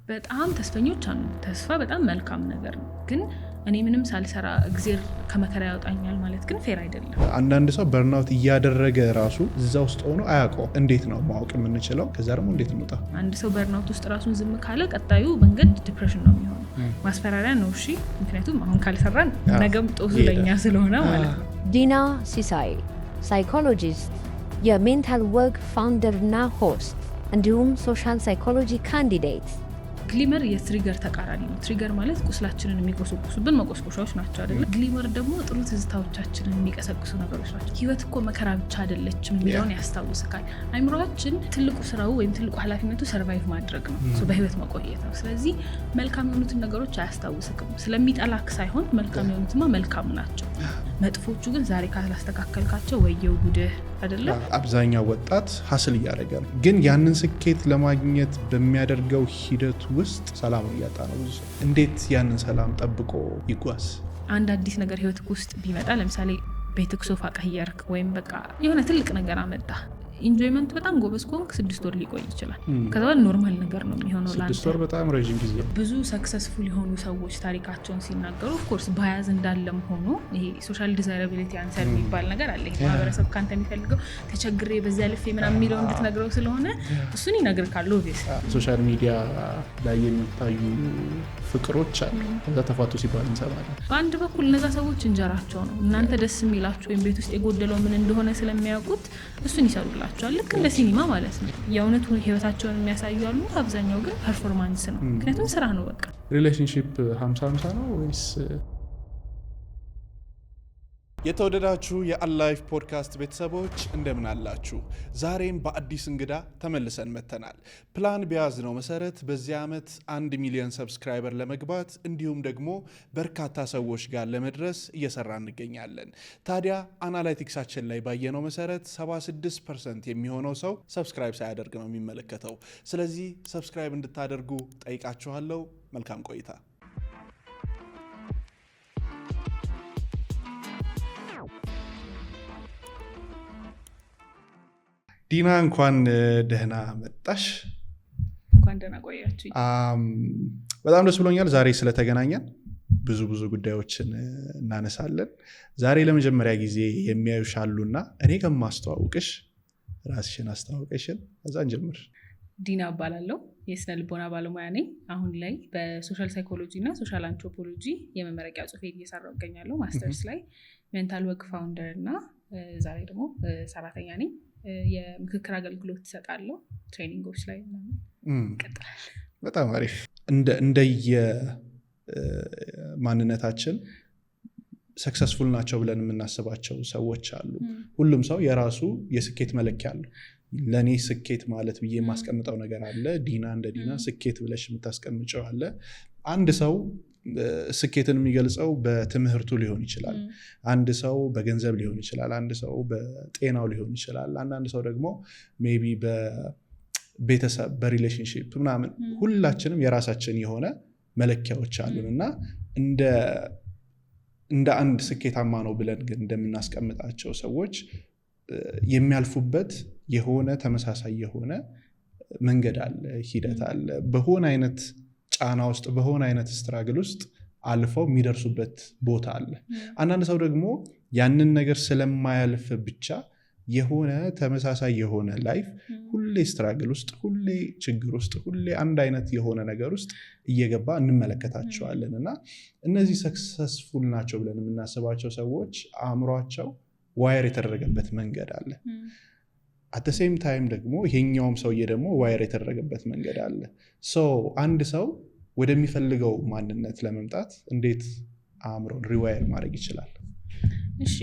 በጣም ተስፈኞች አሉ። ተስፋ በጣም መልካም ነገር ነው፣ ግን እኔ ምንም ሳልሰራ እግዚአብሔር ከመከራ ያወጣኛል ማለት ግን ፌር አይደለም። አንዳንድ ሰው በርናውት እያደረገ ራሱ እዛ ውስጥ ሆኖ አያውቀው። እንዴት ነው ማወቅ የምንችለው? ከዛ ደግሞ እንዴት እንውጣ? አንድ ሰው በርናውት ውስጥ ራሱን ዝም ካለ ቀጣዩ መንገድ ዲፕሬሽን ነው የሚሆነው። ማስፈራሪያ ነው። እሺ፣ ምክንያቱም አሁን ካልሰራን ነገም ጦሱ ለኛ ስለሆነ ማለት ነው። ዲና ሲሳይ ሳይኮሎጂስት፣ የሜንታል ወርክ ፋውንደር እና ሆስት እንዲሁም ሶሻል ሳይኮሎጂ ካንዲዴት። ግሊመር የትሪገር ተቃራኒ ነው። ትሪገር ማለት ቁስላችንን የሚቆሰቁሱብን መቆስቆሻዎች ናቸው አይደል? ግሊመር ደግሞ ጥሩ ትዝታዎቻችንን የሚቀሰቅሱ ነገሮች ናቸው። ህይወት እኮ መከራ ብቻ አይደለችም የሚለውን ያስታውስካል። አይምሮአችን ትልቁ ስራው ወይም ትልቁ ኃላፊነቱ ሰርቫይቭ ማድረግ ነው፣ በህይወት መቆየት ነው። ስለዚህ መልካም የሆኑትን ነገሮች አያስታውስክም። ስለሚጠላክ ሳይሆን መልካም የሆኑትማ መልካም ናቸው። መጥፎቹ ግን ዛሬ ካላስተካከልካቸው ወየው ጉድህ አይደለ? አብዛኛው ወጣት ሀስል እያደረገ ነው፣ ግን ያንን ስኬት ለማግኘት በሚያደርገው ሂደት ውስጥ ሰላም እያጣ ነው ብዙ ሰው። እንዴት ያንን ሰላም ጠብቆ ይጓዝ? አንድ አዲስ ነገር ህይወት ውስጥ ቢመጣ፣ ለምሳሌ ቤትክ ሶፋ ቀየርክ ወይም በቃ የሆነ ትልቅ ነገር አመጣ፣ ኢንጆይመንት በጣም ጎበዝ ከሆንክ 6 ወር ሊቆይ ይችላል። ከዛ በኋላ ኖርማል ነገር ነው የሚሆነው። 6 ወር በጣም ረጅም ጊዜ። ብዙ ሰክሰስፉል የሆኑ ሰዎች ታሪካቸውን ሲናገሩ ኦፍኮርስ ባያዝ እንዳለም ሆኖ ይሄ ሶሻል ዲዛይራቢሊቲ አንሰር የሚባል ነገር አለ። ማህበረሰብ ካንተ የሚፈልገው ተቸግሬ በዚያ ልፌ ምናምን የሚለው እንድትነግረው ስለሆነ እሱን ይነግርካል። ኦብቪየስ ሶሻል ሚዲያ ላይ የሚታዩ ፍቅሮች አሉ፣ ከዛ ተፋቱ ሲባል እንሰማለን። በአንድ በኩል እነዛ ሰዎች እንጀራቸው ነው። እናንተ ደስ የሚላችሁ ወይም ቤት ውስጥ የጎደለው ምን እንደሆነ ስለሚያውቁት እሱን ይሰሩላችኋል። ልክ እንደ ሲኒማ ማለት ነው። የእውነቱ ህይወታቸውን የሚያሳዩ አሉ። አብዛኛው ግን ፐርፎርማንስ ነው፣ ምክንያቱም ስራ ነው በቃ። ሪሌሽንሺፕ 50-50 ነው ወይስ? የተወደዳችሁ የአላይፍ ፖድካስት ቤተሰቦች እንደምን አላችሁ? ዛሬም በአዲስ እንግዳ ተመልሰን መተናል። ፕላን በያዝነው መሰረት በዚህ ዓመት 1 ሚሊዮን ሰብስክራይበር ለመግባት እንዲሁም ደግሞ በርካታ ሰዎች ጋር ለመድረስ እየሰራ እንገኛለን። ታዲያ አናላይቲክሳችን ላይ ባየነው መሰረት 76% የሚሆነው ሰው ሰብስክራይብ ሳያደርግ ነው የሚመለከተው። ስለዚህ ሰብስክራይብ እንድታደርጉ ጠይቃችኋለሁ። መልካም ቆይታ። ዲና እንኳን ደህና መጣሽ። እንኳን ደህና ቆያችሁ። በጣም ደስ ብሎኛል ዛሬ ስለተገናኘን። ብዙ ጉዳዮችን እናነሳለን። ዛሬ ለመጀመሪያ ጊዜ የሚያዩሽ አሉና እኔ ከማስተዋውቅሽ ራስሽን አስተዋውቀሽን ከዛ እንጀምር። ዲና እባላለሁ። የስነ ልቦና ባለሙያ ነኝ። አሁን ላይ በሶሻል ሳይኮሎጂ እና ሶሻል አንትሮፖሎጂ የመመረቂያ ጽሑፌ እየሰራሁ እገኛለሁ። ማስተርስ ላይ ሜንታል ወርክ ፋውንደር እና ዛሬ ደግሞ ሰራተኛ ነኝ። የምክክር አገልግሎት ትሰጣለሁ ትሬኒንጎች ላይ ይቀጥላል። በጣም አሪፍ። እንደየ ማንነታችን ሰክሰስፉል ናቸው ብለን የምናስባቸው ሰዎች አሉ። ሁሉም ሰው የራሱ የስኬት መለኪያ አለው። ለእኔ ስኬት ማለት ብዬ የማስቀምጠው ነገር አለ። ዲና እንደ ዲና ስኬት ብለሽ የምታስቀምጨው አለ። አንድ ሰው ስኬትን የሚገልጸው በትምህርቱ ሊሆን ይችላል። አንድ ሰው በገንዘብ ሊሆን ይችላል። አንድ ሰው በጤናው ሊሆን ይችላል። አንዳንድ ሰው ደግሞ ሜቢ በቤተሰብ በሪሌሽንሺፕ ምናምን። ሁላችንም የራሳችን የሆነ መለኪያዎች አሉን እና እንደ አንድ ስኬታማ ነው ብለን ግን እንደምናስቀምጣቸው ሰዎች የሚያልፉበት የሆነ ተመሳሳይ የሆነ መንገድ አለ፣ ሂደት አለ። በሆነ አይነት ጫና ውስጥ በሆነ አይነት ስትራግል ውስጥ አልፈው የሚደርሱበት ቦታ አለ። አንዳንድ ሰው ደግሞ ያንን ነገር ስለማያልፍ ብቻ የሆነ ተመሳሳይ የሆነ ላይፍ ሁሌ ስትራግል ውስጥ፣ ሁሌ ችግር ውስጥ፣ ሁሌ አንድ አይነት የሆነ ነገር ውስጥ እየገባ እንመለከታቸዋለን እና እነዚህ ሰክሰስፉል ናቸው ብለን የምናስባቸው ሰዎች አእምሯቸው ዋየር የተደረገበት መንገድ አለ። አት ሴም ታይም ደግሞ ይሄኛውም ሰውዬ ደግሞ ዋየር የተደረገበት መንገድ አለ። አንድ ሰው ወደሚፈልገው ማንነት ለመምጣት እንዴት አእምሮን ሪዋየር ማድረግ ይችላል? እሺ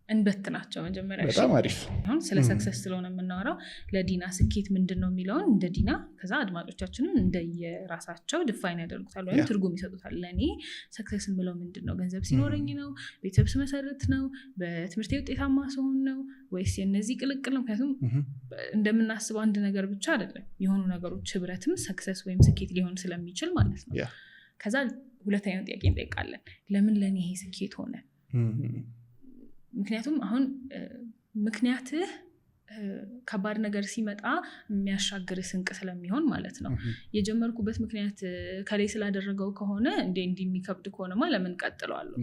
እንበት ናቸው መጀመሪያ። በጣም አሪፍ። አሁን ስለ ሰክሰስ ስለሆነ የምናወራው ለዲና ስኬት ምንድነው የሚለውን እንደ ዲና ከዛ አድማጮቻችንን እንደየራሳቸው ዲፋይን ያደርጉታል ወይም ትርጉም ይሰጡታል። ለእኔ ሰክሰስ የምለው ምንድነው? ገንዘብ ሲኖረኝ ነው? ቤተሰብ ስመሰርት ነው? በትምህርቴ ውጤታማ ስሆን ነው? ወይስ የነዚህ ቅልቅል ነው? ምክንያቱም እንደምናስበው አንድ ነገር ብቻ አይደለም። የሆኑ ነገሮች ህብረትም ሰክሰስ ወይም ስኬት ሊሆን ስለሚችል ማለት ነው። ከዛ ሁለተኛው ጥያቄ እንጠይቃለን። ለምን ለእኔ ይሄ ስኬት ሆነ? ምክንያቱም አሁን ምክንያትህ ከባድ ነገር ሲመጣ የሚያሻግር ስንቅ ስለሚሆን ማለት ነው። የጀመርኩበት ምክንያት ከላይ ስላደረገው ከሆነ እንዲህ የሚከብድ ከሆነማ ለምን ቀጥለዋለሁ?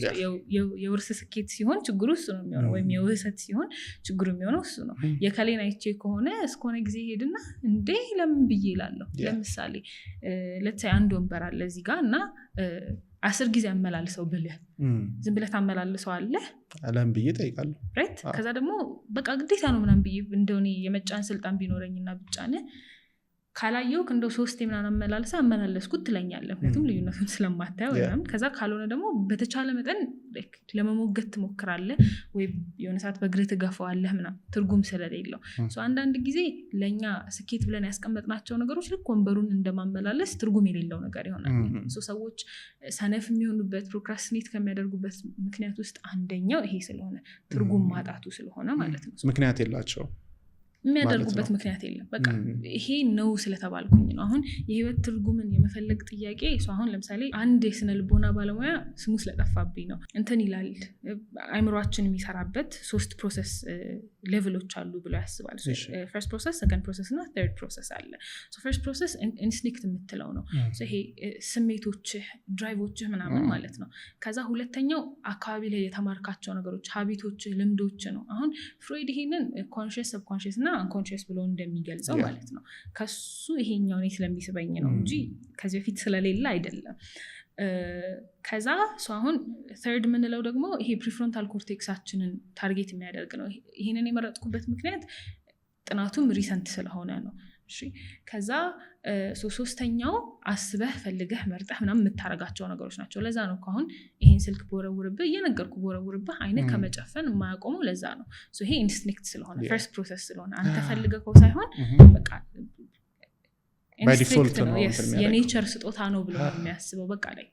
የውርስ ስኬት ሲሆን ችግሩ እሱ ነው የሚሆነው፣ ወይም የውህሰት ሲሆን ችግሩ የሚሆነው እሱ ነው። የከሌን አይቼ ከሆነ እስከሆነ ጊዜ ሄድና እንዴ ለምን ብዬ እላለሁ። ለምሳሌ ለተሳይ አንድ ወንበር አለ እዚህ ጋር እና 10 ጊዜ አመላልሰው ብልህ ዝም ብለህ ታመላልሰው አለ አለም ብዬ ጠይቃለሁ። ራይት ከዛ ደግሞ በቃ ግዴታ ነው ምናምን ብዬ እንደሆነ የመጫን ስልጣን ቢኖረኝና ብጫነ ካላየው እንደው 3 ምናምን አመላለስኩት ትለኛለህ፣ ምክንያቱም ልዩነቱን ስለማታየው ምናምን። ከዛ ካልሆነ ደግሞ በተቻለ መጠን ለመሞገት ትሞክራለህ ወይ የሆነ ሰዓት በእግርህ ትገፋዋለህ ምናምን ትርጉም ስለሌለው። አንዳንድ ጊዜ ለእኛ ስኬት ብለን ያስቀመጥናቸው ነገሮች ልክ ወንበሩን እንደማመላለስ ትርጉም የሌለው ነገር ይሆናል። ሰዎች ሰነፍ የሚሆኑበት ፕሮክራስቲኔት ከሚያደርጉበት ምክንያት ውስጥ አንደኛው ይሄ ስለሆነ ትርጉም ማጣቱ ስለሆነ ማለት ነው። ምክንያት የላቸው የሚያደርጉበት ምክንያት የለም። በቃ ይሄ ነው ስለተባልኩኝ ነው። አሁን የህይወት ትርጉምን የመፈለግ ጥያቄ አሁን ለምሳሌ አንድ የስነ ልቦና ባለሙያ ስሙ ስለጠፋብኝ ነው እንትን ይላል፣ አይምሯችን የሚሰራበት 3 ፕሮሰስ ሌቭሎች አሉ ብሎ ያስባል። ፈርስት ፕሮሰስ፣ ሰከንድ ፕሮሰስ እና ተርድ ፕሮሰስ አለ። ፈርስት ፕሮሰስ ኢንስቲንክት የምትለው ነው፣ ይሄ ስሜቶችህ፣ ድራይቮችህ ምናምን ማለት ነው። ከዛ ሁለተኛው አካባቢ ላይ የተማርካቸው ነገሮች፣ ሀቢቶችህ፣ ልምዶች ነው። አሁን ፍሮይድ ይሄንን ኮንሽስ ሰብኮንሽስ እና አንኮንሽስ ብሎ እንደሚገልጸው ማለት ነው። ከሱ ይሄኛው እኔ ስለሚስበኝ ነው እንጂ ከዚህ በፊት ስለሌለ አይደለም። ከዛ አሁን ተርድ የምንለው ደግሞ ይሄ ፕሪፍሮንታል ኮርቴክሳችንን ታርጌት የሚያደርግ ነው። ይሄንን የመረጥኩበት ምክንያት ጥናቱም ሪሰንት ስለሆነ ነው። ከዛ ሶስተኛው አስበህ ፈልገህ መርጠህ ምናምን የምታረጋቸው ነገሮች ናቸው። ለዛ ነው አሁን ይሄን ስልክ በወረውርብህ እየነገርኩ በወረውርብህ አይነት ከመጨፈን የማያቆመው ለዛ ነው። ይሄ ኢንስቲንክት ስለሆነ ፈርስት ፕሮሰስ ስለሆነ አንተ ፈልገው ሳይሆን በቃ ኢንስቲንክት ነው፣ የኔቸር ስጦታ ነው ብሎ ነው የሚያስበው። በቃ ላይ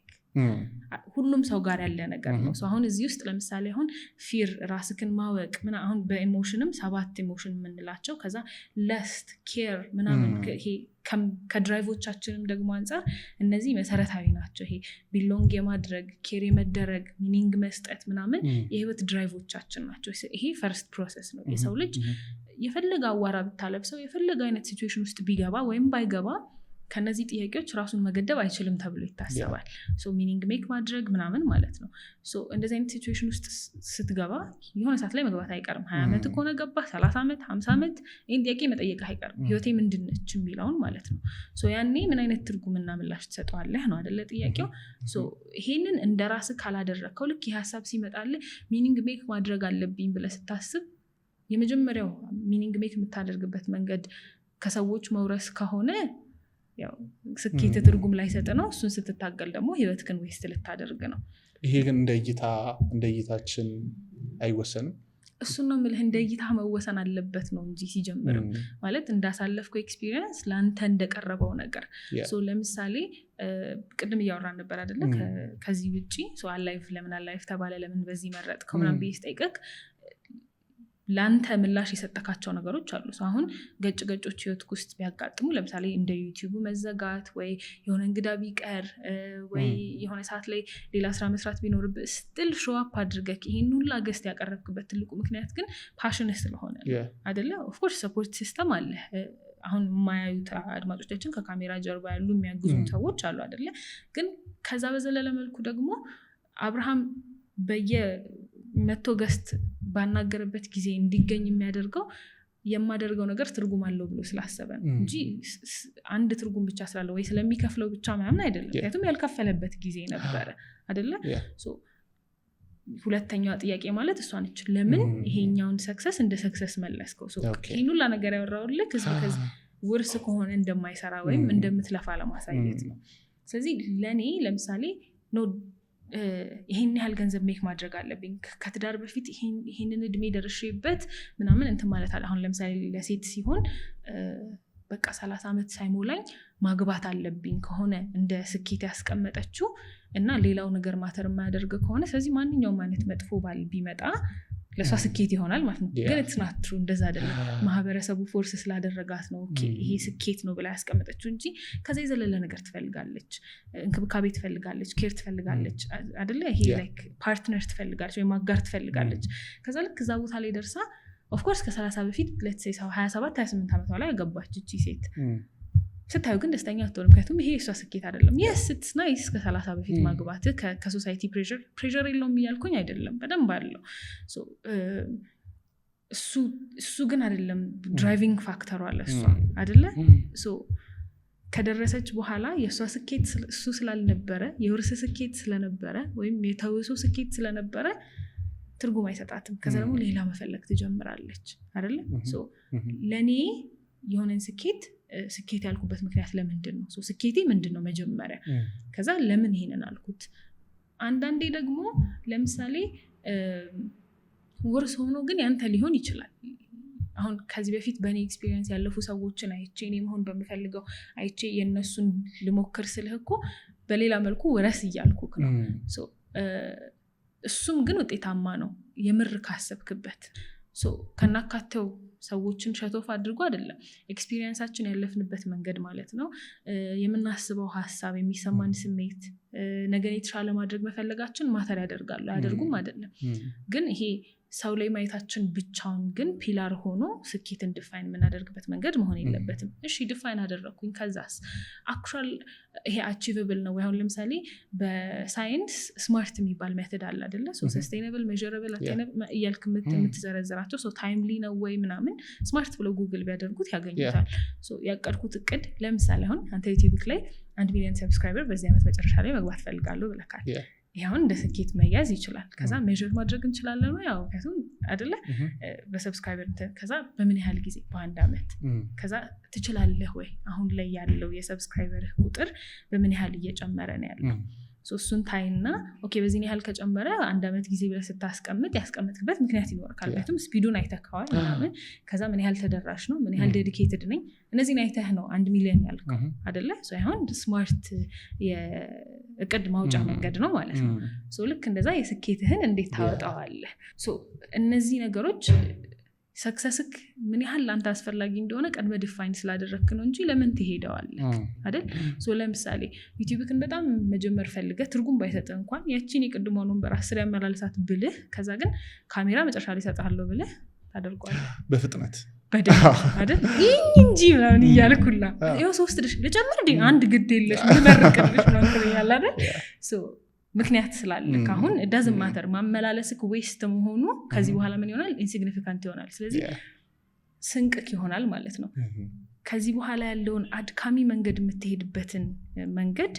ሁሉም ሰው ጋር ያለ ነገር ነው። አሁን እዚህ ውስጥ ለምሳሌ አሁን ፊር፣ ራስክን ማወቅ አሁን በኢሞሽንም 7 ኢሞሽን የምንላቸው ከዛ ለስት፣ ኬር ምናምን ይሄ ከድራይቮቻችንም ደግሞ አንጻር እነዚህ መሰረታዊ ናቸው። ይሄ ቢሎንግ የማድረግ ኬር የመደረግ ሚኒንግ መስጠት ምናምን የህይወት ድራይቮቻችን ናቸው። ይሄ ፈርስት ፕሮሰስ ነው። የሰው ልጅ የፈለገ አዋራ ብታለብሰው የፈለገ አይነት ሲቹዌሽን ውስጥ ቢገባ ወይም ባይገባ ከነዚህ ጥያቄዎች ራሱን መገደብ አይችልም ተብሎ ይታሰባል። ሚኒንግ ሜክ ማድረግ ምናምን ማለት ነው። እንደዚህ አይነት ሲቹዌሽን ውስጥ ስትገባ የሆነ ሰዓት ላይ መግባት አይቀርም። 20 ዓመት ከሆነ ገባ 30 ዓመት 50 ዓመት ይህን ጥያቄ መጠየቅ አይቀርም። ህይወቴ ምንድነች የሚለውን ማለት ነው። ያኔ ምን አይነት ትርጉምና ምላሽ ትሰጠዋለህ ነው አደለ ጥያቄው። ይሄንን እንደ ራስ ካላደረግከው ልክ የሀሳብ ሲመጣልህ ሚኒንግ ሜክ ማድረግ አለብኝ ብለህ ስታስብ የመጀመሪያው ሚኒንግ ሜክ የምታደርግበት መንገድ ከሰዎች መውረስ ከሆነ ያው ስኬት ትርጉም ላይ ሰጥ ነው። እሱን ስትታገል ደግሞ ህይወትክን ዌስት ልታደርግ ነው። ይሄ ግን እንደ እይታችን አይወሰንም። እሱን ነው የምልህ፣ እንደ እይታ መወሰን አለበት ነው እንጂ ሲጀምርም ማለት እንዳሳለፍከው ኤክስፒሪየንስ ለአንተ እንደቀረበው ነገር። ለምሳሌ ቅድም እያወራን ነበር አይደለ? ከዚህ ውጭ አላይፍ ለምን አላይፍ ተባለ፣ ለምን በዚህ መረጥከው ምናምን ብዬ ስጠይቅህ ለአንተ ምላሽ የሰጠካቸው ነገሮች አሉ። አሁን ገጮች ህይወትክ ውስጥ ቢያጋጥሙ ለምሳሌ እንደ ዩቲዩቡ መዘጋት ወይ የሆነ እንግዳ ቢቀር ወይ የሆነ ሰዓት ላይ ሌላ ስራ መስራት ቢኖርብህ ስቲል ሾዋፕ አድርገህ ይሄን ሁላ ገስት ያቀረብክበት ትልቁ ምክንያት ግን ፓሽን ስለሆነ አይደለ? ኦፍኮርስ ሰፖርት ሲስተም አለ። አሁን የማያዩት አድማጮቻችን ከካሜራ ጀርባ ያሉ የሚያግዙ ሰዎች አሉ አይደለ? ግን ከዛ በዘለለ መልኩ ደግሞ አብርሃም መቶ ገስት ባናገርበት ጊዜ እንዲገኝ የሚያደርገው የማደርገው ነገር ትርጉም አለው ብሎ ስላሰበ ነው እንጂ አንድ ትርጉም ብቻ ስላለው ወይ ስለሚከፍለው ብቻ ምናምን አይደለም። ምክንያቱም ያልከፈለበት ጊዜ ነበረ አይደለ? ሁለተኛዋ ጥያቄ ማለት እሷ ነች። ለምን ይሄኛውን ሰክሰስ እንደ ሰክሰስ መለስከው? ይሄን ሁላ ነገር ያወራሁልህ ከዚህ ውርስ ከሆነ እንደማይሰራ ወይም እንደምትለፋ ለማሳየት ነው። ስለዚህ ለእኔ ለምሳሌ ይሄን ያህል ገንዘብ ሜክ ማድረግ አለብኝ ከትዳር በፊት ይሄንን እድሜ ደርሼበት ምናምን እንትን ማለት አለ። አሁን ለምሳሌ ለሴት ሲሆን በቃ 30 ዓመት ሳይሞላኝ ማግባት አለብኝ ከሆነ እንደ ስኬት ያስቀመጠችው እና ሌላው ነገር ማተር የማያደርግ ከሆነ ስለዚህ ማንኛውም አይነት መጥፎ ባል ቢመጣ ለሷ ስኬት ይሆናል ማለት ነው። ግን it's not true፣ እንደዛ አይደለም። ማህበረሰቡ ፎርስ ስላደረጋት ነው ይሄ ስኬት ነው ብላ ያስቀመጠችው እንጂ ከዛ የዘለለ ነገር ትፈልጋለች፣ እንክብካቤ ትፈልጋለች፣ ኬር ትፈልጋለች አይደለ? ይሄ ላይክ ፓርትነር ትፈልጋለች ወይ ማጋር ትፈልጋለች። ከዛ ልክ እዛ ቦታ ላይ ደርሳ ኦፍ ኮርስ ከ30 በፊት let's say 27 28 ዓመቷ ላይ ያገባች እቺ ሴት ስታዩ ግን ደስተኛ አትሆንም ምክንያቱም ይሄ እሷ ስኬት አይደለም yes it's nice ከ30 በፊት ማግባት ከሶሳይቲ ፕሬሸር የለውም እያልኩኝ አይደለም በደንብ አለው ሶ እሱ ግን አይደለም ድራይቪንግ ፋክተሩ አለ እሷ አይደለ ሶ ከደረሰች በኋላ የሷ ስኬት እሱ ስላልነበረ የወርስ ስኬት ስለነበረ ወይም የተወሶ ስኬት ስለነበረ ትርጉም አይሰጣትም ከዛ ደግሞ ሌላ መፈለግ ትጀምራለች አይደለ ሶ ለኔ የሆነን ስኬት ያልኩበት ምክንያት ለምንድን ነው ሶ ስኬቴ ምንድነው መጀመሪያ ከዛ ለምን ይሄንን አልኩት አንዳንዴ ደግሞ ለምሳሌ ወርስ ሆኖ ግን ያንተ ሊሆን ይችላል አሁን ከዚህ በፊት በእኔ ኤክስፒሪየንስ ያለፉ ሰዎችን አይቼ እኔ መሆን በምፈልገው አይቼ የነሱን ልሞክር ስለህኮ በሌላ መልኩ ወረስ እያልኩክ ነው ሶ እሱም ግን ውጤታማ ነው የምር ካሰብክበት ሶ ከናካተው ሰዎችን ሸቶፍ አድርጎ አይደለም ኤክስፒሪየንሳችን ያለፍንበት መንገድ ማለት ነው የምናስበው ሐሳብ የሚሰማን ስሜት ነገር የተሻለ ማድረግ መፈለጋችን ማተር ያደርጋሉ አያደርጉም አይደለም ግን ይሄ ሰው ላይ ማየታችን ብቻውን ግን ፒላር ሆኖ ስኬትን ዲፋይን የምናደርግበት መንገድ መሆን የለበትም እሺ ዲፋይን አደረኩኝ ከዛስ አክቹዋል ይሄ አቺቨብል ነው አሁን ለምሳሌ በሳይንስ ስማርት የሚባል ሜተድ አለ አይደለ ሶ ሰስቴይነብል ሜዠረብል እያልክ የምትዘረዝራቸው ሶ ታይምሊ ነው ወይ ምናምን ስማርት ብለው ጉግል ቢያደርጉት ያገኙታል ሶ ያቀድኩት እቅድ ለምሳሌ አሁን አንተ ዩቲዩብ ላይ 1 ሚሊዮን ሰብስክራይበር በዚህ ዓመት መጨረሻ ላይ መግባት ፈልጋለሁ ብለካል ይሁን እንደ ስኬት መያዝ ይችላል ከዛ ሜዠር ማድረግ እንችላለን ነው ያው ከቱም አይደለ በሰብስክራይበር ከዛ በምን ያህል ጊዜ በአንድ ዓመት ከዛ ትችላለህ ወይ አሁን ላይ ያለው የሰብስክራይበር ቁጥር በምን ያህል እየጨመረ ነው ያለው ሶ እሱን ታይና ኦኬ በዚህ ያህል ከጨመረ አንድ ዓመት ጊዜ ብለህ ስታስቀምጥ ያስቀምጥክበት ምክንያት ይኖርካል ምክንያቱም ስፒዱን አይተካዋል ምናምን ከዛ ምን ያህል ተደራሽ ነው ምን ያህል ዴዲኬትድ ነኝ እነዚህን አይተህ ነው 1 ሚሊዮን ያልከው አይደለ ሶ አሁን ስማርት የእቅድ ማውጫ መንገድ ነው ማለት ነው ሶ ልክ እንደዛ የስኬትህን እንዴት ታወጣዋለህ ሶ እነዚህ ነገሮች ሰክሰስክ ምን ያህል ላንተ አስፈላጊ እንደሆነ ቀድመ ዲፋይን ስላደረክ ነው እንጂ ለምን ትሄደዋለህ አይደል ሶ ለምሳሌ ዩቲዩብክን በጣም መጀመር ፈልገህ ትርጉም ባይሰጥ እንኳን ያቺን የቅድመው ነበር 10 ያመላልሳት ብልህ ከዛ ግን ካሜራ መጨረሻ ላይ ሰጣለሁ ብለህ ታደርጓለህ በፍጥነት በደንብ አይደል እንጂ ምናምን እያልኩላ ይሄው 3 ድሽ ለጨምር እንዴ አንድ ግድ የለሽ ምመርቅልሽ ነው እንግዲህ አይደል ሶ ምክንያት ስላለክ አሁን doesn't matter ማመላለስክ ዌስት መሆኑ ከዚህ በኋላ ምን ይሆናል ኢንሲግኒፊካንት ይሆናል ስለዚህ ስንቅክ ይሆናል ማለት ነው ከዚህ በኋላ ያለውን አድካሚ መንገድ የምትሄድበትን መንገድ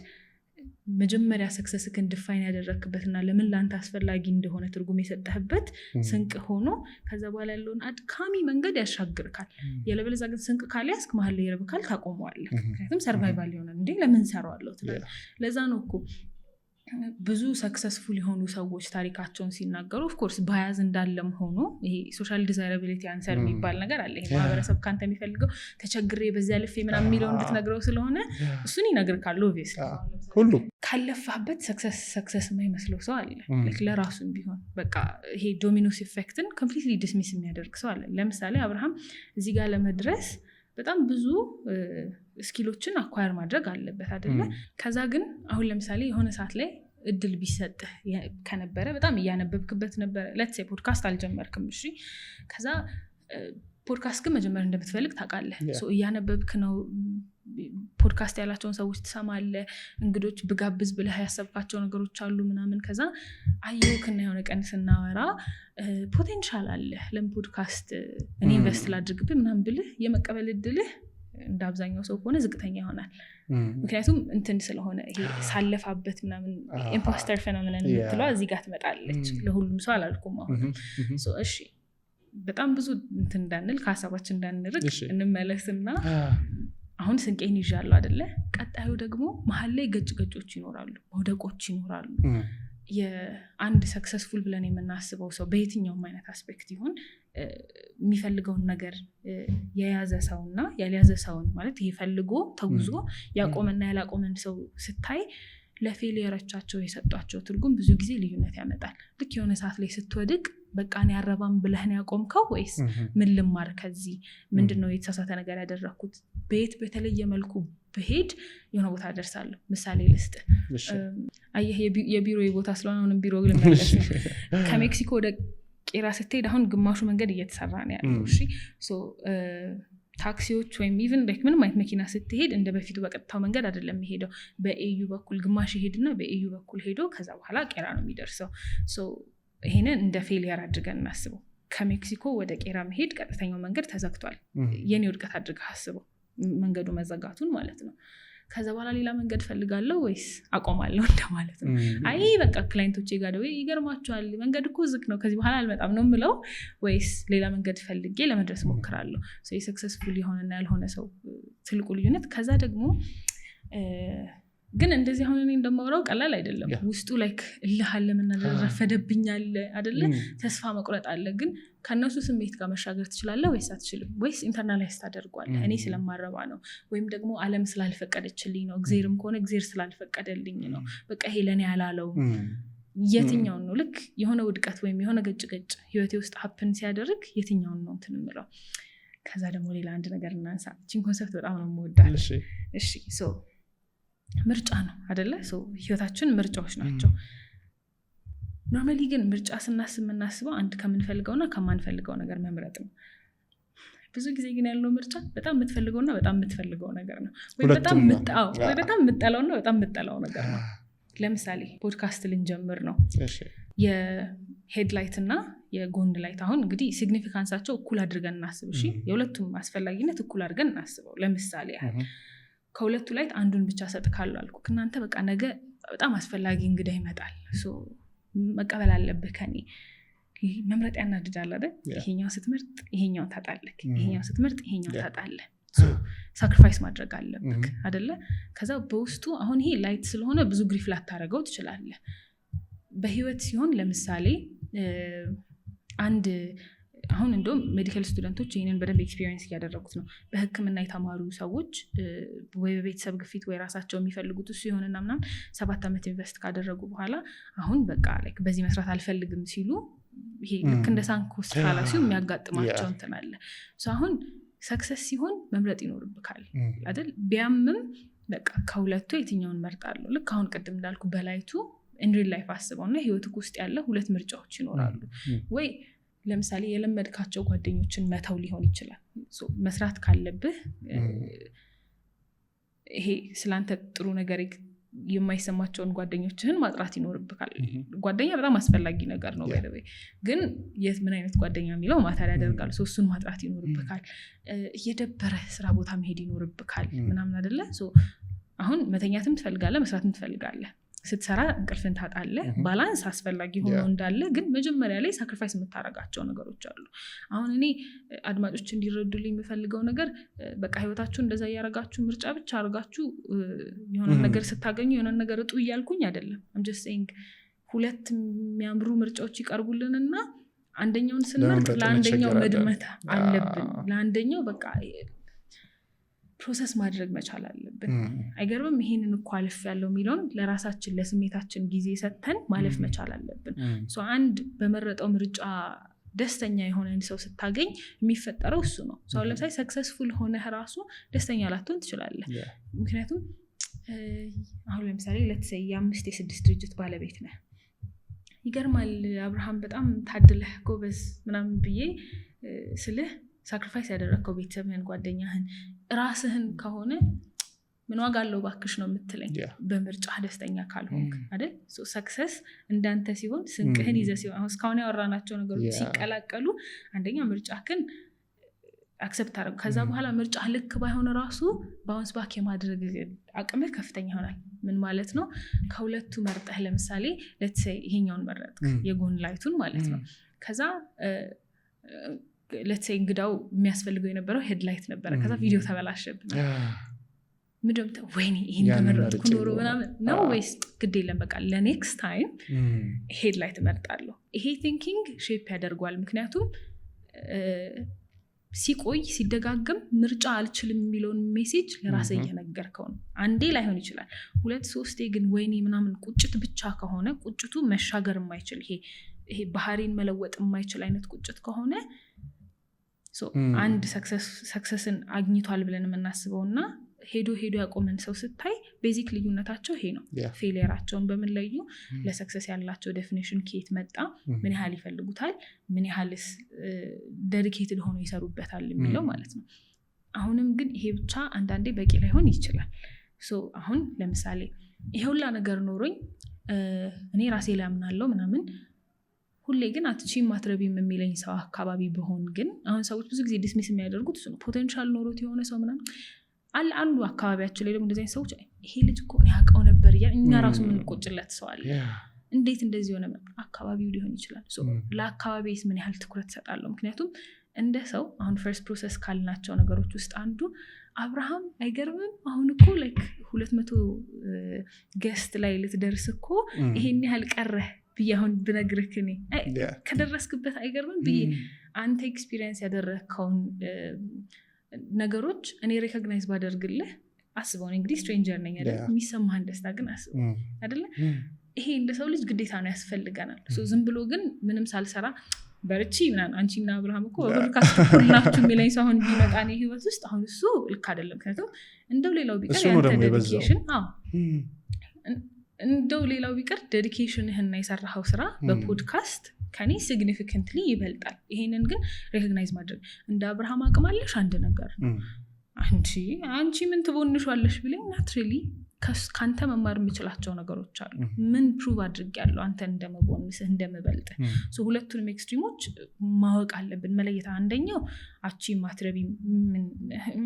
መጀመሪያ ሰክሰስክን ዲፋይን ያደረክበትና ለምን ላንተ አስፈላጊ እንደሆነ ትርጉም የሰጠህበት ስንቅ ሆኖ ከዛ በኋላ ያለውን አድካሚ መንገድ ያሻግርካል የለበለዛ ግን ስንቅ ካልያዝክ መሀል ላይ ይረብካል ታቆመዋለህ ምክንያቱም ሰርቫይቫል ይሆናል እንዴ ለምን ሰራዋለሁ ትላለህ ለዛ ነው እኮ ብዙ ሰክሰስፉል የሆኑ ሰዎች ታሪካቸውን ሲናገሩ ኦፍ ኮርስ ባያዝ እንዳለም ሆኖ ይሄ ሶሻል ዲዛይራቢሊቲ አንሰር የሚባል ነገር አለ ይሄ ማህበረሰብ ካንተ የሚፈልገው ተቸግሬ በዚያ ልፌ ምናምን የሚለው እንድትነግረው ስለሆነ እሱን ይነግርካል ኦብቪየስሊ ሁሉ ካለፋበት ሰክሰስ የማይመስለው ሰው አለ ለራሱም ቢሆን በቃ ይሄ ዶሚኖስ ኢፌክትን ኮምፕሊትሊ ዲስሚስ የሚያደርግ ሰው አለ ለምሳሌ አብርሃም እዚህ ጋር ለመድረስ በጣም ብዙ ስኪሎችን አኳየር ማድረግ አለበት አይደለ ከዛ ግን አሁን ለምሳሌ የሆነ ሰዓት ላይ እድል ቢሰጥህ ከነበረ በጣም እያነበብክበት ነበር let's say ፖድካስት አልጀመርክም እሺ ከዛ ፖድካስት ግን መጀመር እንደምትፈልግ ታውቃለህ ሶ እያነበብክ ነው ፖድካስት ያላቸውን ሰዎች ትሰማለህ እንግዶች ብጋብዝ ብለህ ያሰብካቸው ነገሮች አሉ ምናምን ከዛ አየውክና የሆነ ቀን ስናወራ ፖቴንሻል አለ ለፖድካስት እኔ ኢንቨስት ላድርግብህ ምናምን ብልህ የመቀበል እድልህ እንደ አብዛኛው ሰው ከሆነ ዝቅተኛ ይሆናል ምክንያቱም እንትን ስለሆነ ይሄ ሳለፋበት ምናምን ኢምፖስተር ፌኖሜኖን የምትለው እዚህ ጋር ትመጣለች ለሁሉም ሰው አላልኩም አሁን ሶ እሺ በጣም ብዙ እንትን እንዳንል ከሀሳባችን እንዳንርቅ እንመለስና አሁን ስንቄን ይዣለሁ አይደለ ቀጣዩ ደግሞ መሀል ላይ ገጭገጮች ይኖራሉ መውደቆች ይኖራሉ የአንድ ሰክሰስፉል ብለን የምናስበው ሰው በየትኛውም አይነት አስፔክት ይሁን የሚፈልገውን ነገር የያዘ ሰውና ያልያዘ ሰውን ማለት ይሄ ፈልጎ ተጉዞ ያቆመና ያላቆመን ሰው ስታይ ለፌሊየሮቻቸው የሰጧቸው ትርጉም ብዙ ጊዜ ልዩነት ያመጣል ልክ የሆነ ሰዓት ላይ ስትወድቅ በቃ እኔ ያረባም ብለህን ያቆምከው ወይስ ምን ልማር ከዚህ ምንድነው የተሳሳተ ነገር ያደረኩት በየት በተለየ መልኩ በሄድ የሆነ ቦታ ደርሳለሁ ምሳሌ ልስጥ አየህ የቢሮ ቦታ ስለሆነ ቢሮ ልመለስ ከሜክሲኮ ወደ ቄራ ስትሄድ አሁን ግማሹ መንገድ እየተሰራ ነው ያለው። እሺ ሶ ታክሲዎች ወይም ኢቭን ላይክ ምንም አይነት መኪና ስትሄድ እንደ በፊቱ በቀጥታው መንገድ አይደለም የሚሄደው። በኤዩ በኩል ግማሽ ይሄድና በኤዩ በኩል ሄዶ ከዛ በኋላ ቄራ ነው የሚደርሰው። ሶ ይሄንን እንደ ፌሊየር አድርገን እናስበው። ከሜክሲኮ ወደ ቄራ መሄድ ቀጥተኛው መንገድ ተዘግቷል። የኔ ውድቀት አድርገህ አስበው መንገዱ መዘጋቱን ማለት ነው። ከዛ በኋላ ሌላ መንገድ ፈልጋለሁ ወይስ አቆማለሁ እንደማለት ነው። አይ በቃ ክላይንቶቼ ጋር ደውዬ ይገርማቸዋል መንገድ እኮ ዝግ ነው ከዚህ በኋላ አልመጣም ነው የምለው ወይስ ሌላ መንገድ ፈልጌ ለመድረስ ሞክራለሁ። ሶ የሰክሰስፉል የሆነና ያልሆነ ሰው ትልቁ ልዩነት። ከዛ ደግሞ ግን እንደዚህ አሁን እኔ እንደማወራው ቀላል አይደለም። ውስጡ ላይክ እልህ አለ፣ ምን ረፈደብኛል አይደለ፣ ተስፋ መቁረጥ አለ። ግን ከነሱ ስሜት ጋር መሻገር ትችላለህ ወይስ አትችልም? ወይስ ኢንተርናላይዝ ታደርጓለህ? እኔ ስለማረባ ነው ወይም ደግሞ ዓለም ስላልፈቀደችልኝ ነው፣ እግዚአብሔርም ከሆነ እግዚአብሔር ስላልፈቀደልኝ ነው፣ በቃ ይሄ ለኔ ያላለው የትኛውን ነው? ልክ የሆነ ውድቀት ወይም የሆነ ገጭገጭ ህይወቴ ውስጥ ሀፕን ሲያደርግ የትኛውን ነው እንትን የምለው? ከዛ ደግሞ ሌላ አንድ ነገር እናንሳ። እቺን ኮንሰፕት በጣም ነው የምወዳት። እሺ ሶ ምርጫ ነው አይደለ? ህይወታችን ምርጫዎች ናቸው። ኖርማሊ ግን ምርጫ ስናስብ የምናስበው አንድ ከምንፈልገውና ከማንፈልገው ነገር መምረጥ ነው። ብዙ ጊዜ ግን ያለው ምርጫ በጣም የምትፈልገውና በጣም የምትፈልገው ነገር ነው፣ ወይ በጣም የምትጠላውና በጣም የምትጠላው ነገር ነው። ለምሳሌ ፖድካስት ልንጀምር ነው። የሄድላይት እና የጎን ላይት አሁን እንግዲህ ሲግኒፊካንሳቸው እኩል አድርገን እናስብ። እሺ የሁለቱም አስፈላጊነት እኩል አድርገን እናስበው። ለምሳሌ ያህል ከሁለቱ ላይት አንዱን ብቻ ሰጥ ካሉ አልኩ እናንተ በቃ ነገ በጣም አስፈላጊ እንግዳ ይመጣል፣ መቀበል አለብህ ከኔ። መምረጥ ያናድዳል አይደል? ይሄኛው ስትመርጥ ይሄኛው ታጣለህ፣ ይሄኛው ስትመርጥ ይሄኛው ታጣለህ። ሳክሪፋይስ ማድረግ አለብህ አይደለ? ከዛ በውስጡ አሁን ይሄ ላይት ስለሆነ ብዙ ግሪፍ ላታረገው ትችላለህ። በህይወት ሲሆን ለምሳሌ አንድ አሁን እንደውም ሜዲካል ስቱደንቶች ይህንን በደንብ ኤክስፒሪየንስ እያደረጉት ነው። በህክምና የተማሩ ሰዎች ወይ በቤተሰብ ግፊት ወይ ራሳቸው የሚፈልጉት እሱ የሆነና ምናምን 7 ዓመት ኢንቨስት ካደረጉ በኋላ አሁን በቃ በዚህ መስራት አልፈልግም ሲሉ ይሄ ልክ እንደ ሳንኮስ ፋላሲው የሚያጋጥማቸው እንትን አለ። አሁን ሰክሰስ ሲሆን መምረጥ ይኖርብካል አይደል? ቢያምም በቃ ከሁለቱ የትኛውን መርጣለሁ? ልክ አሁን ቅድም እንዳልኩ በላይቱ ኢንሪል ላይፍ አስበውና ህይወትክ ውስጥ ያለ 2 ምርጫዎች ይኖራሉ። ወይ ለምሳሌ የለመድካቸው ጓደኞችን መተው ሊሆን ይችላል። መስራት ካለብህ ይሄ ስላንተ ጥሩ ነገር የማይሰማቸውን ጓደኞችህን ማጥራት ይኖርብካል። ጓደኛ በጣም አስፈላጊ ነገር ነው ባይደበይ፣ ግን ምን አይነት ጓደኛ የሚለው ማተር ያደርጋል። እሱን ማጥራት ይኖርብካል። እየደበረ ስራ ቦታ መሄድ ይኖርብካል ምናምን አይደለ? አሁን መተኛትም ትፈልጋለህ፣ መስራትም ትፈልጋለህ። ስትሰራ እንቅልፍን ታጣለህ። ባላንስ አስፈላጊ ሆኖ እንዳለ ግን መጀመሪያ ላይ ሳክሪፋይስ የምታረጋቸው ነገሮች አሉ። አሁን እኔ አድማጮች እንዲረዱልኝ የሚፈልገው ነገር በቃ ህይወታችሁ እንደዛ እያረጋችሁ ምርጫ ብቻ አርጋችሁ የሆነ ነገር ስታገኙ የሆነ ነገር እጡ እያልኩኝ አይደለም። I'm just saying 2 የሚያምሩ ምርጫዎች ይቀርቡልንና አንደኛውን ስንመርጥ ለአንደኛው መድመት አለብን። ለአንደኛው በቃ ፕሮሰስ ማድረግ መቻል አለብን። አይገርምም? ይሄንን እኮ አልፍ ያለው የሚለውን ለራሳችን ለስሜታችን ጊዜ ሰጥተን ማለፍ መቻል አለብን። አንድ በመረጠው ምርጫ ደስተኛ የሆነን ሰው ስታገኝ የሚፈጠረው እሱ ነው። ለምሳሌ ሰክሰስፉል ሆነህ ራሱ ደስተኛ ላትሆን ትችላለህ። ምክንያቱም አሁን ለምሳሌ ለተሰይ 5 የ6 ድርጅት ባለቤት ነህ። ይገርማል አብርሃም በጣም ታድለህ ጎበዝ ምናምን ብዬ ስልህ ሳክሪፋይስ ያደረግከው ቤተሰብህን፣ ጓደኛህን፣ ራስህን ከሆነ ምን ዋጋ አለው ባክሽ ነው የምትለኝ። በምርጫ ደስተኛ ካልሆንክ አይደል? ሰክሰስ እንዳንተ ሲሆን ስንቅህን ይዘህ ሲሆን አሁን እስካሁን ያወራናቸው ነገሮች ሲቀላቀሉ አንደኛ ምርጫህን አክሰፕት አድርግ። ከዛ በኋላ ምርጫ ልክ ባይሆን ራሱ ባውንስ ባክ የማድረግ አቅምህ ከፍተኛ ይሆናል። ምን ማለት ነው? ከሁለቱ መርጠህ ለምሳሌ ለተሰይ ይሄኛውን መረጥክ፣ የጎን ላይቱን ማለት ነው። ከዛ ለተሰይ እንግዳው የሚያስፈልገው የነበረው ሄድላይት ነበረ። ከዛ ቪዲዮ ተበላሸብን። ምንድን ወይኔ ይሄን ተመረጥኩ ኖሮ ምናምን ነው ወይስ ግድ የለም በቃ ለኔክስት ታይም ሄድላይት እመርጣለሁ። ይሄ ቲንኪንግ ሼፕ ያደርገዋል። ምክንያቱም ሲቆይ ሲደጋግም ምርጫ አልችልም የሚለውን ሜሴጅ ለራስህ እየነገርከው ነው። አንዴ ላይሆን ይችላል 2-3 ግን ወይኔ ምናምን ቁጭት ብቻ ከሆነ ቁጭቱ መሻገር የማይችል ይሄ ባህሪን መለወጥ የማይችል አይነት ቁጭት ከሆነ አንድ ሰክሰስን አግኝቷል ብለን የምናስበውና ሄዶ ያቆመን ሰው ስታይ ቤዚክ ልዩነታቸው ይሄ ነው። ፌሊየራቸውን በምን ለዩ? ለሰክሰስ ያላቸው ዴፊኒሽን ከየት መጣ? ምን ያህል ይፈልጉታል? ምን ያህልስ ዴዲኬትድ ሆኖ ይሰሩበታል የሚለው ማለት ነው። አሁንም ግን ይሄ ብቻ አንዳንዴ በቂ ላይሆን ይችላል። አሁን ለምሳሌ ይሄ ሁላ ነገር ኖሮኝ እኔ ራሴ ላይ አምናለሁ ምናምን ሁሌ ግን አትችይም አትረቢም የሚለኝ ሰው አካባቢ በሆን ግን አሁን ሰዎች ብዙ ጊዜ ዲስሚስ የሚያደርጉት እሱ ነው። ፖቴንሻል ኖሮት የሆነ ሰው ምናምን አንዱ አካባቢያቸው ላይ ደግሞ እንደዚህ አይነት ሰዎች ይሄ ልጅ እኮ ያውቀው ነበር እያልን እኛ ራሱ የምንቆጭለት ሰው አለ። እንዴት እንደዚህ ሆነ? አካባቢው ሊሆን ይችላል። ለአካባቢስ ምን ያህል ትኩረት እሰጣለሁ? ምክንያቱም እንደ ሰው አሁን ፈርስት ፕሮሰስ ካልናቸው ነገሮች ውስጥ አንዱ አብርሃም አይገርምም አሁን እኮ ላይክ 200 ገስት ላይ ልትደርስ እኮ ይሄን ያህል ቀረህ ብዬ አሁን ብነግርህ እኔ ከደረስክበት አይገርምም ብዬ አንተ ኤክስፒሪየንስ ያደረግከውን ነገሮች እኔ ሬኮግናይዝ ባደርግልህ አስበው። እንግዲህ ስትሬንጀር ነኝ አይደል? የሚሰማህን ደስታ ግን አስበው አይደለ? ይሄ እንደ ሰው ልጅ ግዴታ ነው ያስፈልገናል። ዝም ብሎ ግን ምንም ሳልሰራ በርቺ ምናምን አንቺና አብርሃም እኮ ብርካስት ሁላችሁ የሚለኝ ሰው አሁን ቢመጣ እኔ ህይወት ውስጥ አሁን እሱ ልክ አይደለም። ምክንያቱም እንደው ሌላው ቢቀር ያንተ ዴዲኬሽን እንደው ሌላው ቢቀር ዴዲኬሽንህና የሰራኸው ስራ በፖድካስት ከኔ ሲግኒፊካንትሊ ይበልጣል። ይሄንን ግን ሬኮግናይዝ ማድረግ እንደ አብርሃም አቅም አለሽ አንድ ነገር አንቺ ምን ትቦንሻለሽ ብለኝ ናትሪሊ ካንተ መማር የምችላቸው ነገሮች አሉ። ምን ፕሩቭ አድርጌያለሁ አንተ እንደመቦንስህ እንደምበልጥ። ሁለቱንም ኤክስትሪሞች ማወቅ አለብን መለየት። አንደኛው አቺ ማትረቢ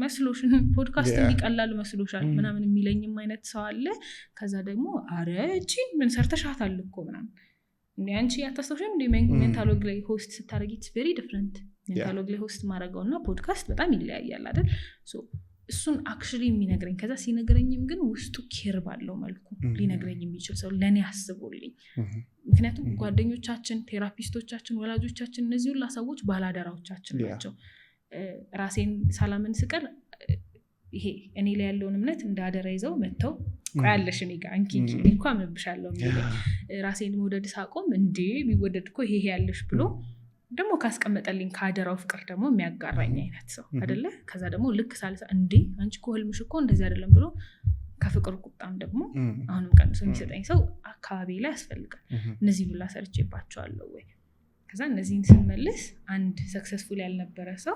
መስሎሽ ፖድካስት እንዲቀላል መስሎሻል ምናምን የሚለኝም አይነት ሰው አለ። ከዛ ደግሞ አረ እቺ ምን ሰርተሻታል እኮ ምናምን እንዴ አንቺ ያታስተውሽም እንዴ ሜንታሎግ ላይ ሆስት ስታደርጊ ኢትስ ቬሪ ዲፍረንት። ሜንታሎግ ላይ ሆስት ማድረገውና ፖድካስት በጣም ይለያያል አይደል? እሱን አክቹሊ የሚነግረኝ ከዛ ሲነግረኝም ግን ውስጡ ኬር ባለው መልኩ ሊነግረኝ የሚችል ሰው ለእኔ አስቦልኝ። ምክንያቱም ጓደኞቻችን፣ ቴራፒስቶቻችን፣ ወላጆቻችን እነዚህ ሁላ ሰዎች ባላደራዎቻችን ናቸው። ራሴን ሳላምን ስቀር ይሄ እኔ ላይ ያለውን እምነት እንዳደራ ይዘው መጥተው ቆያለሽ እኔ ጋር አንቺ እንኳ አምብሻለሁ የሚለኝ ራሴን መውደድ ሳቆም እንዴ ቢወደድ እኮ ይሄ ያለሽ ብሎ ደግሞ ካስቀመጠልኝ ከአደራው ፍቅር ደግሞ የሚያጋራኝ አይነት ሰው አይደለ? ከዛ ደግሞ ልክ ሳልሳ እንዴ አንቺ እኮ ህልምሽ እኮ እንደዚህ አይደለም ብሎ ከፍቅር ቁጣም ደግሞ አሁንም ቀንሶ የሚሰጠኝ ሰው አካባቢ ላይ ያስፈልጋል። እነዚህ ሁላ ሰርቼባቸዋለሁ ወይ? ከዛ እነዚህን ስንመልስ አንድ ሰክሰስፉል ያልነበረ ሰው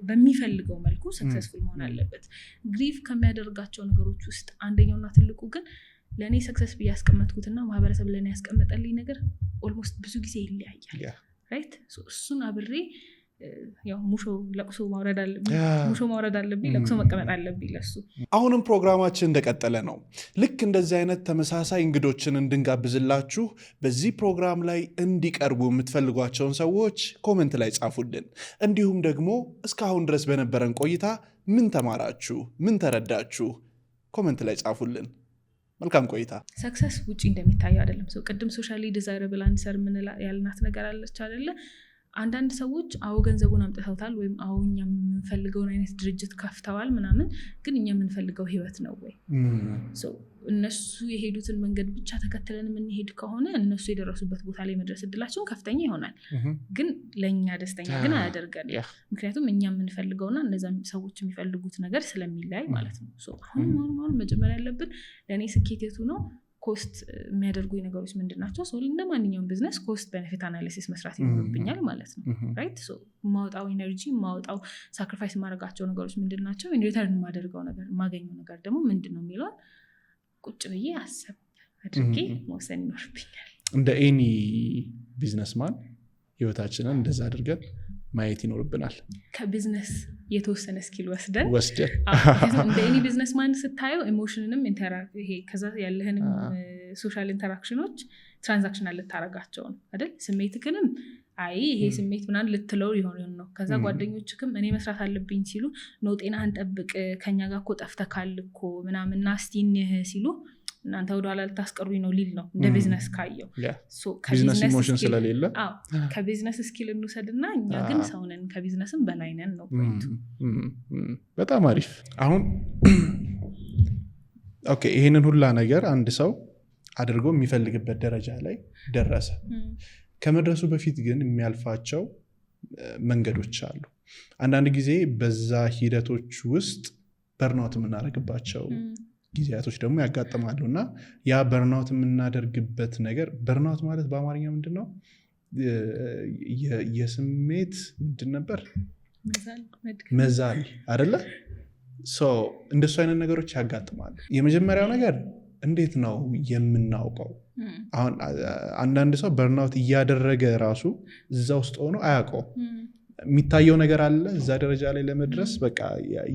በሚፈልገው መልኩ ሰክሰስፉል መሆን አለበት። ግሪቭ ከሚያደርጋቸው ነገሮች ውስጥ አንደኛውና ትልቁ ግን ለእኔ ሰክሰስ ብዬ ያስቀመጥኩትና ማህበረሰብ ለእኔ ያስቀመጠልኝ ነገር ኦልሞስት ብዙ ጊዜ ይለያያል። ራይት? እሱን አብሬ ያው ሙሾ ማውረድ አለብኝ፣ ለቅሶ መቀመጥ አለብኝ ለሱ። አሁንም ፕሮግራማችን እንደቀጠለ ነው። ልክ እንደዚህ አይነት ተመሳሳይ እንግዶችን እንድንጋብዝላችሁ በዚህ ፕሮግራም ላይ እንዲቀርቡ የምትፈልጓቸውን ሰዎች ኮመንት ላይ ጻፉልን። እንዲሁም ደግሞ እስካሁን ድረስ በነበረን ቆይታ ምን ተማራችሁ፣ ምን ተረዳችሁ ኮመንት ላይ ጻፉልን። መልካም ቆይታ። ሰክሰስ ውጪ እንደሚታየው አይደለም። ቅድም ሶሻሊ ዲዛይረብል አንሰር ምን ያልናት ነገር አለች አይደለ? አንዳንድ ሰዎች አዎ ገንዘቡን አምጥተውታል ወይም አዎ እኛ የምንፈልገውን አይነት ድርጅት ከፍተዋል ምናምን፣ ግን እኛ የምንፈልገው ህይወት ነው ወይ? እነሱ የሄዱትን መንገድ ብቻ ተከትለን የምንሄድ ከሆነ እነሱ የደረሱበት ቦታ ላይ መድረስ እድላቸውን ከፍተኛ ይሆናል፣ ግን ለእኛ ደስተኛ ግን አያደርገንም። ምክንያቱም እኛ የምንፈልገውና እነዛ ሰዎች የሚፈልጉት ነገር ስለሚለያይ ማለት ነው። አሁን መጀመሪያ ያለብን ለእኔ ስኬቴቱ ነው ኮስት የሚያደርጉ ነገሮች ምንድን ናቸው? እንደ ማንኛውም ቢዝነስ ኮስት ቤኔፊት አናሊሲስ መስራት ይኖርብኛል ማለት ነው። ራይት? ማውጣው ኢነርጂ ማውጣው ሳክሪፋይስ ማድረጋቸው ነገሮች ምንድን ናቸው? ሪተርን ማደርገው ነገር ማገኘው ነገር ደግሞ ምንድን ነው የሚለውን ቁጭ ብዬ አሰብ አድርጌ መወሰን ይኖርብኛል። እንደ ኤኒ ቢዝነስማን ህይወታችንን እንደዛ አድርገን ማየት ይኖርብናል። ከቢዝነስ የተወሰነ ስኪል ወስደን እንደ ኤኒ ቢዝነስማን ስታየው ኢሞሽንንም ይሄ ከዛ ያለህንም ሶሻል ኢንተራክሽኖች ትራንዛክሽናል ልታረጋቸው ነው አይደል? ስሜትክንም አይ ይሄ ስሜት ምናምን ልትለው ይሆን ነው። ከዛ ጓደኞችክም እኔ መስራት አለብኝ ሲሉ ነው ጤናህን ጠብቅ ከኛ ጋር እኮ ጠፍተካል እኮ ምናምን ናስቲንህ ሲሉ እናንተ ወደኋላ ልታስቀሩኝ ነው ሊል ነው እንደ ቢዝነስ ካየው። ቢዝነስ ኢሞሽን ስለሌለ ከቢዝነስ ስኪል እንውሰድና እኛ ግን ሰውነን ከቢዝነስም በላይ ነን ነው ፖይንቱ። በጣም አሪፍ። አሁን ኦኬ ይሄንን ሁላ ነገር አንድ ሰው አድርጎ የሚፈልግበት ደረጃ ላይ ደረሰ። ከመድረሱ በፊት ግን የሚያልፋቸው መንገዶች አሉ። አንዳንድ ጊዜ በዛ ሂደቶች ውስጥ በርናውት የምናደርግባቸው ጊዜያቶች ደግሞ ያጋጥማሉ እና ያ በርናውት የምናደርግበት ነገር በርናውት ማለት በአማርኛ ምንድን ነው? የስሜት ምንድን ነበር? መዛል አይደለ? እንደሱ አይነት ነገሮች ያጋጥማሉ። የመጀመሪያው ነገር እንዴት ነው የምናውቀው? አሁን አንዳንድ ሰው በርናውት እያደረገ ራሱ እዛ ውስጥ ሆኖ አያውቀው። የሚታየው ነገር አለ እዛ ደረጃ ላይ ለመድረስ በቃ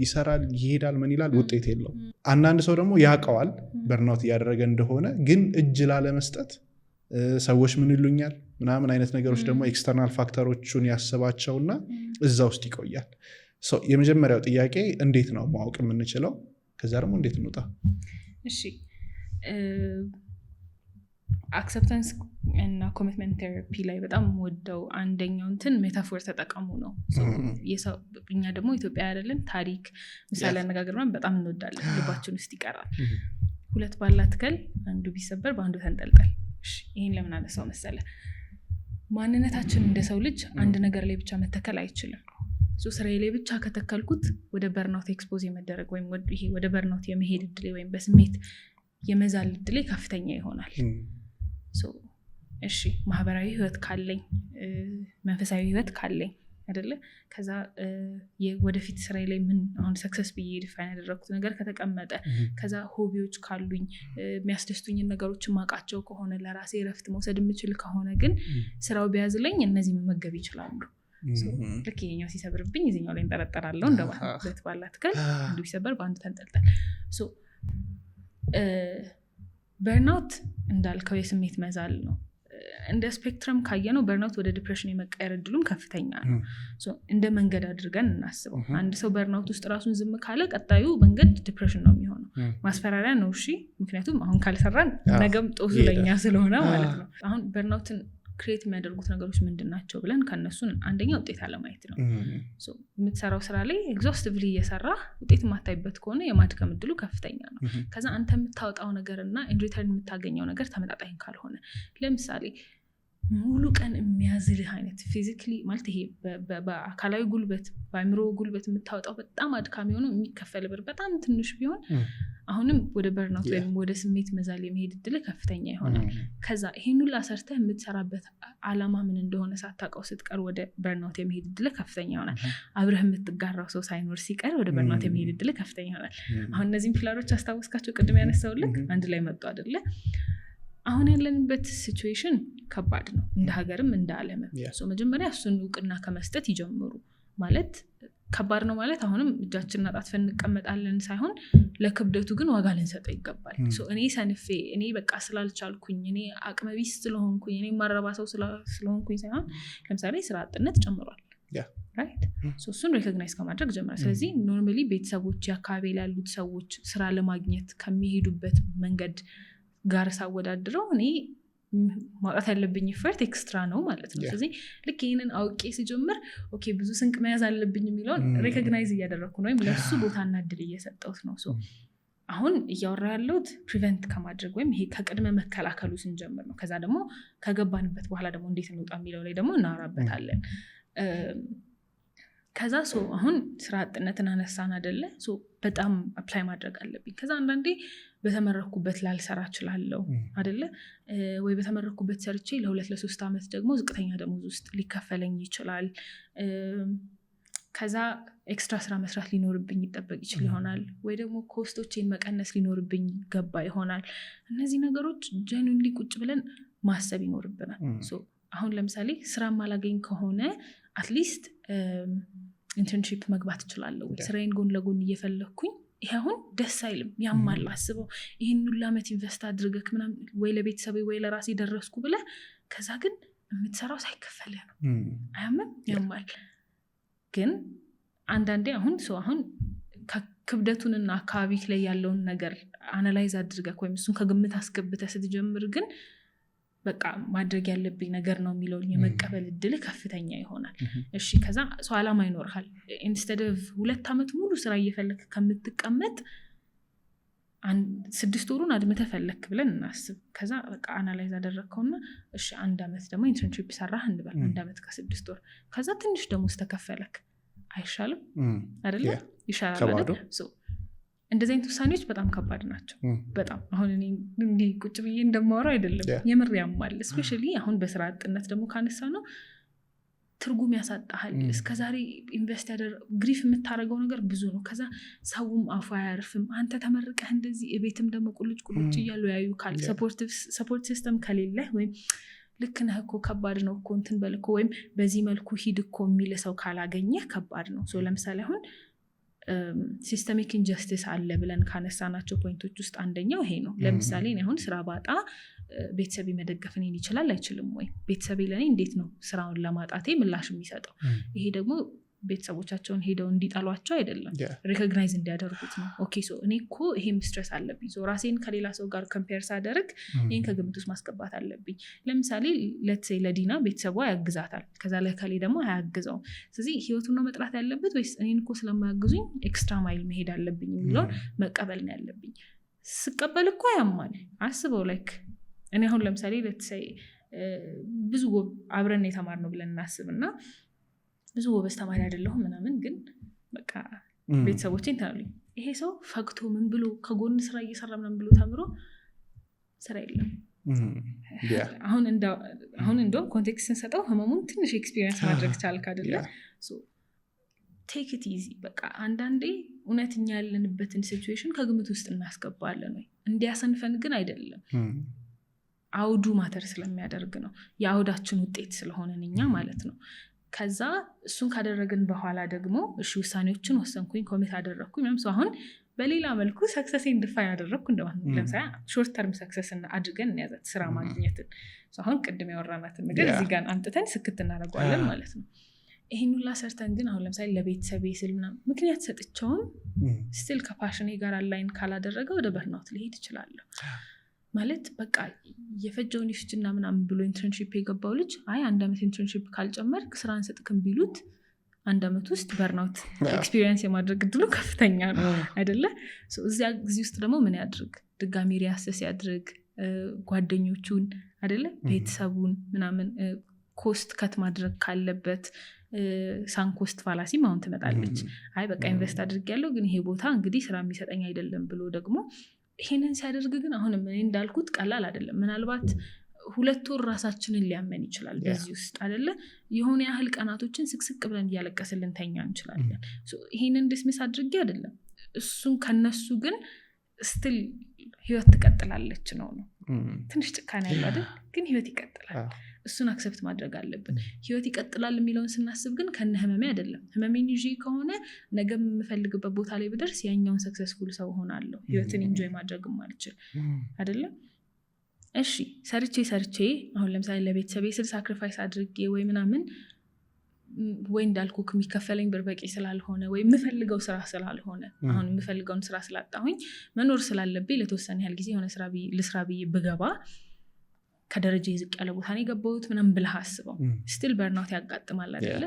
ይሰራል፣ ይሄዳል፣ ምን ይላል፣ ውጤት የለው። አንዳንድ ሰው ደግሞ ያውቀዋል በርናውት እያደረገ እንደሆነ፣ ግን እጅ ላለመስጠት ሰዎች ምን ይሉኛል ምናምን አይነት ነገሮች ደግሞ ኤክስተርናል ፋክተሮቹን ያስባቸውና እዛ ውስጥ ይቆያል። የመጀመሪያው ጥያቄ እንዴት ነው ማወቅ የምንችለው? ከዛ ደግሞ እንዴት እንውጣ? እሺ አክሰፕታንስ እና ኮሚትመንት ቴራፒ ላይ በጣም ወደው አንደኛው እንትን ሜታፎር ተጠቀሙ ነው። እኛ ደግሞ ኢትዮጵያ አይደለን ታሪክ ምሳሌ አነጋገር በጣም እንወዳለን፣ ልባችን ውስጥ ይቀራል። ሁለት ባላት ከል አንዱ ቢሰበር በአንዱ ተንጠልጠል። ይህን ለምን አነሳው መሰለ? ማንነታችን እንደ ሰው ልጅ አንድ ነገር ላይ ብቻ መተከል አይችልም። ስራዬ ላይ ብቻ ከተከልኩት ወደ በርናውት ኤክስፖዝ የመደረግ ወይም ይሄ ወደ በርናውት የመሄድ እድሌ ወይም በስሜት የመዛል እድሌ ከፍተኛ ይሆናል። እሺ ማህበራዊ ህይወት ካለኝ መንፈሳዊ ህይወት ካለኝ አይደለ? ከዛ ወደፊት ስራዬ ላይ ምን አሁን ሰክሰስ ብዬ ዲፋይን ያደረኩት ነገር ከተቀመጠ፣ ከዛ ሆቢዎች ካሉኝ የሚያስደስቱኝን ነገሮች ማቃቸው ከሆነ፣ ለራሴ ረፍት መውሰድ የምችል ከሆነ ግን ስራው ቢያዝለኝ እነዚህ መመገብ ይችላሉ። ልክ ይሄኛው ሲሰብርብኝ እዚኛው ላይ እንጠረጠራለሁ እንደማለት። ሁለት ባላት ከል አንዱ ቢሰበር በአንዱ ተንጠልጠል። በርናውት እንዳልከው የስሜት መዛል ነው። እንደ ስፔክትረም ካየነው በርናውት ወደ ዲፕሬሽን የመቀየር እድሉም ከፍተኛ ነው። እንደ መንገድ አድርገን እናስበው። አንድ ሰው በርናውት ውስጥ ራሱን ዝም ካለ ቀጣዩ መንገድ ዲፕሬሽን ነው የሚሆነው። ማስፈራሪያ ነው። እሺ ምክንያቱም አሁን ካልሰራን ነገም ጦሱ ለኛ ስለሆነ ማለት ነው። አሁን በርናውትን ክሬት የሚያደርጉት ነገሮች ምንድን ናቸው ብለን ከነሱን አንደኛ ውጤት አለማየት ነው። የምትሰራው ስራ ላይ ኤግዞስቲቭሊ እየሰራ ውጤት የማታይበት ከሆነ የማድከም እድሉ ከፍተኛ ነው። ከዛ አንተ የምታወጣው ነገር እና ኢንሪተርን የምታገኘው ነገር ተመጣጣኝ ካልሆነ፣ ለምሳሌ ሙሉ ቀን የሚያዝልህ አይነት ፊዚካሊ ማለት ይሄ በአካላዊ ጉልበት በአእምሮ ጉልበት የምታወጣው በጣም አድካሚ ሆኖ የሚከፈል ብር በጣም ትንሽ ቢሆን አሁንም ወደ በርናውት ወይም ወደ ስሜት መዛል የመሄድ እድል ከፍተኛ ይሆናል። ከዛ ይሄን ሁሉ ሰርተህ የምትሰራበት አላማ ምን እንደሆነ ሳታውቀው ስትቀር ወደ በርናውት የመሄድ እድል ከፍተኛ ይሆናል። አብረህ የምትጋራው ሰው ሳይኖር ሲቀር ወደ በርናውት የመሄድ እድል ከፍተኛ ይሆናል። አሁን እነዚህም ፒላሮች አስታወስካቸው? ቅድም ያነሳውልክ አንድ ላይ መጡ አይደለ? አሁን ያለንበት ሲቹዌሽን ከባድ ነው፣ እንደ ሀገርም እንደ ዓለምም። መጀመሪያ እሱን እውቅና ከመስጠት ይጀምሩ። ማለት ከባድ ነው ማለት አሁንም እጃችንን አጣጥፈን እንቀመጣለን ሳይሆን ለክብደቱ ግን ዋጋ ልንሰጠው ይገባል። እኔ ሰንፌ እኔ በቃ ስላልቻልኩኝ እኔ አቅመቢስ ስለሆንኩኝ እኔ ማረባ ሰው ስለሆንኩኝ ሳይሆን ለምሳሌ ስራ አጥነት ጨምሯል። እሱን ሬኮግናይዝ ከማድረግ ጀምራል። ስለዚህ ኖርማሊ ቤተሰቦች አካባቢ ላይ ያሉት ሰዎች ስራ ለማግኘት ከሚሄዱበት መንገድ ጋር ሳወዳድረው እኔ ማውጣት ያለብኝ ኢፈርት ኤክስትራ ነው ማለት ነው። ስለዚህ ልክ ይህንን አውቄ ሲጀምር ኦኬ ብዙ ስንቅ መያዝ አለብኝ የሚለውን ሬኮግናይዝ እያደረግኩ ነው ወይም ለሱ ቦታና እድል እየሰጠሁት ነው። አሁን እያወራ ያለሁት ፕሪቨንት ከማድረግ ወይም ይሄ ከቅድመ መከላከሉ ስንጀምር ነው። ከዛ ደግሞ ከገባንበት በኋላ ደግሞ እንዴት እንውጣ የሚለው ላይ ደግሞ እናወራበታለን። ከዛ አሁን ስራ አጥነትን አነሳን አይደለ? በጣም አፕላይ ማድረግ አለብኝ። ከዛ አንዳንዴ በተመረኩበት ላልሰራ እችላለሁ አይደለ? ወይ በተመረኩበት ሰርቼ ለ2-3 ዓመት ደግሞ ዝቅተኛ ደሞዝ ውስጥ ሊከፈለኝ ይችላል። ከዛ ኤክስትራ ስራ መስራት ሊኖርብኝ ይጠበቅ ይችል ይሆናል። ወይ ደግሞ ኮስቶችን መቀነስ ሊኖርብኝ ገባ ይሆናል። እነዚህ ነገሮች ጀኑንሊ ቁጭ ብለን ማሰብ ይኖርብናል። አሁን ለምሳሌ ስራ ማላገኝ ከሆነ አትሊስት ኢንተርንሺፕ መግባት እችላለሁ። ስራዬን ጎን ለጎን እየፈለግኩኝ ይሄ አሁን ደስ አይልም፣ ያማል። አስበው ይህን ሁሉ ዓመት ኢንቨስት አድርገህ ምናምን ወይ ለቤተሰብ ወይ ለራሴ ደረስኩ ብለህ ከዛ ግን የምትሰራው ሳይከፈልህ ነው። አያምም? ያማል። ግን አንዳንዴ አሁን ክብደቱንና አካባቢ ላይ ያለውን ነገር አናላይዝ አድርገህ ወይም እሱን ከግምት አስገብተህ ስትጀምር ግን በቃ ማድረግ ያለብኝ ነገር ነው የሚለውን የመቀበል እድል ከፍተኛ ይሆናል። እሺ ከዛ ሰው አላማ ይኖርሃል። ኢንስቴድ ኦፍ 2 ዓመት ሙሉ ስራ እየፈለክ ከምትቀመጥ 6 ወሩን አድምተህ ፈለክ ብለን እናስብ። ከዛ በቃ አናላይዝ አደረግከውና እሺ 1 ዓመት ደግሞ ኢንተርንሺፕ ሰራህ እንበል፣ 1 ዓመት ከ6 ወር ከዛ ትንሽ ደሞዝ ተከፈለክ አይሻልም? አይደለ? ይሻላል አይደል? እንደዚህ አይነት ውሳኔዎች በጣም ከባድ ናቸው። በጣም አሁን እኔ እንዲህ ቁጭ ብዬ እንደማወራው አይደለም፣ የምር ያማል። እስፔሻሊ አሁን በስራ አጥነት ደግሞ ካነሳ ነው ትርጉም ያሳጣሃል። እስከዛሬ ኢንቨስት ግሪፍ የምታደርገው ነገር ብዙ ነው። ከዛ ሰውም አፉ አያርፍም። አንተ ተመርቀህ እንደዚህ ቤትም ደግሞ ቁልጭ እያሉ ያዩ ካል ሰፖርት ሲስተም ከሌለ ወይም ልክ ነህ እኮ ከባድ ነው እኮ እንትን በል እኮ ወይም በዚህ መልኩ ሂድ እኮ የሚል ሰው ካላገኘህ ከባድ ነው። ለምሳሌ አሁን ሲስተሚክ ኢንጀስቲስ አለ ብለን ካነሳናቸው ፖይንቶች ውስጥ አንደኛው ይሄ ነው። ለምሳሌ እኔ አሁን ስራ ባጣ ቤተሰብ መደገፍ እኔን ይችላል አይችልም ወይ? ቤተሰብ ለኔ እንዴት ነው ስራውን ለማጣቴ ምላሽ የሚሰጠው? ይሄ ደግሞ ቤተሰቦቻቸውን ሄደው እንዲጠሏቸው አይደለም፣ ሪኮግናይዝ እንዲያደርጉት ነው። ኦኬ ሶ እኔ እኮ ይሄም ስትረስ አለብኝ፣ ሶ ራሴን ከሌላ ሰው ጋር ኮምፔር ሳደርግ ይሄን ከግምት ውስጥ ማስገባት አለብኝ። ለምሳሌ ለትሴ ለዲና ቤተሰቧ ያግዛታል፣ ከዛ ለከሌ ደግሞ አያግዘውም። ስለዚህ ህይወቱን ነው መጥራት ያለበት ወይስ እኔን እኮ ስለማያግዙኝ ኤክስትራ ማይል መሄድ አለብኝ የሚለውን መቀበል ነው ያለብኝ። ስቀበል እኮ ያማል። አስበው ላይክ እኔ አሁን ለምሳሌ ለትሴ ብዙ አብረን የተማርነው ብለን እናስብና ብዙ ጎበዝ ተማሪ አይደለሁም ምናምን፣ ግን በቃ ቤተሰቦቼ እንታሉኝ ይሄ ሰው ፈግቶ ምን ብሎ ከጎን ስራ እየሰራ ምናምን ብሎ ተምሮ ስራ የለም። አሁን እንደውም ኮንቴክስት ስንሰጠው ህመሙን ትንሽ ኤክስፒሪየንስ ማድረግ ቻልክ አይደለ? ቴክ ኢት ኢዚ። በቃ አንዳንዴ እውነተኛ ያለንበትን ሲቹዌሽን ከግምት ውስጥ እናስገባለን ወይ እንዲያሰንፈን ግን አይደለም። አውዱ ማተር ስለሚያደርግ ነው፣ የአውዳችን ውጤት ስለሆነን እኛ ማለት ነው። ከዛ እሱን ካደረግን በኋላ ደግሞ እሺ ውሳኔዎችን ወሰንኩኝ፣ ኮሚት አደረግኩኝ ምናምን። አሁን በሌላ መልኩ ሰክሰስ እንድፋይ ያደረግኩ እንደማለት ነው። ለምሳሌ ሾርት ተርም ሰክሰስ አድርገን እንያዛት፣ ስራ ማግኘትን። አሁን ቅድም ያወራናትን ነገር እዚህ ጋር አምጥተን ስክት እናደርገዋለን ማለት ነው። ይሄን ሁላ ሰርተን ግን አሁን ለምሳሌ ለቤተሰቤ ስል ምናምን ምክንያት ሰጥቼውም ስቲል ከፓሽኔ ጋር አላይን ካላደረገ ወደ በርናውት ሊሄድ ይችላለሁ ማለት። በቃ የፈጀውን ይፍጅና ምናምን ብሎ ኢንተርንሺፕ የገባው ልጅ አይ 1 ዓመት ኢንተርንሺፕ ካልጨመርክ ስራ እንሰጥክም ቢሉት 1 ዓመት ውስጥ በርናውት ኤክስፒሪየንስ የማድረግ እድሉ ከፍተኛ ነው አይደለ? እዚያ ጊዜ ውስጥ ደግሞ ምን ያድርግ? ድጋሚ ሪያሰስ ያድርግ፣ ጓደኞቹን አይደለ ቤተሰቡን ምናምን ኮስት ከት ማድረግ ካለበት ሳንኮስት ፋላሲም አሁን ትመጣለች። አይ በቃ ኢንቨስት አድርጌያለሁ ግን ይሄ ቦታ እንግዲህ ስራ የሚሰጠኝ አይደለም ብሎ ደግሞ ይሄንን ሲያደርግ ግን አሁንም እኔ እንዳልኩት ቀላል አይደለም። ምናልባት 2 ወር ራሳችንን ሊያመን ይችላል በዚህ ውስጥ አይደለ? የሆነ ያህል ቀናቶችን ስቅስቅ ብለን እያለቀስን ልንተኛ እንችላለን። ይሄንን ዲስሚስ አድርጌ አይደለም፣ እሱን ከነሱ ግን ስቲል ህይወት ትቀጥላለች ነው። ትንሽ ጭካኔ ያለ አይደል? ግን ህይወት ይቀጥላል። እሱን አክሰፕት ማድረግ አለብን። ህይወት ይቀጥላል የሚለውን ስናስብ ግን ከነ ህመሜ አይደለም። ህመሜን ይዤ ከሆነ ነገ የምፈልግበት ቦታ ላይ ብደርስ ያኛውን ሰክሰስፉል ሰው ሆናለሁ፣ ህይወትን ኢንጆይ ማድረግም አልችል አይደለም። እሺ ሰርቼ አሁን ለምሳሌ ለቤተሰቤ ስል ሳክሪፋይስ አድርጌ ወይ ምናምን ወይ እንዳልኩ የሚከፈለኝ ብር በቂ ስላልሆነ ወይ የምፈልገው ስራ ስላልሆነ አሁን የምፈልገውን ስራ ስላጣሁኝ መኖር ስላለብኝ ለተወሰነ ያህል ጊዜ የሆነ ስራ ልስራ ብዬ ብገባ ከደረጃ ይዝቅ ያለ ቦታ ነው የገባሁት ምናምን ብለህ አስበው። ስቲል በርናውት ያጋጥማል አይደለ?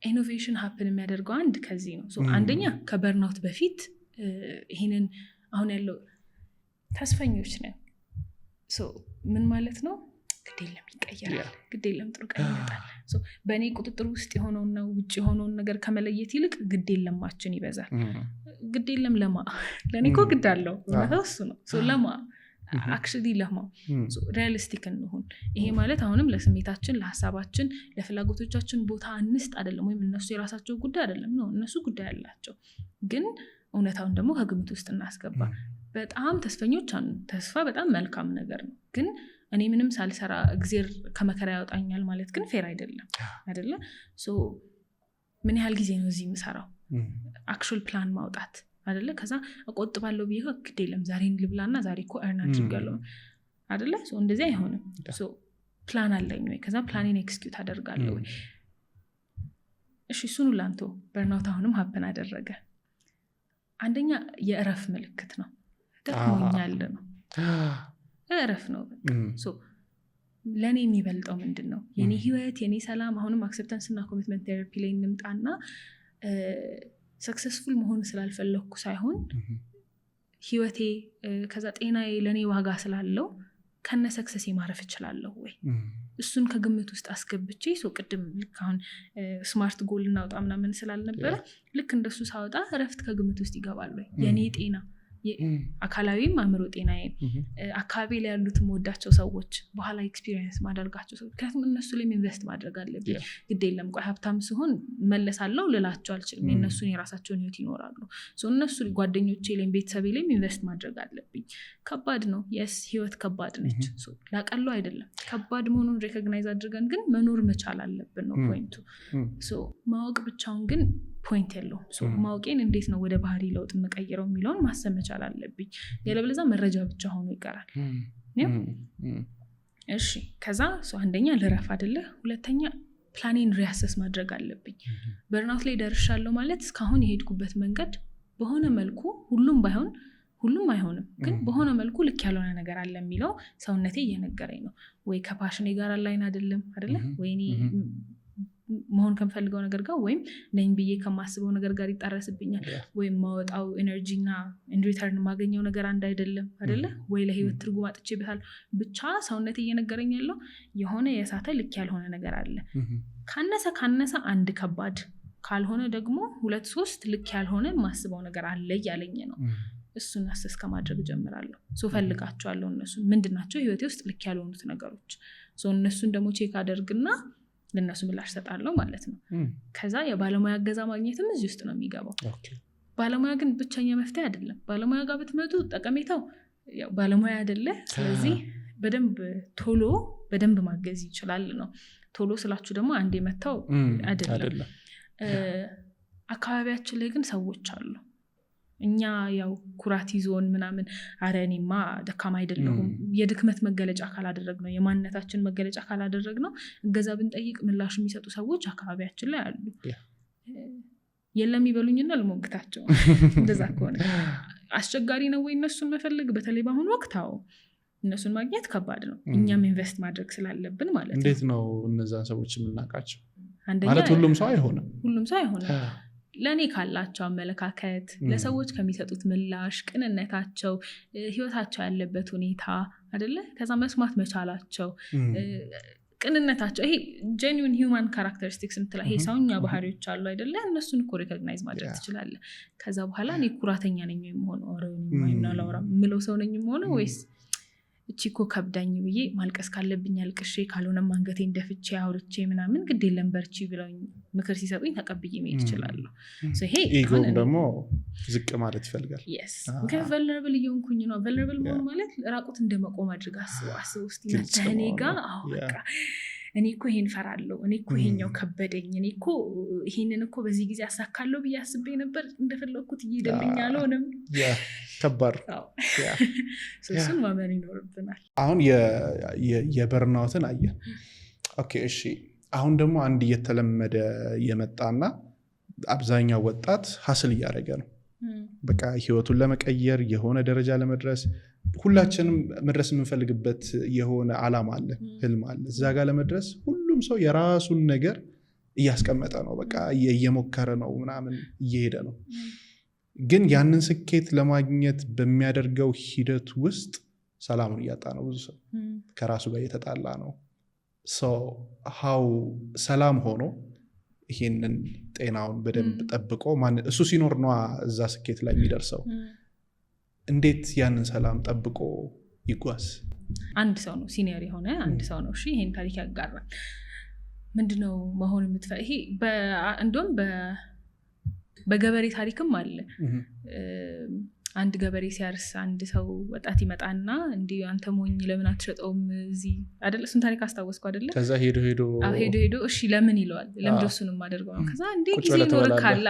ኢኖቬሽን ሀፕን የሚያደርገው አንድ ከዚህ ነው። አንደኛ ከበርናውት በፊት ይሄንን አሁን ያለው ተስፈኞች ነን። ምን ማለት ነው? ግዴለም ይቀየራል፣ ግዴለም ጥሩ ቀን ይመጣል። በእኔ ቁጥጥር ውስጥ የሆነውና ውጭ የሆነውን ነገር ከመለየት ይልቅ ግዴለማችን ይበዛል። ግዴለም ለማ ለእኔ እኮ ግድ አለው እውነታው እሱ ነው። ለማ አክቹዋሊ ለማ ሪያሊስቲክ እንሁን። ይሄ ማለት አሁንም ለስሜታችን፣ ለሀሳባችን፣ ለፍላጎቶቻችን ቦታ እንስጥ አይደለም፣ ወይም እነሱ የራሳቸው ጉዳይ አይደለም ነው፣ እነሱ ጉዳይ አላቸው። ግን እውነታውን ደግሞ ከግምት ውስጥ እናስገባ። በጣም ተስፈኞች አሉ። ተስፋ በጣም መልካም ነገር ነው። ግን እኔ ምንም ሳልሰራ እግዜር ከመከራ ያወጣኛል ማለት ግን ፌር አይደለም አይደለ? ምን ያህል ጊዜ ነው እዚህ የምሰራው? አክቹዋል ፕላን ማውጣት አይደለ? ከዛ እቆጥባለሁ ብዬ ግድ የለም ዛሬን ልብላና ዛሬ እኮ እርን አድርጋለሁ አይደለ? እንደዚህ አይሆንም። ፕላን አለኝ ወይ? ከዛ ፕላኔን ኤክስኪዩት አደርጋለሁ ወይ? እሺ እሱን ላንቶ በርናውት አሁንም ሀፕን አደረገ። አንደኛ የእረፍ ምልክት ነው። ደክሞኛል ነው፣ እረፍ ነው። ለእኔ የሚበልጠው ምንድን ነው? የኔ ህይወት፣ የኔ ሰላም። አሁንም አክሰፕታንስ እና ኮሚትመንት ቴራፒ ላይ እንምጣና ሰክሰስፉል መሆን ስላልፈለግኩ ሳይሆን ህይወቴ ከዛ ጤናዬ ለእኔ ዋጋ ስላለው ከነ ሰክሰስ ማረፍ እችላለሁ ወይ እሱን ከግምት ውስጥ አስገብቼ ቅድም ልክ አሁን ስማርት ጎል እናውጣ ምናምን ስላልነበረ ልክ እንደሱ ሳወጣ እረፍት ከግምት ውስጥ ይገባል ወይ የኔ ጤና አካላዊም አእምሮ ጤናዬ አካባቢ ላይ ያሉት የምወዳቸው ሰዎች በኋላ ኤክስፒሪየንስ ማደርጋቸው ሰዎች ምክንያቱም እነሱ ላይ ኢንቨስት ማድረግ አለብኝ ግድ የለም ቆይ ሀብታም ሲሆን መለሳለሁ ልላቸው አልችልም እነሱን የራሳቸውን ህይወት ይኖራሉ እነሱ ጓደኞቼ ላይ ቤተሰቤ ላይ ኢንቨስት ማድረግ አለብኝ ከባድ ነው የስ ህይወት ከባድ ነች ላቀለው አይደለም ከባድ መሆኑን ሪኮግናይዝ አድርገን ግን መኖር መቻል አለብን ነው ፖይንቱ ማወቅ ብቻውን ግን ፖይንት የለውም ማወቄን እንዴት ነው ወደ ባህሪ ለውጥ መቀየረው የሚለውን ማሰብ መቻል አለብኝ ያለበለዚያ መረጃ ብቻ ሆኖ ይቀራል እሺ ከዛ አንደኛ ልረፍ አይደለ ሁለተኛ ፕላኔን ሪአሰስ ማድረግ አለብኝ በርናውት ላይ ደርሻለሁ ማለት እስካሁን የሄድኩበት መንገድ በሆነ መልኩ ሁሉም አይሆንም ግን በሆነ መልኩ ልክ ያልሆነ ነገር አለ የሚለው ሰውነቴ እየነገረኝ ነው ወይ ከፓሽኔ ጋር አላይን አይደለም ወይ መሆን ከምፈልገው ነገር ጋር ወይም ነኝ ብዬ ከማስበው ነገር ጋር ይጣረስብኛል ወይም ማወጣው ኤነርጂና ኢን ሪተርን ማገኘው ነገር አንድ አይደለም አይደለ ወይ ለህይወት ትርጉም አጥቼበታል ብቻ ሰውነቴ እየነገረኝ ያለው የሆነ የሳተ ልክ ያልሆነ ነገር አለ ካነሰ አንድ ከባድ ካልሆነ ደግሞ 2-3 ልክ ያልሆነ ማስበው ነገር አለ ያለኝ ነው እሱን አሰስ ከማድረግ ጀምራለሁ ፈልጋቸዋለሁ እነሱ ምንድናቸው ህይወቴ ውስጥ ልክ ያልሆኑት ነገሮች እነሱን ደግሞ ቼክ አደርግና ለነሱ ምላሽ ሰጣለሁ ማለት ነው ከዛ የባለሙያ አገዛ ማግኘትም እዚህ ውስጥ ነው የሚገባው ባለሙያ ግን ብቸኛ መፍትሄ አይደለም ባለሙያ ጋር ብትመጡ ጠቀሜታው ያው ባለሙያ አይደለ ስለዚህ በደንብ ማገዝ ይችላል ነው ቶሎ ስላችሁ ደግሞ አንዴ መተው አይደለም አካባቢያችን ላይ ግን ሰዎች አሉ እኛ ያው ኩራት ይዞን ምናምን አረኔማ ደካማ አይደለሁም የድክመት መገለጫ ካላደረግነው የማንነታችን መገለጫ ካላደረግነው እገዛ ብንጠይቅ ምላሽ የሚሰጡ ሰዎች አካባቢያችን ላይ አሉ የለም ይበሉኝና ልሞግታቸው እንደዛ ከሆነ አስቸጋሪ ነው ወይ እነሱን መፈለግ በተለይ በአሁኑ ወቅት እነሱን ማግኘት ከባድ ነው እኛም ኢንቨስት ማድረግ ስላለብን ማለት ነው እንዴት ነው እነዛን ሰዎች የምናውቃቸው ማለት ሁሉም ሰው አይሆንም ለኔ ካላቸው አመለካከት ለሰዎች ከሚሰጡት ምላሽ ቅንነታቸው ህይወታቸው ያለበት ሁኔታ አይደለ ከዛ መስማት መቻላቸው ቅንነታቸው ይሄ ጄኒዩን ሂውማን ካራክተሪስቲክስ ምትላ ይሄ ሰውኛ ባህሪዎች አሉ አይደለ እነሱን እኮ ሪኮግናይዝ ማድረግ ትችላለህ ከዛ በኋላ እኔ ኩራተኛ ነኝ የምሆነው ምለው ሰው ነኝ የምሆነው ወይስ እቺኮ ከብዳኝ ብዬ ማልቀስ ካለብኝ አልቅሼ ካልሆነም አንገቴ እንደፍቼ አውርቼ ምናምን ግድ የለም በርቺ ብለውኝ ምክር ሲሰጡኝ ተቀብዬ መሄድ ይችላለሁ ይሄ ኢጎም ደግሞ ዝቅ ማለት ይፈልጋል ምክንያት ቨልነራብል እየሆንኩኝ ነው ቨልነራብል መሆን ማለት ራቁት እንደመቆም አድርጋ አስበው ውስጥ እኔ ጋር በቃ እኔ እኮ ይሄን ፈራለሁ እኔ እኮ ይሄኛው ከበደኝ እኔ እኮ ይሄንን እኮ በዚህ ጊዜ አሳካለሁ ብዬ አስቤ ነበር እንደፈለኩት እየሄደልኝ አልሆነም ከባድ እሱን ማመን ይኖርብናል አሁን የበርናውትን አየን ኦኬ እሺ አሁን ደግሞ አንድ እየተለመደ የመጣና አብዛኛው ወጣት ሀስል እያደረገ ነው በቃ ህይወቱን ለመቀየር የሆነ ደረጃ ለመድረስ ሁላችንም መድረስ የምንፈልግበት የሆነ ዓላማ አለ ህልም አለ እዛ ጋር ለመድረስ ሁሉም ሰው የራሱን ነገር እያስቀመጠ ነው በቃ እየሞከረ ነው ምናምን እየሄደ ነው ግን ያንን ስኬት ለማግኘት በሚያደርገው ሂደት ውስጥ ሰላሙን እያጣ ነው ብዙ ሰው ከራሱ ጋር እየተጣላ ነው how ሰላም ሆኖ ይሄንን ጤናውን በደንብ ጠብቆ እሱ ሲኖር ነው እዛ ስኬት ላይ የሚደርሰው እንዴት ያንን ሰላም ጠብቆ ይጓዝ አንድ ሰው ነው ሲኒየር የሆነ አንድ ሰው ነው እሺ ይሄን ታሪክ ያጋራል ምንድነው መሆን የምትፈልጊው ይሄ እንደውም በገበሬ ታሪክም አለ አንድ ገበሬ ሲያርስ አንድ ሰው ወጣት ይመጣና እንዴ አንተ ሞኝ ለምን አትሸጠውም እዚህ አይደል እሱን ታሪክ አስተዋወስኩ አይደል ከዛ ሄዶ እሺ ለምን ይለዋል ለምን እሱንም ማደርገው ከዛ እንዴ ጊዜ ኖር ካላ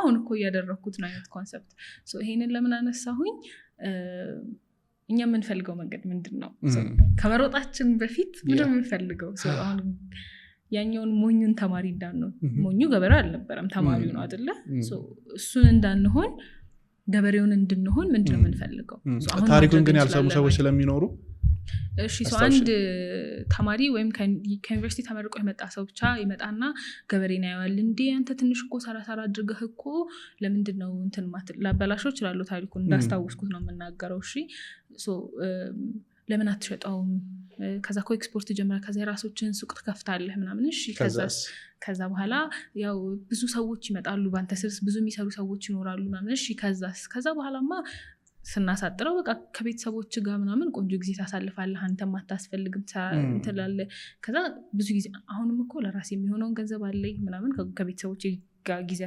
አሁን እኮ ያደረኩት ነው አይነት ኮንሰፕት ይሄንን ለምን አነሳሁኝ እኛ የምንፈልገው መንገድ ምንድነው ከመሮጣችን በፊት ምንድነው የምንፈልገው አሁን ያኛውን ሞኙን ተማሪ እንዳንሆን ሞኙ ገበሬ አልነበረም ተማሪው ነው አይደለ እሱን እንዳንሆን ገበሬውን እንድንሆን ምንድነው የምንፈልገው ታሪኩን ግን ያልሰሙ ሰዎች ስለሚኖሩ እሺ አንድ ተማሪ ወይም ከዩኒቨርሲቲ ተመርቆ የመጣ ሰው ብቻ ይመጣና ገበሬና ያዋል እንዴ አንተ ትንሽ እኮ ሰራሰራ አድርገህ እኮ ለምንድነው እንትን ላበላሾች ይላሉ ታሪኩን እንዳስታውስኩት ነው የምናገረው እሺ ለምን አትሸጣውም ከዛ ኤክስፖርት ጀምራ ከዛ የራሶችን ሱቅ ትከፍታለህ ምናምን እሺ ከዛ በኋላ ያው ብዙ ሰዎች ይመጣሉ ባንተ ስር ብዙ የሚሰሩ ሰዎች ይኖራሉ ምናምን እሺ ከዛ በኋላማ ስናሳጥረው በቃ ከቤተሰቦች ጋር ምናምን ቆንጆ ጊዜ ታሳልፋለህ አንተም አታስፈልግም ትላለህ ከዛ ብዙ ጊዜ አሁንም እኮ ለራሴ የሚሆነውን ገንዘብ አለኝ ምናምን ከቤተሰቦች ጋር ጊዜ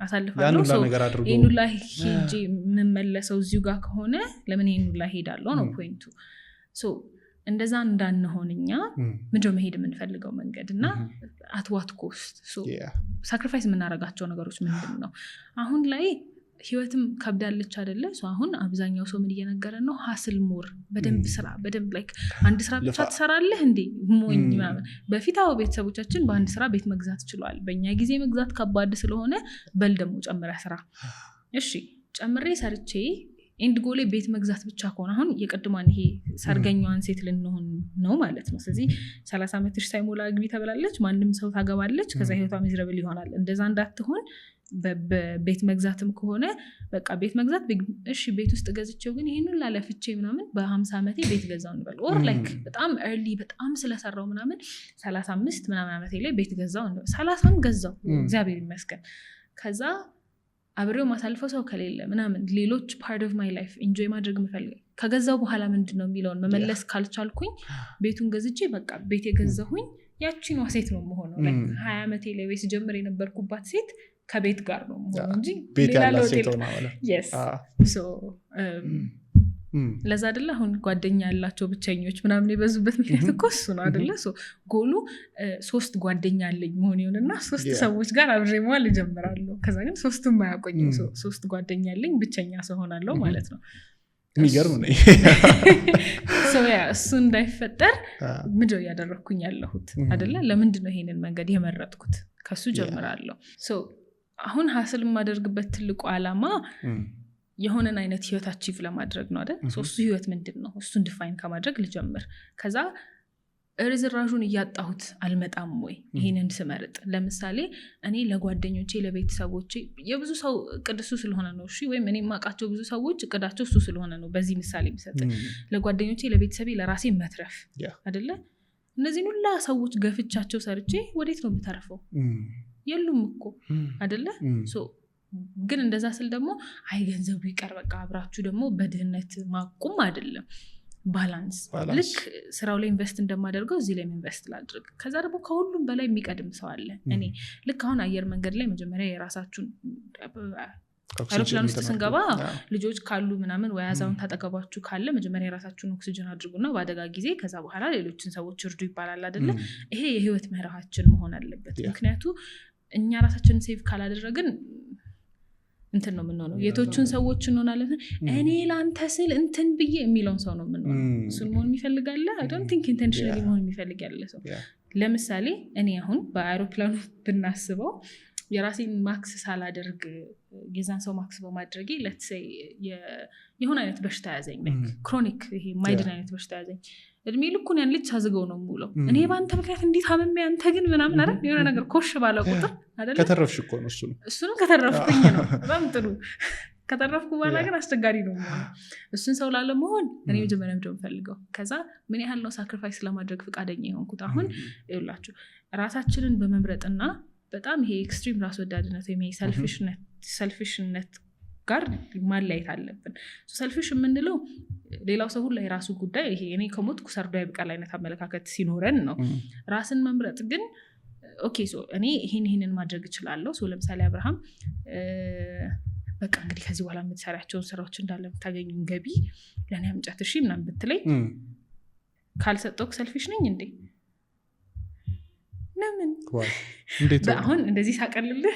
አሳልፋለሁ ይሄን ሁላ ሄጄ የምመለሰው እዚሁ ጋር ከሆነ ለምን ይሄን ሁላ ሄዳለሁ ነው ፖይንቱ ሶ እንደዛ እንዳንሆንኛ ምንድነው መሄድ የምንፈልገው መንገድ እና አትዋት ኮስት ሳክሪፋይስ የምናደርጋቸው ነገሮች ምንድን ነው አሁን ላይ ህይወትም ከብዳለች አይደለ አሁን አብዛኛው ሰው ምን እየነገረ ነው ሀስል ሞር በደንብ ስራ በደንብ ላይክ አንድ ስራ ብቻ ትሰራለህ እንዴ ሞኝ ምናምን በፊት አው ቤተሰቦቻችን በአንድ ስራ ቤት መግዛት ችሏል በእኛ ጊዜ መግዛት ከባድ ስለሆነ በል ደግሞ ጨምረህ ስራ እሺ ጨምሬ ሰርቼ ኤንድ ጎሌ ቤት መግዛት ብቻ ከሆነ አሁን የቀድማን ይሄ ሰርገኛዋን ሴት ልንሆን ነው ማለት ነው ስለዚህ 30 ዓመትሽ ሳይሞላ ግቢ ተብላለች ማንንም ሰው ታገባለች ከዛ ህይወቷ ሚዝረብል ይሆናል እንደዛ እንዳትሆን በቤት መግዛትም ከሆነ በቃ ቤት መግዛት እሺ ቤት ውስጥ ገዝቼው ግን ይሄንን ላለፍቼ ምናምን በ50 ዓመቴ ቤት ገዛው እንበል ኦር ላይክ በጣም early በጣም ስለሰራው ምናምን 35 ምናምን ዓመቴ ላይ ቤት ገዛው እንበል 30ም ገዛው እግዚአብሔር ይመስገን ከዛ አብሬው ማሳልፈው ሰው ከሌለ ምናምን ሌሎች part of my life enjoy ማድረግ ምፈልግ ከገዛው በኋላ ምንድነው የሚለውን መመለስ ካልቻልኩኝ ቤቱን ገዝቼ በቃ ቤት የገዛሁኝ ያቺን ሴት ነው መሆነው like 20 ዓመቴ ላይ ወይስ ጀምር የነበርኩባት ሴት ከቤት ጋር ነው መሆነው እንጂ ቤት ያለ ሴት ነው ማለት yes so ለዛ አይደለ አሁን ጓደኛ ያላቸው ብቸኞች ምናምን የበዙበት ምክንያት እኮ እሱ ነው አይደለ ሶ ጎሉ 3 ጓደኛ አለኝ መሆን ይሆንና 3 ሰዎች ጋር አብሬ መዋል እጀምራለሁ ከዛ ግን 3ቱም ማያቆኝም 3 ጓደኛ አለኝ ብቸኛ ሰው ሆናለሁ ማለት ነው የሚገርም ነው ሶ ያ እሱ እንዳይፈጠር ምንድነው ያደረኩኝ ያለሁት አይደለ ለምንድነው ይሄንን መንገድ የመረጥኩት ከሱ ጀምራለሁ ሶ አሁን ሀስል ማደርግበት ትልቁ ዓላማ የሆነን አይነት ህይወት አቺቭ ለማድረግ ነው አይደል ሶስቱ ህይወት ምንድነው እሱን ዲፋይን ከማድረግ ልጀምር ከዛ ርዝራዡን እያጣሁት አልመጣም ወይ ይሄንን ስመርጥ ለምሳሌ እኔ ለጓደኞቼ ለቤተሰቦቼ የብዙ ሰው ቅድሱ ስለሆነ ነው እሺ ወይ እኔ ማቃቸው ብዙ ሰዎች ቅዳቸው እሱ ስለሆነ ነው በዚህ ምሳሌ የሚሰጥ ለጓደኞቼ ለቤተሰቤ ለራሴ መትረፍ አይደለ እነዚህ ሁሉ ሰዎች ገፍቻቸው ሰርቼ ወዴት ነው የምተርፈው የሉም እኮ አይደለ ሶ ግን እንደዛ ስል ደግሞ አይ ገንዘቡ ይቀር በቃ አብራችሁ ደግሞ በድህነት ማቁም አይደለም ባላንስ ልክ ስራው ላይ ኢንቨስት እንደማደርገው እዚህ ላይ ኢንቨስት ላድርግ ከዛ ደግሞ ከሁሉም በላይ የሚቀድም ሰው አለ እኔ ልክ አሁን አየር መንገድ ላይ መጀመሪያ የራሳችሁን አውሮፕላን ውስጥ ስንገባ ልጆች ካሉ ምናምን ወያዛውን ታጠገባችሁ ካለ መጀመሪያ የራሳችሁን ኦክሲጅን አድርጉና በአደጋ ጊዜ ከዛ በኋላ ሌሎችን ሰዎች እርዱ ይባላል አይደለ ይሄ የህይወት መርሃችን መሆን አለበት ምክንያቱም እኛ ራሳችንን ሴቭ ካላደረግን እንትን ነው የምንሆነው የቶቹን ሰዎች እንሆናለን እኔ ላንተ ስል እንትን ብዬ የሚለውን ሰው ነው የምንሆነው እሱን መሆን የሚፈልጋለ I don't think intentionally መሆን የሚፈልግ ያለ ሰው ለምሳሌ እኔ አሁን በአይሮፕላኑ ብናስበው የራሴን ማክስ ሳላደርግ የዛን ሰው ማክስ በማድረጌ let's say የሆነ አይነት በሽታ ያዘኝ ክሮኒክ ይሄ ማይድን አይነት በሽታ ያዘኝ እድሜ ልኩን ያን ልጅ አዝገው ነው ሙሉ እኔ ባንተ ምክንያት እንዴት አመመ አንተ ግን ምናምን አይደል የሆነ ነገር ኮሽ ባለ ቁጥር አይደል ከተረፍሽ እኮ ነው እሱን ከተረፍኩኝ ነው በጣም ጥሩ ከተረፍኩ በኋላ ግን አስቸጋሪ ነው እሱን ሰው ላለ መሆን እኔ መጀመሪያ ምንድነው ፈልገው ከዛ ምን ያህል ነው ሳክሪፋይስ ለማድረግ ፍቃደኛ የሆንኩት አሁን ይውላችሁ ራሳችንን በመምረጥና በጣም ይሄ ኤክስትሪም ራስ ወዳድነት ወይ ይሄ ሰልፊሽነት ጋር ማላየት አለብን ሰልፊሽ የምንለው ሌላው ሰው ሁሉ የራሱ ጉዳይ ይሄ እኔ ከሞትኩ ሰርዶ ያብቃል አይነት አመለካከት ሲኖረን ነው ራስን መምረጥ ግን ኦኬ ሶ እኔ ይሄንን ማድረግ እችላለሁ ሶ ለምሳሌ አብርሃም በቃ እንግዲህ ከዚህ በኋላ የምትሰራቸውን ስራዎች እንዳለ የምታገኙን ገቢ ለኔ አምጫት እሺ ምናምን ብትለኝ ካልሰጠውክ ሰልፊሽ ነኝ እንዴ ለምን እንዴት አሁን እንደዚህ ሳቀልልህ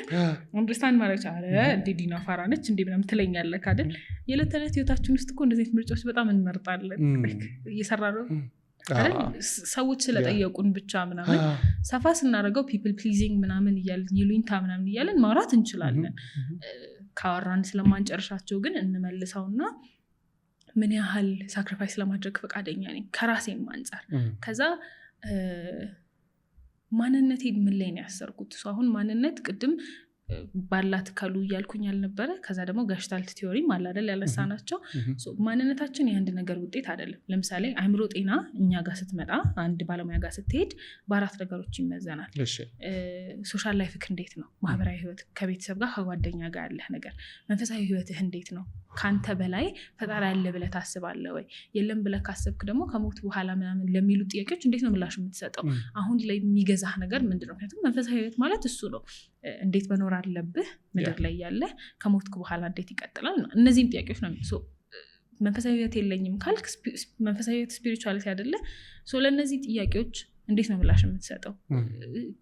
አንደርስታንድ ማድረግ አረ እንዴ ዲና ፋራነች እንዴ ምናምን ትለኛለህ አይደል የዕለት ተዕለት ህይወታችን ውስጥ እኮ እንደዚህ ምርጫዎች በጣም እንመርጣለን እየሰራነው አይደል ሰዎች ስለጠየቁን ብቻ ምናምን ሰፋ ስናደርገው ፒፕል ፕሊዚንግ ምናምን እያልን ይሉኝታ ምናምን እያልን ማውራት እንችላለን ካወራን ስለማንጨርሻቸው ግን እንመልሰውና ምን ያህል ሳክሪፋይስ ለማድረግ ፈቃደኛ ነኝ ከራሴም አንፃር ከዛ ማንነቴ ምን ላይ ነው ያሰርኩት አሁን ማንነት ቅድም ባላት ካሉ እያልኩኝ አልነበረ ከዛ ደግሞ ጋሽታልት ቲዮሪም አለ አይደል ያለሳናቸው ማንነታችን የአንድ ነገር ውጤት አይደለም ለምሳሌ አእምሮ ጤና እኛ ጋር ስትመጣ አንድ ባለሙያ ጋር ስትሄድ በአራት ነገሮች ይመዘናል ሶሻል ላይፍክ እንዴት ነው ማህበራዊ ህይወት ከቤተሰብ ጋር ከጓደኛ ጋር ያለህ ነገር መንፈሳዊ ህይወትህ እንዴት ነው ካንተ በላይ ፈጣሪ ያለ ብለህ ታስባለህ ወይ የለም ብለህ ካሰብክ ደግሞ ከሞት በኋላ ምናምን ለሚሉ ጥያቄዎች እንዴት ነው ምላሽ የምትሰጠው አሁን ላይ የሚገዛህ ነገር ምንድነው ምክንያቱም መንፈሳዊ ህይወት ማለት እሱ ነው እንዴት መኖር አለብህ ምድር ላይ ያለ ከሞትክ በኋላ እንዴት ይቀጥላል እነዚህን ጥያቄዎች ነው መንፈሳዊ ህይወት የለኝም ካልክ መንፈሳዊ ህይወት ስፒሪቹዋሊቲ አይደለ ለእነዚህ ጥያቄዎች እንዴት ነው ምላሽ የምትሰጠው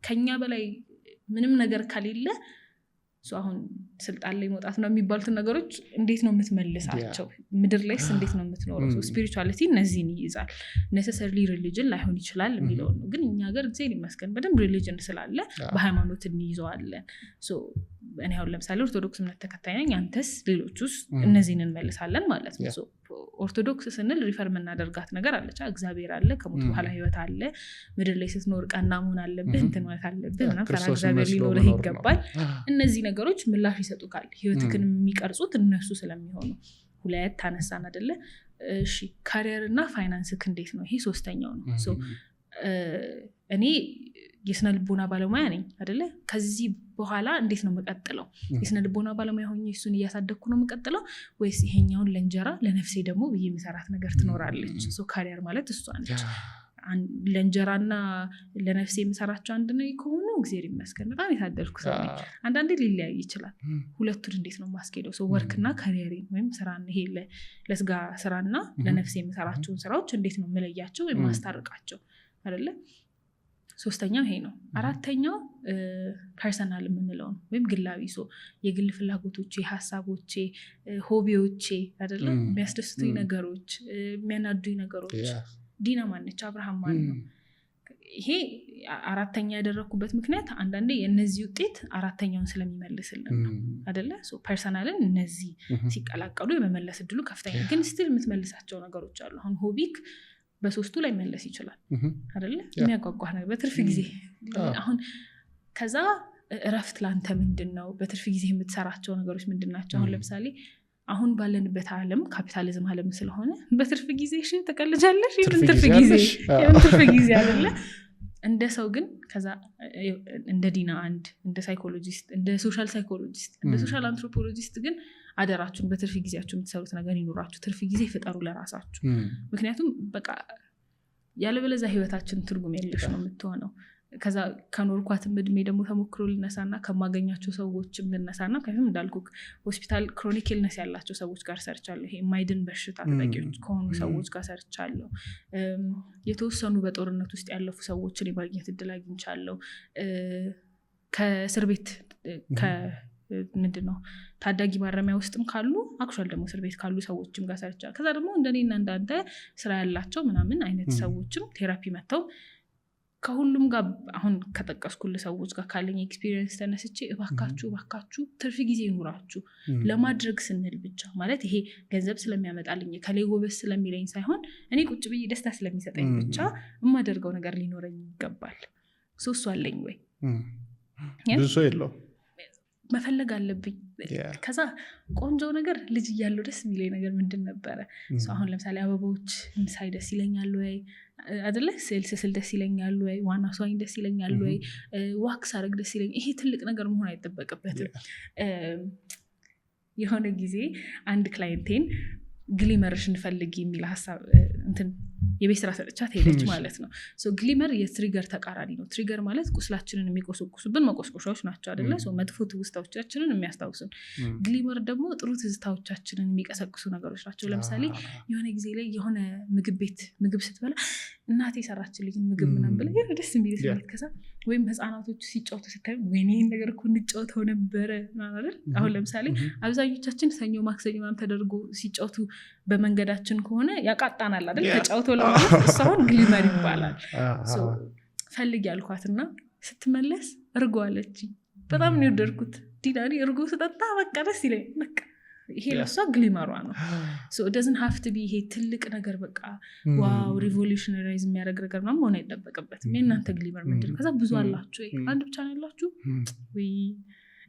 ከኛ በላይ ምንም ነገር ከሌለ አሁን ስልጣን ላይ መውጣት ነው የሚባሉትን ነገሮች እንዴት ነው የምትመልሳቸው ምድር ላይስ እንዴት ነው የምትኖረው ስፒሪቹዋሊቲ እነዚህን ይይዛል ኔሰሰርሊ ሪሊጅን ላይሆን ይችላል የሚለው ነው ግን እኛ ሀገር ጊዜ ሊመስገን በደንብ ሪሊጅን ስላለ በሃይማኖት እንይዘዋለን እኔ አሁን ለምሳሌ ኦርቶዶክስ እምነት ተከታይ ነኝ አንተስ ሌሎቹስ እነዚህን እንመልሳለን ማለት ነው ኦርቶዶክስ ስንል ሪፈር የምናደርጋት ነገር አለች እግዚአብሔር አለ ከሞት በኋላ ህይወት አለ ምድር ላይ ስትኖር ቀና መሆን አለብህ እንትን ማለት አለብህ እና ፈራ እግዚአብሔር ሊኖርህ ይገባል እነዚህ ነገሮች ምላሽ ይሰጡካል ህይወትክን የሚቀርጹት እነሱ ስለሚሆኑ ሁለት ታነሳን አይደለ እሺ ካሪየር እና ፋይናንስክ እንዴት ነው ይሄ ሶስተኛው ነው እኔ የስነ ልቦና ባለሙያ ነኝ አይደለ ከዚህ በኋላ እንዴት ነው መቀጥለው የስነ ልቦና ባለሙያ ሆኜ እሱን እያሳደግኩ ነው መቀጥለው ወይስ ይሄኛውን ለእንጀራ ለነፍሴ ደግሞ ብዬ የምሰራት ነገር ትኖራለች ካሪየር ማለት እሷ ነች ለእንጀራና ለነፍሴ የምሰራቸው አንድ ነው ከሆኑ እግዚአብሔር ይመስገን በጣም የታደልኩ ሰው ነኝ አንዳንዴ ሊለያይ ይችላል ሁለቱን እንዴት ነው ማስኬደው ወርክና ካሪየር ወይም ስራና ይሄ ለስጋ ስራና ለነፍሴ የምሰራቸውን ስራዎች እንዴት ነው መለያቸው ወይም ማስታርቃቸው አይደለ ሶስተኛው ይሄ ነው አራተኛው ፐርሰናል የምንለው ነው ወይም ግላዊ የግል ፍላጎቶቼ ሐሳቦቼ ሆቢዎቼ አይደለ የሚያስደስቱኝ ነገሮች የሚያናዱኝ ነገሮች ዲና ማነች አብርሃም ማን ነው ይሄ አራተኛ ያደረኩበት ምክንያት አንዳንዴ የነዚህ ውጤት አራተኛውን ስለሚመልስልን ነው አይደለ ፐርሰናልን እነዚህ ሲቀላቀሉ የመመለስ እድሉ ከፍተኛ ግን ስቲል የምትመልሳቸው ነገሮች አሉ አሁን ሆቢክ በሶስቱ ላይ መለስ ይችላል አይደለ የሚያጓጓህ ነገር በትርፍ ጊዜ አሁን ከዛ እረፍት ላንተ ምንድነው በትርፍ ጊዜ የምትሰራቸው ነገሮች ምንድናቸው አሁን ለምሳሌ አሁን ባለንበት ዓለም ካፒታሊዝም ዓለም ስለሆነ በትርፍ ጊዜ እሺ ተቀልጃለሽ የትርፍ ጊዜ አይደለ እንደ ሰው ግን ከዛ እንደ ዲና አንድ እንደ ሳይኮሎጂስት እንደ ሶሻል ሳይኮሎጂስት እንደ ሶሻል አንትሮፖሎጂስት ግን አደራችሁን በትርፍ ጊዜያችሁ የምትሰሩት ነገር ይኖራችሁ ትርፍ ጊዜ ፍጠሩ ለራሳችሁ ምክንያቱም በቃ ያለበለዚያ ህይወታችን ትርጉም የለሽ ነው የምትሆነው ከዛ ከኖርኳትም እድሜ ደግሞ ተሞክሮ ልነሳና ከማገኛቸው ሰዎችም ልነሳና ከዚህም እንዳልኩ ሆስፒታል ክሮኒክ ኢልነስ ያላቸው ሰዎች ጋር ሰርቻለሁ ይሄ ማይድን በሽታ ተጠቂዎች ከሆኑ ሰዎች ጋር ሰርቻለሁ የተወሰኑ በጦርነት ውስጥ ያለፉ ሰዎችን የማግኘት እድል አግኝቻለሁ ከእስር ቤት ምንድነው ታዳጊ ማረሚያ ውስጥም ካሉ አክቹዋል ደግሞ እስር ቤት ካሉ ሰዎችም ጋር ሰርቻለሁ ከዛ ደግሞ እንደኔና እንዳንተ ስራ ያላቸው ምናምን አይነት ሰዎችም ቴራፒ መጥተው ከሁሉም ጋር አሁን ከጠቀስኩል ሰዎች ጋር ካለኝ ኤክስፒሪየንስ ተነስቼ እባካችሁ ትርፍ ጊዜ ይኑራችሁ ለማድረግ ስንል ብቻ ማለት ይሄ ገንዘብ ስለሚያመጣልኝ ከላይ ጎበዝ ስለሚለኝ ሳይሆን እኔ ቁጭ ብዬ ደስታ ስለሚሰጠኝ ብቻ የማደርገው ነገር ሊኖረኝ ይገባል እሱ አለኝ ወይ ብዙ ሰው የለው መፈለግ አለብኝ ከዛ ቆንጆ ነገር ልጅ እያለው ደስ የሚለኝ ነገር ምንድን ነበረ አሁን ለምሳሌ አበቦች ሳይ ደስ ይለኛል ወይ አይደለ ስል ደስ ይለኛል ወይ ዋና ሷኝ ደስ ይለኛል ወይ ዋክስ አረግ ደስ ይለኛል ይሄ ትልቅ ነገር መሆን አይጠበቅበትም የሆነ ጊዜ አንድ ክላይንቴን ግሊመርሽ እንፈልግ የሚል ሀሳብ እንትን የቤት ስራ ሰጥቻት ሄደች ማለት ነው ግሊመር የትሪገር ተቃራኒ ነው ትሪገር ማለት ቁስላችንን የሚቆሰቁሱብን መቆስቆሻዎች ናቸው አይደለ መጥፎ ትውስታዎቻችንን የሚያስታውሱን ግሊመር ደግሞ ጥሩ ትዝታዎቻችንን የሚቀሰቅሱ ነገሮች ናቸው ለምሳሌ የሆነ ጊዜ ላይ የሆነ ምግብ ስትበላ እናቴ ሰራችልኝ ምግብ ምናምን ብለ የሆነ ደስ የሚል ስሜት ከዛ ወይም ህፃናቶቹ ሲጫወቱ ስታዩ ወይኔ ይህን ነገር እኮ እንጫወተው ነበረ አይደል አሁን ለምሳሌ አብዛኞቻችን ሰኞ ማክሰኞ ምናምን ተደርጎ ሲጫወቱ በመንገዳችን ከሆነ ያቃጣናል አይደል ተጫውተው ለማለት እሷን ግሊመር ይባላል ፈልግ ያልኳትና ስትመለስ እርጎ አለችኝ በጣም ነው የወደድኩት ዲዳኒ እርጎ ስጠጣ በቃ ደስ ይለኝ በቃ ይሄ ለሷ ግሊመሯ ነው it doesn't have to be ይሄ ትልቅ ነገር በቃ ዋው ሪቮሉሽነራይዝ የሚያደርግ ነገር ነው መሆን አይጠበቅበትም የእናንተ ግሊመር ምንድነው ከዛ ብዙ አላችሁ አንድ ብቻ ነው ያላችሁ ወይ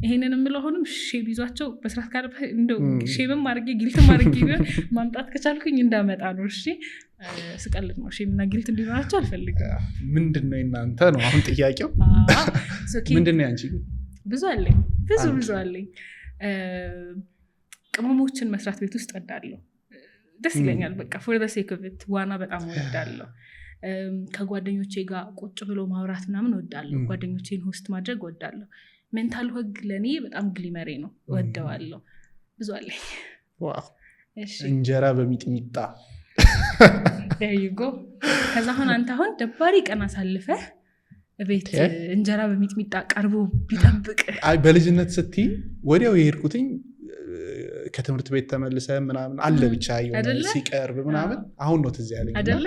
ይሄንን የምለው አሁንም ሼም ይዟቸው በስራት ጋር እንደው ሼምም አድርጌ ጊልትም አድርጌ ማምጣት ከቻልኩኝ እንዳመጣ ነው። እሺ ስቀልድ ነው። ሼም እና ጊልት እንዲኖራቸው አልፈልግም። ምንድነው እናንተ ነው አሁን ጥያቄው? ምንድነው አንቺ? ብዙ አለኝ ብዙ አለኝ። ቅመሞችን መስራት ቤት ውስጥ እወዳለሁ። ደስ ይለኛል። በቃ for the sake of it ዋና በጣም እወዳለሁ። ከጓደኞቼ ጋር ቁጭ ብሎ ማውራት ምናምን እወዳለሁ። ጓደኞቼን ሆስት ማድረግ እወዳለሁ። ሜንታል ወግ ለኔ በጣም ግሊመሬ ነው። እወደዋለሁ። ብዙ አለኝ። ዋው እንጀራ በሚጥሚጣ there you go። ከዛ አሁን ደባሪ ቀን አሳልፈህ ቤት እንጀራ በሚጥሚጣ ቀርቦ ቢጠብቅ በልጅነት ስትይ ወዲያው የሄድኩትኝ ከትምህርት ቤት ተመልሰ ምናምን አለ ብቻ ይሆናል ሲቀርብ ምናምን አሁን ነው ትዝ ያለኝ አይደለ?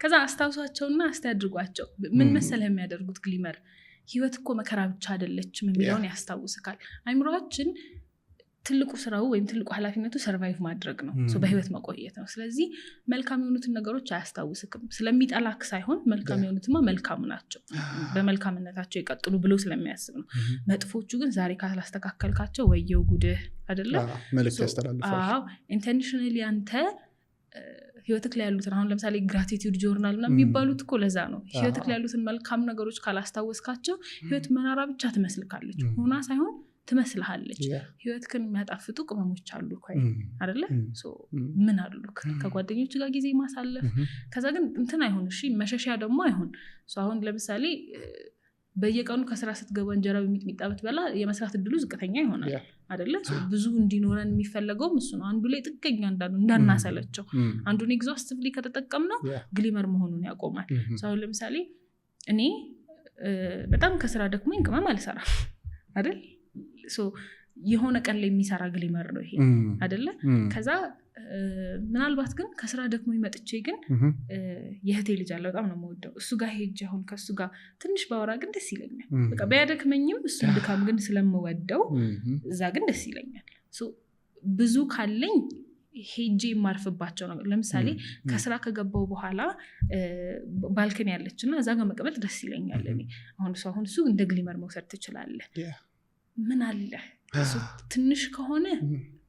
ከዛ አስታውሷቸውና አስተያድርጓቸው። ምን መሰለህ የሚያደርጉት ግሊመር ህይወት እኮ መከራ ብቻ አይደለችም የሚለውን ያስታውስካል። አይምሮአችን ትልቁ ስራው ወይም ትልቁ ኃላፊነቱ ሰርቫይቭ ማድረግ ነው። በህይወት መቆየት ነው። ስለዚህ መልካም የሆኑትን ነገሮች አያስታውስክም። ስለሚጠላክ ሳይሆን መልካም የሆኑትማ መልካም ናቸው፣ በመልካምነታቸው ይቀጥሉ ብሎ ስለሚያስብ ነው። መጥፎቹ ግን ዛሬ ካላስተካከልካቸው ወየው ጉድህ አይደለ? መልእክት ያስተላልፋል። ኢንቴንሽናሊ አንተ ህይወትክ ላይ ያሉትን አሁን ለምሳሌ ግራቲቲዩድ ጆርናል ምናምን የሚባሉት እኮ ለዛ ነው። ህይወትክ ላይ ያሉትን መልካም ነገሮች ካላስታወስካቸው ህይወት መራራ ብቻ ትመስልካለች፣ ሆና ሳይሆን ትመስልሃለች። ህይወትክን የሚያጣፍጡ ቅመሞች አሉ አይደለ? ምን አሉ? ከጓደኞች ጋር ጊዜ ማሳለፍ። ከዛ ግን እንትን አይሆን፣ እሺ መሸሻያ ደግሞ አይሆን። አሁን ለምሳሌ በየቀኑ ከስራ ስትገባ እንጀራ በሚጥሚጣ ብትበላ የመስራት እድሉ ዝቅተኛ ይሆናል አይደለ? ብዙ እንዲኖረን የሚፈለገውም እሱ ነው። አንዱ ላይ ጥገኛ እንዳናሰለቸው፣ አንዱን ኤግዛስቲቭሊ ከተጠቀምነው ግሊመር መሆኑን ያቆማል። አሁን ለምሳሌ እኔ በጣም ከስራ ደክሞኝ ቅመም አልሰራም አይደል? የሆነ ቀን ላይ የሚሰራ ግሊመር ነው ይሄ አይደለ? ከዛ ምናልባት ግን ከስራ ደክሞኝ መጥቼ ግን የህቴ ልጅ አለ በጣም ነው የምወደው። እሱ ጋር ሄጄ አሁን ከሱ ጋር ትንሽ ባወራ ግን ደስ ይለኛል። በቃ ቢያደክመኝም እሱን ድካም ግን ስለምወደው እዛ ግን ደስ ይለኛል። ብዙ ካለኝ ሄጄ የማርፍባቸው ነገር ለምሳሌ ከስራ ከገባው በኋላ ባልከን ያለችና እዛ ጋር መቀመጥ ደስ ይለኛል። እኔ አሁን እሱ እንደ ግሊመር መውሰድ ትችላለህ። ምን አለ ትንሽ ከሆነ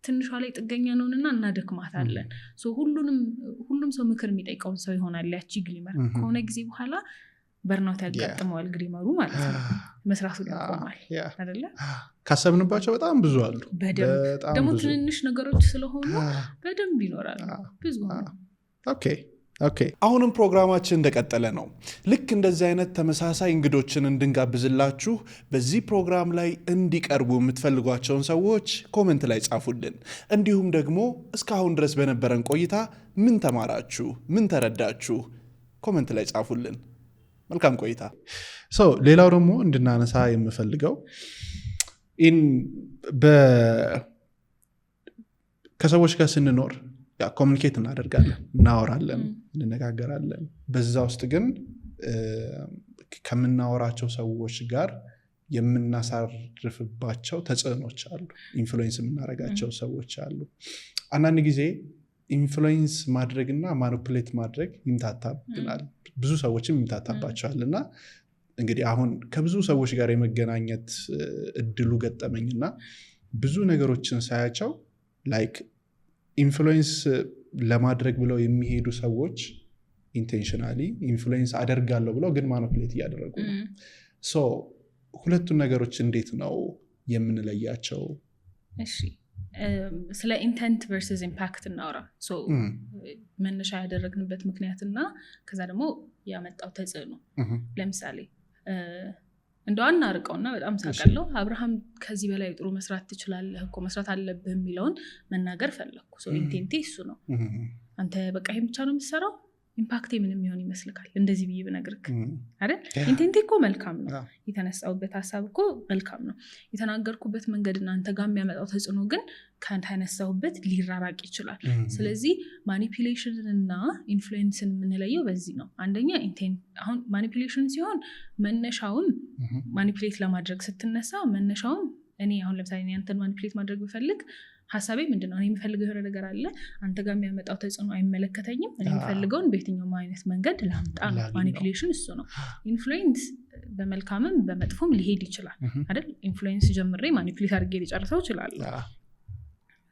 ትንሿ ላይ ጥገኛ ነውንና እናደክማታለን። ሁሉም ሰው ምክር የሚጠይቀውን ሰው ይሆናል ያቺ ግሊመር። ከሆነ ጊዜ በኋላ በርናውት ያጋጥመዋል ግሊመሩ ማለት ነው። መስራቱን ያቆማል አይደለ? ካሰብንባቸው በጣም ብዙ አሉ። ደግሞ ትንንሽ ነገሮች ስለሆኑ በደንብ ይኖራሉ ብዙ። ኦኬ አሁንም ፕሮግራማችን እንደቀጠለ ነው። ልክ እንደዚህ አይነት ተመሳሳይ እንግዶችን እንድንጋብዝላችሁ በዚህ ፕሮግራም ላይ እንዲቀርቡ የምትፈልጓቸውን ሰዎች ኮሜንት ላይ ጻፉልን። እንዲሁም ደግሞ እስካሁን ድረስ በነበረን ቆይታ ምን ተማራችሁ፣ ምን ተረዳችሁ ኮሜንት ላይ ጻፉልን። መልካም ቆይታ። ሌላው ደግሞ እንድናነሳ የምፈልገው ከሰዎች ጋር ስንኖር ኮሚኒኬት እናደርጋለን፣ እናወራለን፣ እንነጋገራለን። በዛ ውስጥ ግን ከምናወራቸው ሰዎች ጋር የምናሳርፍባቸው ተጽዕኖች አሉ፣ ኢንፍሉዌንስ የምናደርጋቸው ሰዎች አሉ። አንዳንድ ጊዜ ኢንፍሉዌንስ ማድረግና ማኒፑሌት ማድረግ ይምታታብናል፣ ብዙ ሰዎችም ይምታታባቸዋል። እና እንግዲህ አሁን ከብዙ ሰዎች ጋር የመገናኘት እድሉ ገጠመኝና ብዙ ነገሮችን ሳያቸው ላይክ ኢንፍሉዌንስ ለማድረግ ብለው የሚሄዱ ሰዎች ኢንቴንሽናሊ ኢንፍሉዌንስ አደርጋለሁ ብለው ግን ማኒፑሌት እያደረጉ ነው። ሁለቱን ነገሮች እንዴት ነው የምንለያቸው? እሺ ስለ ኢንቴንት ቨርሰስ ኢምፓክት እናውራ። መነሻ ያደረግንበት ምክንያትና ከዛ ደግሞ ያመጣው ተጽዕኖ። ለምሳሌ እንደው አናርቀውና በጣም ሳቀለው አብርሃም ከዚህ በላይ ጥሩ መስራት ትችላለህ እኮ መስራት አለብህ የሚለውን መናገር ፈለኩ። ኢንቴንቴ እሱ ነው። አንተ በቃ ይሄን ብቻ ነው የምትሰራው፣ ኢምፓክቴ ምንም ይሆን ይመስልካል እንደዚህ ብዬ ብነግርክ አይደል? ኢንቴንቴ እኮ መልካም ነው፣ የተነሳውበት ሀሳብ እኮ መልካም ነው። የተናገርኩበት መንገድና አንተ ጋር የሚያመጣው ተጽዕኖ ግን ከተነሳውበት ሊራራቅ ይችላል። ስለዚህ ማኒፑሌሽንን እና ኢንፍሉዌንስን የምንለየው በዚህ ነው። አንደኛ ኢንቴንት፣ አሁን ማኒፑሌሽን ሲሆን መነሻውን ማኒፑሌት ለማድረግ ስትነሳ መነሻውን እኔ አሁን ለምሳሌ አንተን ማኒፑሌት ማድረግ ብፈልግ ሀሳቤ ምንድነው? እኔ የምፈልገው የሆነ ነገር አለ፣ አንተ ጋር የሚያመጣው ተጽዕኖ አይመለከተኝም። እኔ የምፈልገውን በየትኛውም አይነት መንገድ ላምጣ። ማኒፑሌሽን እሱ ነው። ኢንፍሉዌንስ በመልካምም በመጥፎም ሊሄድ ይችላል አይደል ኢንፍሉዌንስ ጀምሬ ማኒፑሌት አድርጌ ሊጨርሰው ይችላል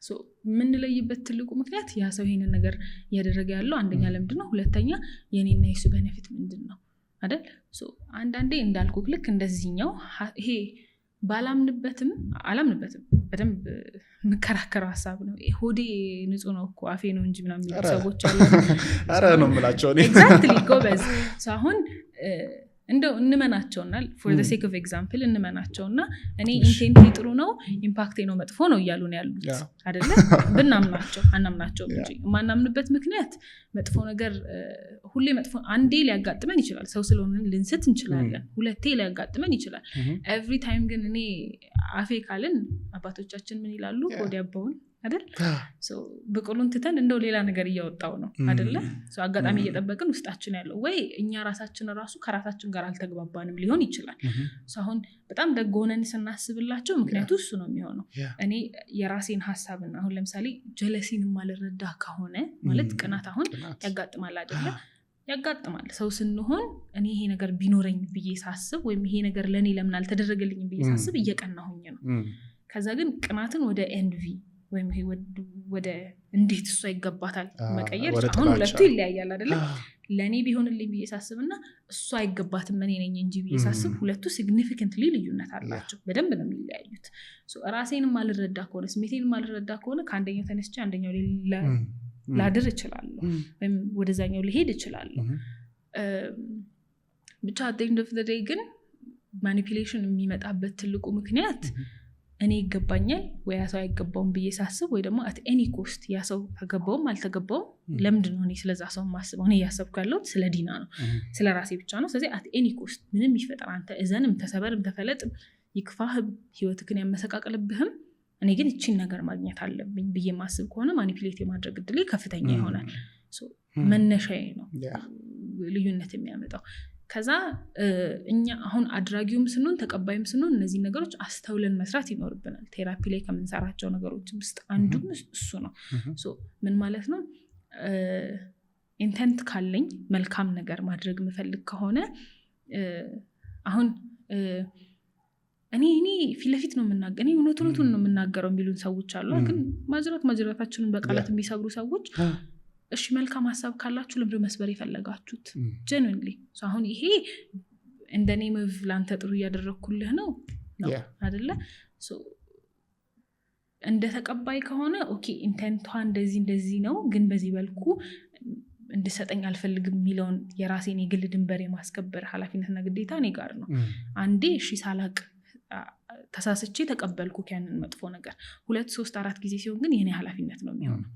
ሶ ምን ለይበት ትልቁ ምክንያት ያ ሰው ይሄንን ነገር ያደረገ ያለው አንደኛ ለምንድነው ሁለተኛ የኔና የሱ ቤኔፊት ምንድነው አይደል ሶ አንዳንዴ እንዳልኩ ልክ እንደዚህኛው ይሄ ባላምንበትም አላምንበትም በደንብ መከራከር ሐሳብ ነው ሆዴ ንጹህ ነው እኮ አፌ ነው እንጂ ምናምን የሚሉ ሰዎች አሉ አረ ነው የምላቸው እኔ ኤግዛክትሊ ጎበዝ ሶ አሁን እንደው እንመናቸውና for the sake of example እንመናቸውና እኔ ኢንቴንቴ ጥሩ ነው ኢምፓክቴ ነው መጥፎ ነው እያሉ ነው ያሉት አይደለ ብናምናቸው አናምናቸው እንጂ ማናምንበት ምክንያት መጥፎ ነገር ሁሌ መጥፎ አንዴ ሊያጋጥመን ይችላል ሰው ስለሆነ ልንስት እንችላለን ሁለቴ ሊያጋጥመን ይችላል every time ግን እኔ አፌ ካልን አባቶቻችን ምን ይላሉ ሆድ ያባውን አይደል ሶ በቆሎን ትተን እንደው ሌላ ነገር እያወጣው ነው አይደለ ሶ አጋጣሚ እየጠበቅን ውስጣችን ያለው ወይ እኛ ራሳችን ራሱ ከራሳችን ጋር አልተግባባንም ሊሆን ይችላል ሶ አሁን በጣም ደጎነን ስናስብላቸው ምክንያቱ እሱ ነው የሚሆነው እኔ የራሴን ሐሳብና አሁን ለምሳሌ ጀለሲን ማልረዳ ከሆነ ማለት ቅናት አሁን ያጋጥማል አይደለ ያጋጥማል ሰው ስንሆን እኔ ይሄ ነገር ቢኖረኝ ብዬ ሳስብ ወይም ይሄ ነገር ለኔ ለምን አልተደረገልኝም ብዬ ሳስብ እየቀናሁኝ ነው ከዛ ግን ቅናትን ወደ ኤንቪ ወይም ወደ እንዴት እሱ አይገባታል መቀየር አሁን ሁለቱ ይለያያል አይደለ ለኔ ቢሆንልኝ ብዬ ሳስብና እሱ አይገባትም እኔ ነኝ እንጂ ብዬ ሳስብ ሁለቱ significantly ልዩነት አላቸው በደንብ ነው የሚለያዩት ሶ ራሴንም አልረዳ ከሆነ ስሜቴንም አልረዳ ከሆነ ከአንደኛው ተነስቼ አንደኛው ላድር እችላለሁ ወይም ወደዛኛው ሊሄድ እችላለሁ ብቻ at the end of the day ግን ማኒፑሌሽን የሚመጣበት ትልቁ ምክንያት እኔ ይገባኛል ወይ ያ ሰው አይገባውም ብዬ ሳስብ ወይ ደግሞ at any cost ያ ሰው ተገባውም አልተገባውም ለምንድን ነው እኔ ስለዛ ሰው ማስበው እኔ ያሰብኩ ያለሁት ስለ ዲና ነው ስለ ራሴ ብቻ ነው ስለዚህ at any cost ምንም ይፈጠር አንተ እዘንም ተሰበርም ተፈለጥም ይክፋህ ህይወትክን ያመሰቃቀልብህም እኔ ግን እቺን ነገር ማግኘት አለብኝ ብዬ ማስብ ከሆነ ማኒፑሌት የማድረግ እድሌ ከፍተኛ ይሆናል ሶ መነሻዬ ነው ልዩነት የሚያመጣው ከዛ እኛ አሁን አድራጊውም ስንሆን ተቀባይም ስንሆን እነዚህ ነገሮች አስተውለን መስራት ይኖርብናል ቴራፒ ላይ ከምንሰራቸው ነገሮች ውስጥ አንዱ እሱ ነው ሶ ምን ማለት ነው ኢንተንት ካለኝ መልካም ነገር ማድረግ የምፈልግ ከሆነ አሁን እኔ ፊትለፊት ነው የምናገር እኔ እውነቱን ነው የምናገረው የሚሉን ሰዎች አሉ ግን ማጅራታችንን በቃላት የሚሰብሩ ሰዎች እሺ መልካም ሐሳብ ካላችሁ ለምንድነው መስበር የፈለጋችሁት genuinely ሶ አሁን ይሄ እንደኔ መቭ ላንተ ጥሩ ያደረኩልህ ነው አይደለ ሶ እንደ ተቀባይ ከሆነ ኦኬ ኢንቴንቷ እንደዚህ ነው ግን በዚህ መልኩ እንድሰጠኝ አልፈልግም የሚለውን የራሴን የግል ድንበር የማስከበር ኃላፊነትና ግዴታ እኔ ጋር ነው አንዴ እሺ ሳላቅ ተሳስቼ ተቀበልኩ ያንን መጥፎ ነገር 2 3 4 ጊዜ ሲሆን ግን የኔ ኃላፊነት ነው የሚሆነው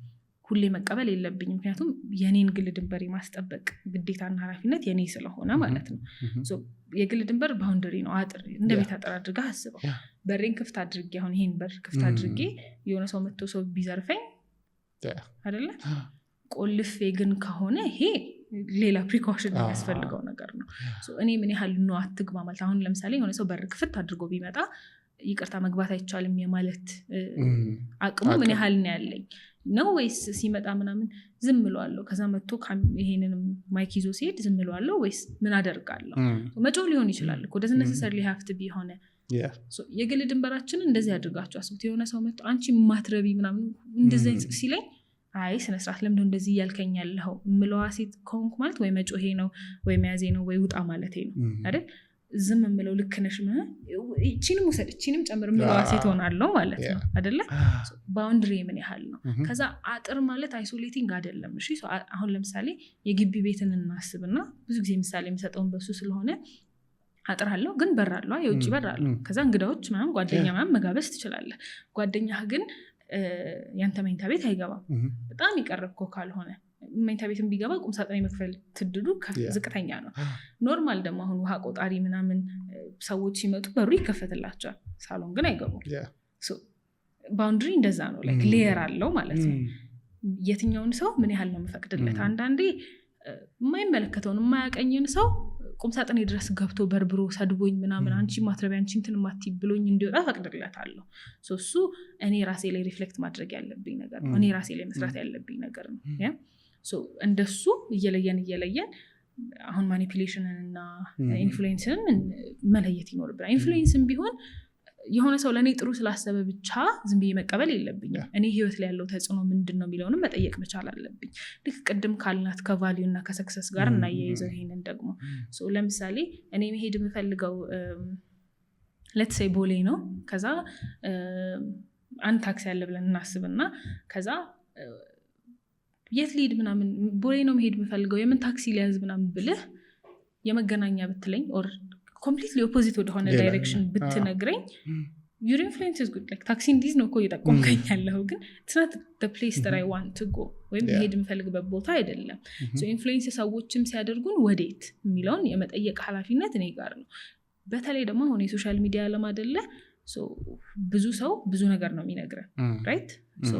ሁሌ መቀበል የለብኝም ምክንያቱም የኔን ግል ድንበር የማስጠበቅ ግዴታና ኃላፊነት የኔ ስለሆነ ማለት ነው ሶ የግል ድንበር ባውንደሪ ነው አጥር እንደ ቤት አጥር አድርጋ አስበው በሬን ክፍት አድርጌ አሁን ይሄን በር ክፍት አድርጌ የሆነ ሰው መጥቶ ሰው ቢዘርፈኝ አይደለ ቆልፌ ግን ከሆነ ይሄ ሌላ ፕሪኮሽን የሚያስፈልገው ነገር ነው ሶ እኔ ምን ያህል ነው አትግባ ማለት አሁን ለምሳሌ የሆነ ሰው በር ክፍት አድርጎ ቢመጣ ይቅርታ መግባት አይቻልም የማለት አቅሙ ምን ያህል ነው ያለኝ ነው ወይስ ሲመጣ ምናምን ዝም ብለዋለሁ ከዛ መጥቶ ይሄንንም ማይክ ይዞ ሲሄድ ዝም ብለዋለሁ ወይስ ምን አደርጋለሁ መጮህ ሊሆን ይችላል እኮ doesn't necessarily have to be ሆነ ሶ የግል ድንበራችንን እንደዚህ አድርጋችሁ አስቡት የሆነ ሰው መጥቶ አንቺ ማትረቢ ምናምን እንደዚህ ሲለኝ አይ ስነ ስርዓት ለምን እንደዚህ ያልከኛለሁ ምለዋ ሴት ኮንክ ማለት ወይ መጮሄ ነው ወይ መያዜ ነው ወይ ውጣ ማለቴ ነው አይደል ዝም ምለው ልክ ነሽ እቺንም ወሰድ እቺንም ጨምር ምለዋ ሴት ሆናለሁ ማለት ነው አይደለ ባውንደሪ ምን ያህል ነው ከዛ አጥር ማለት አይሶሌቲንግ አይደለም እሺ አሁን ለምሳሌ የግቢ ቤትን እናስብና ብዙ ጊዜ ምሳሌ የሚሰጠውን በሱ ስለሆነ አጥር አለው ግን በር አለው የውጪ በር አለው ከዛ እንግዳዎች ምናምን ጓደኛ ምናምን መጋበዝ ትችላለህ ጓደኛህ ግን ያንተ መኝታ ቤት አይገባም በጣም ይቀርብኮ ካልሆነ መኝታ ቤትም ቢገባ ቁም ሳጥን የመክፈል ትድዱ ዝቅተኛ ነው ኖርማል ደግሞ አሁን ውሃ ቆጣሪ ምናምን ሰዎች ሲመጡ በሩ ይከፈትላቸዋል ሳሎን ግን አይገቡም ሶ ባውንደሪ እንደዛ ነው ላይክ ሌየር አለው ማለት ነው የትኛውን ሰው ምን ያህል ነው መፈቅድለት አንዳንዴ የማይመለከተውን የማያቀኝን ሰው ቁም ሳጥኔ ድረስ ገብቶ በርብሮ ሰድቦኝ ምናምን አንቺ ማትረቢያ አንቺ እንትን ማትይ ብሎኝ እንዲወጣ ፈቅድለታለሁ ሶ እሱ እኔ ራሴ ላይ ሪፍሌክት ማድረግ ያለብኝ ነገር ነው እኔ ራሴ ላይ መስራት ያለብኝ ነገር ነው ያ ሶ እንደሱ እየለየን አሁን ማኒፑሌሽንን እና ኢንፍሉዌንስን መለየት ይኖርብናል። ኢንፍሉዌንስን ቢሆን የሆነ ሰው ለእኔ ጥሩ ስላሰበ ብቻ ዝም ብዬ መቀበል የለብኝም። እኔ ህይወት ላይ ያለው ተጽዕኖ ምንድን ነው የሚለውንም መጠየቅ መቻል አለብኝ። ልክ ቅድም ካልናት ከቫሊዩ እና ከሰክሰስ ጋር እናያይዘው ይሄንን ደግሞ ለምሳሌ እኔ መሄድ የምፈልገው ሌትስ ሴይ ቦሌ ነው። ከዛ አንድ ታክሲ ያለ ብለን እናስብና ከዛ የት ልሂድ ምናምን ቦሌ ነው መሄድ የምፈልገው የምን ታክሲ ሊያዝ ምናምን ብልህ የመገናኛ ብትለኝ ኦር ኮምፕሊትሊ ኦፖዚት ወደሆነ ዳይሬክሽን ብትነግረኝ your influence is good like ታክሲ እንዲዝ ነው እኮ እየጠቆምከኝ ያለው ግን it's not the place that I want to go ወይም መሄድ የምፈልግበት ቦታ አይደለም። so influence ሰዎችም ሲያደርጉን ወዴት የሚለውን የመጠየቅ ኃላፊነት እኔ ጋር ነው። በተለይ ደግሞ አሁን የሶሻል ሚዲያ ዓለም አይደለ so ብዙ ሰው ብዙ ነገር ነው የሚነግረን right so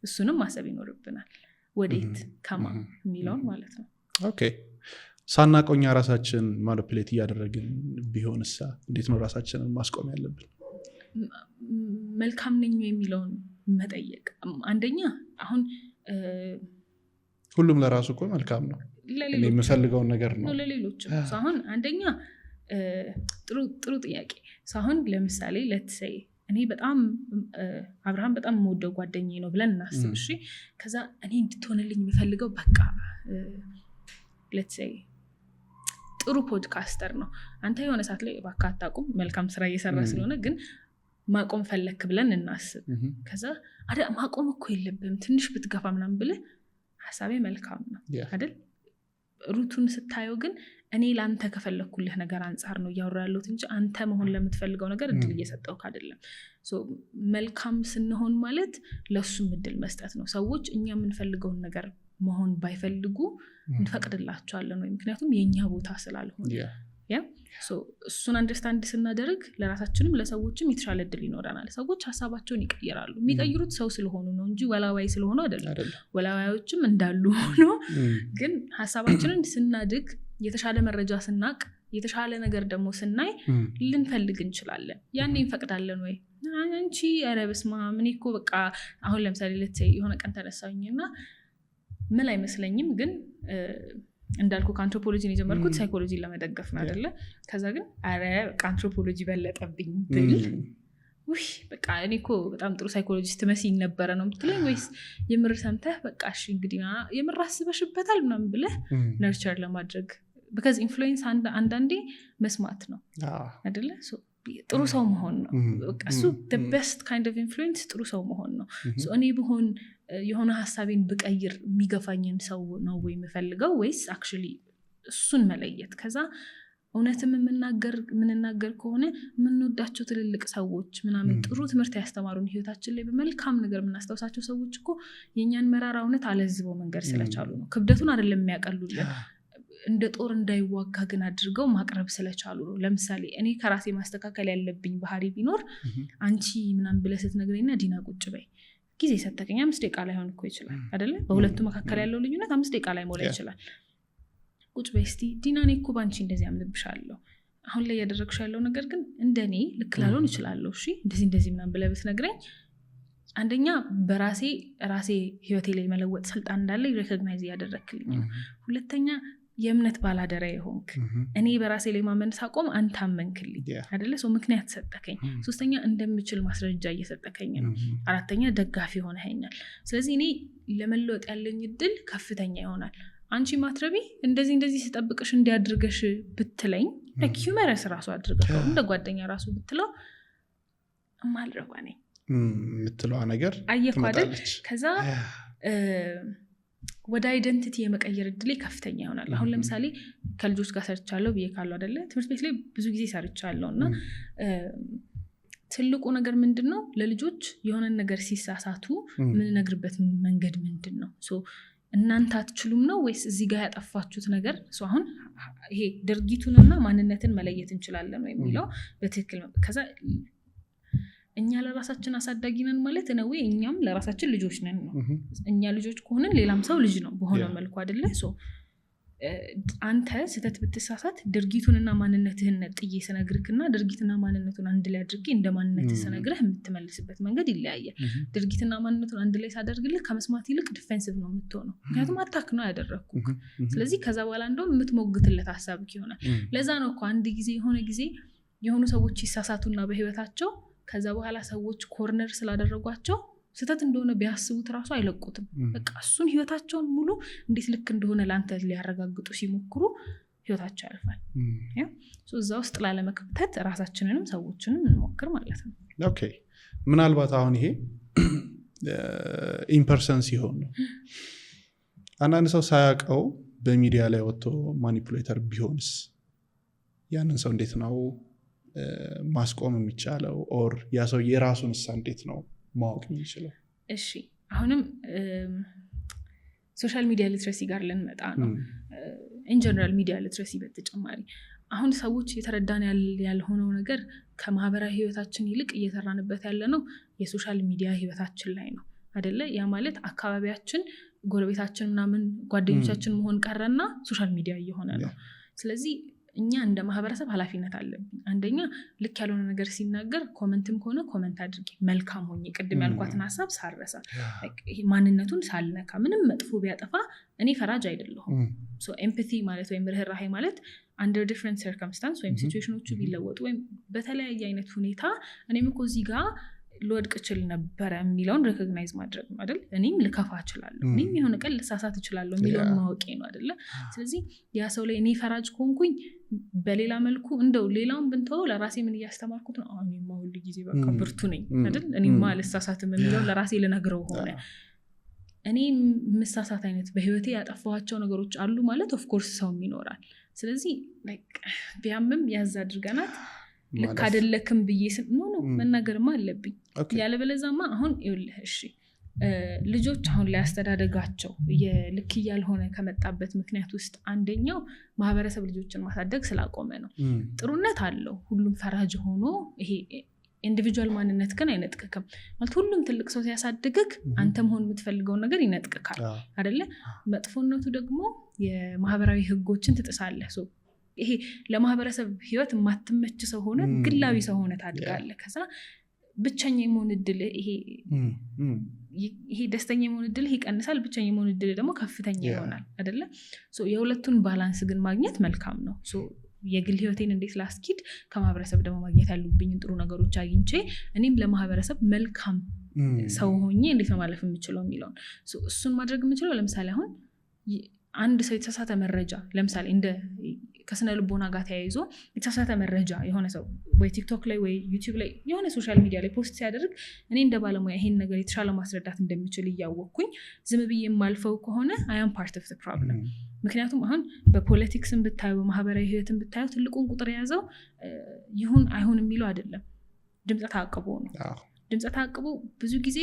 እሱንም ማሰብ ይኖርብናል ወዴት ከማ የሚለውን ማለት ነው። ኦኬ ሳናቆኛ ራሳችን ማኒፑሌት እያደረግን ቢሆንሳ እንዴት ነው ራሳችንን ማስቆም ያለብን? መልካም ነኝ የሚለውን መጠየቅ አንደኛ አሁን ሁሉም ለራሱ እኮ መልካም ነው እኔ የምፈልገውን ነገር ነው ለሌሎችም አሁን አንደኛ ጥሩ ጥያቄ አሁን ለምሳሌ let's say እኔ በጣም አብርሃም በጣም የምወደው ጓደኛዬ ነው ብለን እናስብ እሺ ከዛ እኔ እንድትሆንልኝ የምፈልገው በቃ let's say ጥሩ ፖድካስተር ነው አንተ የሆነ ሰዓት ላይ በቃ አታቁም መልካም ስራ እየሰራ ስለሆነ ግን ማቆም ፈለክ ብለን እናስብ ከዛ ማቆም እኮ የለብም ትንሽ ብትገፋ ምናምን ብለህ ሐሳቤ መልካም ነው አይደል ሩቱን ስታየው ግን እኔ ላንተ ከፈለኩልህ ነገር አንፃር ነው ያወራለሁት እንጂ አንተ መሆን ለምትፈልገው ነገር እድል እየሰጠውክ አይደለም። ሶ መልካም ስንሆን ማለት ለሱም እድል መስጠት ነው። ሰዎች እኛ የምንፈልገውን ነገር መሆን ባይፈልጉ እንፈቅድላቸዋለን ወይ ምክንያቱም የኛ ቦታ ስላልሆነ ያ ሶ እሱን አንደርስታንድ ስናደርግ ለራሳችንም ለሰዎችም የተሻለ እድል ይኖረናል። ሰዎች ሐሳባቸውን ይቀይራሉ የሚቀይሩት ሰው ስለሆኑ ነው እንጂ ወላዋይ ስለሆኑ አይደለም። ወላዋዮችም እንዳሉ ሆኖ ግን ሐሳባችንን ስናድግ የተሻለ መረጃ ስናቅ የተሻለ ነገር ደግሞ ስናይ ልንፈልግ እንችላለን። ያኔ እንፈቅዳለን ወይ አንቺ አረብስማ ምን እኮ በቃ አሁን ለምሳሌ ለተይ የሆነ ቀን ተነሳውኝና ምን አይመስለኝም ግን እንዳልኩ ከአንትሮፖሎጂን የጀመርኩት ሳይኮሎጂን ለመደገፍ ነው አይደለ ከዛ ግን አረ በቃ አንትሮፖሎጂ በለጠብኝ ብል ውይ በቃ እኔ እኮ በጣም ጥሩ ሳይኮሎጂስት መስኝ ነበረ ነው የምትለኝ ወይስ የምር ሰምተህ በቃ እሺ እንግዲህ የምር አስበሽበታል ምናምን ብለህ ነርቸር ለማድረግ because influence አንዳንዴ መስማት ነው አይደለ ጥሩ ሰው መሆን ነው በቃ እሱ the best kind of influence ጥሩ ሰው መሆን ነው። so እኔ ብሆን የሆነ ሐሳቤን ብቀይር የሚገፋኝን ሰው ነው ወይ የምፈልገው ወይስ actually እሱን መለየት ከዛ እውነትም የምንናገር ከሆነ የምንወዳቸው ትልልቅ ሰዎች ምናምን ጥሩ ትምህርት ያስተማሩን ህይወታችን ላይ በመልካም ነገር የምናስታውሳቸው ሰዎች እኮ የኛን መራራ እውነት አለዝበው መንገር ስለቻሉ ነው። ክብደቱን አይደለም የሚያቀሉልን እንደ ጦር እንዳይዋጋ ግን አድርገው ማቅረብ ስለቻሉ ነው። ለምሳሌ እኔ ከራሴ ማስተካከል ያለብኝ ባህሪ ቢኖር አንቺ ምናምን ብለህ ስትነግረኝና ዲና ቁጭ በይ ጊዜ ሰተከኝ 5 ደቂቃ ላይ ሆን እኮ ይችላል አይደለ በሁለቱ መካከል ያለው ልዩነት 5 ደቂቃ ላይ ሞላ ይችላል። ቁጭ በይ እስቲ ዲና እኔ እኮ ባንቺ እንደዚህ አምልብሻለሁ አሁን ላይ ያደረግሽ ያለው ነገር ግን እንደኔ ልክ ላልሆን ይችላል እሺ እንደዚህ ምናምን ብለህ ብትነግረኝ አንደኛ በራሴ ህይወቴ ላይ መለወጥ ስልጣን እንዳለ ሪኮግናይዝ ያደረክልኝ ነው። ሁለተኛ የእምነት ባላደራ ይሆንክ እኔ በራሴ ላይ ማመን ሳቆም አንተ አመንክልኝ አይደለ ሰው ምክንያት ሰጠከኝ። ሶስተኛ እንደምችል ማስረጃ እየሰጠከኝ ነው። አራተኛ ደጋፊ ሆነኸኛል። ስለዚህ እኔ ለመለወጥ ያለኝ እድል ከፍተኛ ይሆናል። አንቺ ማትረቢ እንደዚህ ሲጠብቅሽ እንዲያድርገሽ ብትለኝ ለኪዩመረስ ራሱ አድርገው እንደ ጓደኛ ራሱ ብትለው ማልረባ ነኝ የምትለዋ ነገር ትመጣለች። ከዛ ወደ አይደንቲቲ የመቀየር እድሌ ከፍተኛ ይሆናል። አሁን ለምሳሌ ከልጆች ጋር ሰርቻለሁ ብዬ ካለው አይደለ ትምህርት ቤት ላይ ብዙ ጊዜ ሰርቻለሁ እና ትልቁ ነገር ምንድነው ለልጆች የሆነ ነገር ሲሳሳቱ የምንነግርበት መንገድ ምንድነው እናንተ አትችሉም ነው ወይስ እዚህ ጋር ያጠፋችሁት ነገር አሁን ይሄ ድርጊቱንና ማንነትን መለየት እንችላለን ወይ የሚለው በትክክል ከዛ እኛ ለራሳችን አሳዳጊ ነን ማለት ነው ወይ እኛም ለራሳችን ልጆች ነን ነው። እኛ ልጆች ከሆነን ሌላም ሰው ልጅ ነው በሆነ መልኩ አይደለ አንተ ስህተት ብትሳሳት ድርጊቱንና ማንነትህን ነጥዬ ስነግርክና ድርጊትና ማንነቱን አንድ ላይ አድርጌ እንደ ማንነትህ ስነግርህ የምትመልስበት መንገድ ይለያያል። ድርጊትና ማንነቱን አንድ ላይ ሳደርግልህ ከመስማት ይልቅ ዲፌንሲቭ ነው የምትሆነው፣ ምክንያቱም አታክ ነው ያደረግኩህ። ስለዚህ ከዛ በኋላ እንደውም የምትሞግትለት ሀሳብክ ይሆናል። ለዛ ነው እኮ አንድ ጊዜ የሆኑ ሰዎች ይሳሳቱና በህይወታቸው ከዛ በኋላ ሰዎች ኮርነር ስላደረጓቸው ስህተት እንደሆነ ቢያስቡት ራሱ አይለቁትም። በቃ እሱን ህይወታቸውን ሙሉ እንዴት ልክ እንደሆነ ለአንተ ሊያረጋግጡ ሲሞክሩ ህይወታቸው ያልፋል። እዛ ውስጥ ላለመክተት ራሳችንንም ሰዎችንም እንሞክር ማለት ነው። ኦኬ፣ ምናልባት አሁን ይሄ ኢምፐርሰን ሲሆን ነው። አንዳንድ ሰው ሳያውቀው በሚዲያ ላይ ወጥቶ ማኒፑሌተር ቢሆንስ ያንን ሰው እንዴት ነው ማስቆም የሚቻለው? ኦር ያ ሰው የራሱን እሳ እንዴት ነው ማወቅ የሚችለው? እሺ፣ አሁንም ሶሻል ሚዲያ ሊትረሲ ጋር ልንመጣ ነው። ኢንጀነራል ሚዲያ ሊትረሲ በተጨማሪ አሁን ሰዎች እየተረዳን ያልሆነው ነገር ከማህበራዊ ህይወታችን ይልቅ እየሰራንበት ያለ ነው የሶሻል ሚዲያ ህይወታችን ላይ ነው አይደለ? ያ ማለት አካባቢያችን፣ ጎረቤታችን ምናምን ጓደኞቻችን መሆን ቀረና ሶሻል ሚዲያ እየሆነ ነው። ስለዚህ እኛ እንደ ማህበረሰብ ኃላፊነት አለብን። አንደኛ ልክ ያልሆነ ነገር ሲናገር ኮመንትም ከሆነ ኮመንት አድርጌ መልካም ሆኜ ቅድም ያልኳትን ሀሳብ ሳረሳ ማንነቱን ሳልነካ ምንም መጥፎ ቢያጠፋ እኔ ፈራጅ አይደለሁም። ኤምፓቲ ማለት ወይም ርህራሄ ማለት አንደር ዲፍረንት ሰርከምስታንስ ወይም ሲቹዌሽኖቹ ቢለወጡ ወይም በተለያየ አይነት ሁኔታ እኔም እኮ እዚህ ጋር ልወድቅ እችል ነበረ የሚለውን ሪኮግናይዝ ማድረግ ነው አይደል? እኔም ልከፋ እችላለሁ፣ እኔም የሆነ ቀን ልሳሳት እችላለሁ የሚለውን ማወቄ ነው አይደለ? ስለዚህ ያ ሰው ላይ እኔ ፈራጅ ከሆንኩኝ በሌላ መልኩ እንደው ሌላውን ብንተወው ለራሴ ምን እያስተማርኩት ነው? እኔማ ሁሉ ጊዜ በቃ ብርቱ ነኝ አይደል? እኔማ ልሳሳትም የሚለውን ለራሴ ልነግረው ሆነ እኔ ምሳሳት አይነት በህይወቴ ያጠፋኋቸው ነገሮች አሉ ማለት ኦፍኮርስ ሰውም ይኖራል። ስለዚህ ቢያምም ያዝ አድርገናት ልክ አይደለክም ብዬ መናገርማ አለብኝ። ያለበለዛማ አሁን ይኸውልህ እሺ ልጆች አሁን ላይ አስተዳደጋቸው ልክ ያልሆነ ከመጣበት ምክንያት ውስጥ አንደኛው ማህበረሰብ ልጆችን ማሳደግ ስላቆመ ነው። ጥሩነት አለው ሁሉም ፈራጅ ሆኖ ይሄ ኢንዲቪጁዋል ማንነት ግን አይነጥቅክም ማለት ሁሉም ትልቅ ሰው ሲያሳድግክ አንተ መሆን የምትፈልገውን ነገር ይነጥቅካል አይደለ? መጥፎነቱ ደግሞ የማህበራዊ ህጎችን ትጥሳለህ። ይሄ ለማህበረሰብ ህይወት የማትመች ሰው ሆነ ግላዊ ሰው ሆነ ታድጋለህ። ከዛ ብቸኛ የመሆን እድል ይሄ ደስተኛ የመሆን እድል ይቀንሳል፣ ብቸኛ የመሆን እድል ደግሞ ከፍተኛ ይሆናል አይደለ? የሁለቱን ባላንስ ግን ማግኘት መልካም ነው። የግል ህይወቴን እንዴት ላስኪድ፣ ከማህበረሰብ ደግሞ ማግኘት ያሉብኝን ጥሩ ነገሮች አግኝቼ እኔም ለማህበረሰብ መልካም ሰው ሆኜ እንዴት ነው ማለፍ የምችለው የሚለውን እሱን ማድረግ የምችለው ለምሳሌ አሁን አንድ ሰው የተሳሳተ መረጃ ለምሳሌ እንደ ከስነ ልቦና ጋር ተያይዞ የተሳሳተ መረጃ የሆነ ሰው ወይ ቲክቶክ ላይ ወይ ዩቲዩብ ላይ የሆነ ሶሻል ሚዲያ ላይ ፖስት ሲያደርግ እኔ እንደ ባለሙያ ይሄን ነገር የተሻለ ማስረዳት እንደምችል እያወቅኩኝ ዝም ብዬ የማልፈው ከሆነ I am part of the problem። ምክንያቱም አሁን በፖለቲክስን ብታዩ በማህበራዊ ህይወትን ብታዩ ትልቁን ቁጥር የያዘው ይሁን አይሁን የሚለው አይደለም፣ ድምፀ ተአቅቦ ነው። ድምፀ ተአቅቦ ብዙ ጊዜ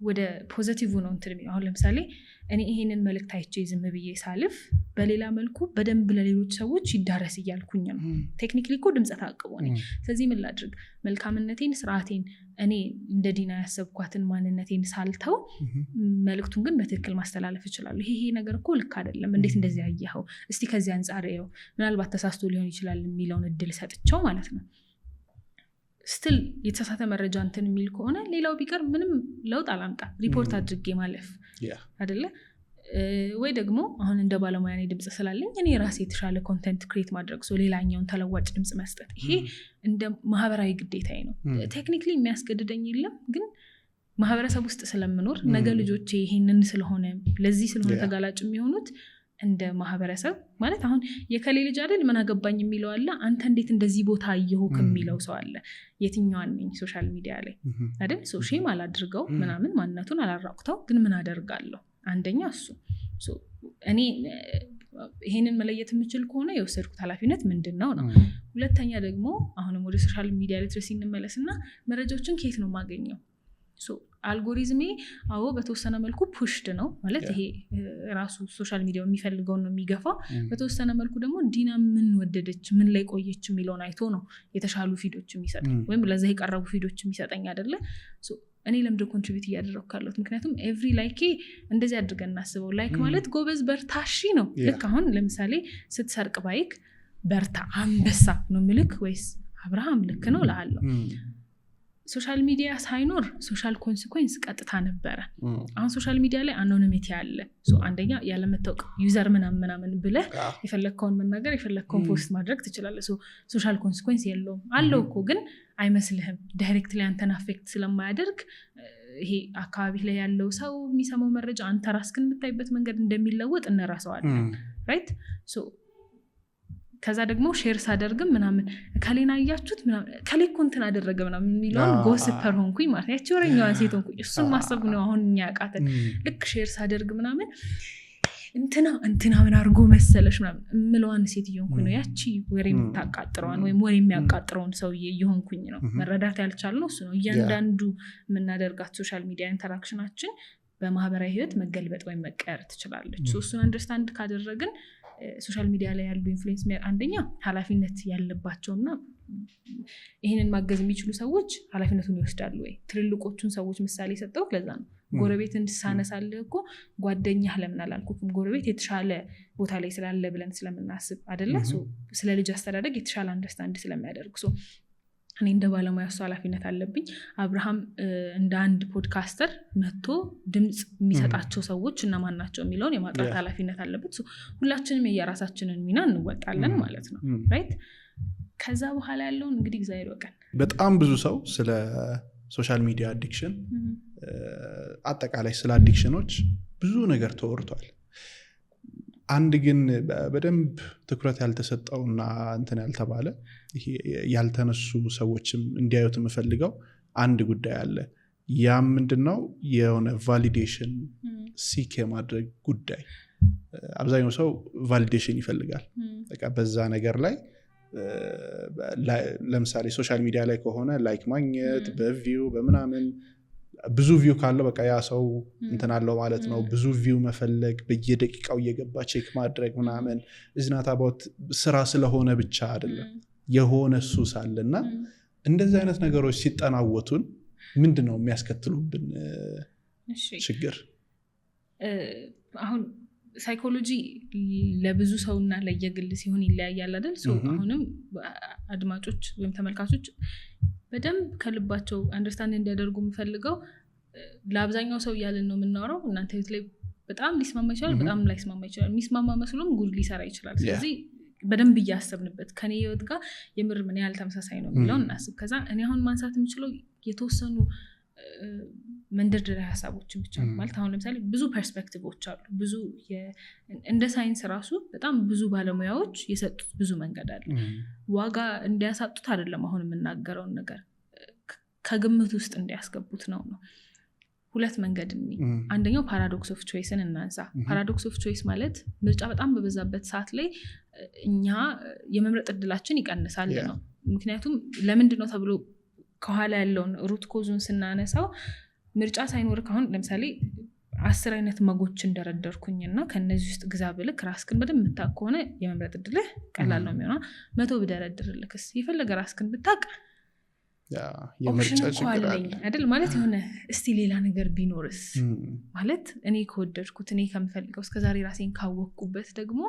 ወደ ፖዚቲቭ ነው እንትን። አሁን ለምሳሌ እኔ ይሄንን መልእክት አይቼ ዝም ብዬ ሳልፍ በሌላ መልኩ በደንብ ለሌሎች ሰዎች ይዳረስ እያልኩኝ ነው። ቴክኒክሊ እኮ ድምፀ ተአቅቦ ነኝ። ስለዚህ ምን ላድርግ? መልካምነቴን፣ ስርዓቴን፣ እኔ እንደ ዲና ያሰብኳትን ማንነቴን ሳልተው መልእክቱን ግን በትክክል ማስተላለፍ እችላለሁ። ይሄ ነገር እኮ ልክ አይደለም፣ እንዴት እንደዚህ ያየኸው? እስቲ ከዚህ አንጻር ይኸው፣ ምናልባት ተሳስቶ ሊሆን ይችላል የሚለውን እድል ሰጥቸው ማለት ነው። ስትል የተሳሳተ መረጃ እንትን የሚል ከሆነ ሌላው ቢቀር ምንም ለውጥ አላምጣ፣ ሪፖርት አድርጌ ማለፍ አይደለ? ወይ ደግሞ አሁን እንደ ባለሙያ ድምፅ ስላለኝ እኔ ራሴ የተሻለ ኮንቴንት ክሬት ማድረግ፣ ሌላኛውን ተለዋጭ ድምፅ መስጠት፣ ይሄ እንደ ማህበራዊ ግዴታዬ ነው። ቴክኒክሊ የሚያስገድደኝ የለም፣ ግን ማህበረሰብ ውስጥ ስለምኖር ነገ ልጆቼ ይሄንን ስለሆነ ለዚህ ስለሆነ ተጋላጭ የሚሆኑት እንደ ማህበረሰብ ማለት አሁን የከሌ ልጅ አይደል ምን አገባኝ የሚለው አለ፣ አንተ እንዴት እንደዚህ ቦታ አየሁክ የሚለው ሰው አለ። የትኛዋን ነኝ ሶሻል ሚዲያ ላይ አይደል ሼም አላድርገው ምናምን ማንነቱን አላራቁተው፣ ግን ምን አደርጋለሁ? አንደኛ እሱ እኔ ይሄንን መለየት የምችል ከሆነ የወሰድኩት ኃላፊነት ምንድነው ነው። ሁለተኛ ደግሞ አሁንም ወደ ሶሻል ሚዲያ ሊትረሲ እንመለስና መረጃዎችን ከየት ነው የማገኘው? አልጎሪዝሜ አዎ በተወሰነ መልኩ ፑሽድ ነው ማለት ይሄ ራሱ ሶሻል ሚዲያው የሚፈልገውን ነው የሚገፋው። በተወሰነ መልኩ ደግሞ ዲና ምን ወደደች ምን ላይ ቆየች የሚለውን አይቶ ነው የተሻሉ ፊዶች የሚሰጠኝ ወይም ለዛ የቀረቡ ፊዶች የሚሰጠኝ አይደለ? እኔ ለምዶ ኮንትሪቢዩት እያደረኩ ካለሁት ምክንያቱም ኤቭሪ ላይኬ እንደዚህ አድርገን እናስበው ላይክ ማለት ጎበዝ በርታሺ ነው ልክ አሁን ለምሳሌ ስትሰርቅ ባይክ በርታ አንበሳ ነው ምልክ ወይስ አብርሃም ልክ ነው ላለው ሶሻል ሚዲያ ሳይኖር ሶሻል ኮንሲኩዌንስ ቀጥታ ነበረ አሁን ሶሻል ሚዲያ ላይ አኖኒሚቲ አለ አንደኛ ያለመታወቅ ዩዘር ምናምን ብለህ የፈለግከውን መናገር የፈለግከውን ፖስት ማድረግ ትችላለህ ሶሻል ኮንሲኩዌንስ የለውም አለው እኮ ግን አይመስልህም ዳይሬክትሊ አንተን አፌክት ስለማያደርግ ይሄ አካባቢ ላይ ያለው ሰው የሚሰማው መረጃ አንተ ራስህን የምታይበት መንገድ እንደሚለወጥ እንራሳዋለን ራይት ከዛ ደግሞ ሼር ሳደርግም ምናምን ከሌና ያያችሁት ምናምን ከሌኮ እንትን አደረገ ምናምን የሚለውን ጎስፐር ሆንኩኝ ማለት ያቺ ወረኛዋ ሴት ሆንኩኝ እሱን ማሰብ ነው አሁን እኛ ያቃተን ልክ ሼር ሳደርግ ምናምን እንትና ምን አድርጎ መሰለሽ ምናምን እምለዋን ሴት እየሆንኩኝ ነው ያቺ ወሬ የምታቃጥረዋን ወይም ወሬ የሚያቃጥረውን ሰውዬ እየሆንኩኝ ነው መረዳት ያልቻልነው እሱ ነው እያንዳንዱ የምናደርጋት ሶሻል ሚዲያ ኢንተራክሽናችን በማህበራዊ ህይወት መገልበጥ ወይም መቀየር ትችላለች እሱን አንደርስታንድ ካደረግን ሶሻል ሚዲያ ላይ ያሉ ኢንፍሉዌንስ አንደኛ ኃላፊነት ያለባቸውና ይሄንን ማገዝ የሚችሉ ሰዎች ኃላፊነቱን ይወስዳሉ ወይ ትልልቆቹን ሰዎች ምሳሌ ሰጠው ለዛ ነው ጎረቤትን ሳነሳልህ እኮ ጓደኛህ ለምን አላልኩትም ጎረቤት የተሻለ ቦታ ላይ ስላለ ብለን ስለምናስብ አይደለ ስለ ልጅ አስተዳደግ የተሻለ አንደርስታንድ ስለሚያደርግ እኔ እንደ ባለሙያ እሱ ኃላፊነት አለብኝ አብርሃም እንደ አንድ ፖድካስተር መጥቶ ድምጽ የሚሰጣቸው ሰዎች እነማን ናቸው የሚለውን የማጥራት ኃላፊነት አለበት ሁላችንም የራሳችንን ሚና እንወጣለን ማለት ነው ራይት ከዛ በኋላ ያለውን እንግዲህ እግዚአብሔር ወቀን በጣም ብዙ ሰው ስለ ሶሻል ሚዲያ አዲክሽን አጠቃላይ ስለ አዲክሽኖች ብዙ ነገር ተወርቷል አንድ ግን በደንብ ትኩረት ያልተሰጠውና እንትን ያልተባለ ያልተነሱ ሰዎችም እንዲያዩት የምፈልገው አንድ ጉዳይ አለ ያም ምንድነው የሆነ ቫሊዴሽን ሲክ የማድረግ ጉዳይ አብዛኛው ሰው ቫሊዴሽን ይፈልጋል በቃ በዛ ነገር ላይ ለምሳሌ ሶሻል ሚዲያ ላይ ከሆነ ላይክ ማግኘት በቪው በምናምን ብዙ ቪው ካለው በቃ ያ ሰው እንትን አለው ማለት ነው ብዙ ቪው መፈለግ በየደቂቃው እየገባ ቼክ ማድረግ ምናምን እዝናታ አባውት ስራ ስለሆነ ብቻ አይደለም የሆነ ሱስ አለና እንደዚህ አይነት ነገሮች ሲጠናወቱን ምንድነው የሚያስከትሉብን ችግር አሁን ሳይኮሎጂ ለብዙ ሰውና ለየግል ሲሆን ይለያያል አይደል አሁንም አድማጮች ወይም ተመልካቾች በደንብ ከልባቸው አንደርስታንድ እንዲያደርጉ የምፈልገው ለአብዛኛው ሰው ያለን ነው የምናወራው እናንተ ህይወት ላይ በጣም ሊስማማ ይችላል በጣም ላይስማማ ይችላል የሚስማማ መስሎም ጉድ ሊሰራ ይችላል ስለዚህ በደንብ እያሰብንበት ከኔ ህይወት ጋር የምር ምን ያህል ተመሳሳይ ነው የሚለውን እናስብ ከዛ እኔ አሁን ማንሳት የምችለው የተወሰኑ መንደርደሪያ ሐሳቦችን ብቻ ማለት አሁን ለምሳሌ ብዙ ፐርስፔክቲቮች አሉ ብዙ እንደ ሳይንስ ራሱ በጣም ብዙ ባለሙያዎች የሰጡት ብዙ መንገድ አለ ዋጋ እንዲያሳጡት አይደለም አሁን የምናገረውን ነገር ከግምት ውስጥ እንዲያስገቡት ነው ሁለት መንገድ አንደኛው ፓራዶክስ ኦፍ ቾይስን እናንሳ ፓራዶክስ ኦፍ ቾይስ ማለት ምርጫ በጣም በበዛበት ሰዓት ላይ እኛ የመምረጥ እድላችን ይቀንሳል ነው ምክንያቱም ለምንድነው ተብሎ ከኋላ ያለውን ሩት ኮዙን ስናነሳው ምርጫ ሳይኖር ካሁን ለምሳሌ 10 አይነት መጎች እንደረደርኩኝና ከነዚህ ውስጥ ግዛ ብልክ ራስክን በደንብ ምታቅ ከሆነ የመምረጥ እድልህ ቀላል ነው የሚሆነው 100 ብደረድርልክስ የፈለገ ራስክን ብታቅ የምርጫ ችግር አይደል ማለት የሆነ እስቲ ሌላ ነገር ቢኖርስ ማለት እኔ ከወደድኩት እኔ ከምፈልገው እስከዛሬ ራሴን ካወቅኩበት ደግሞ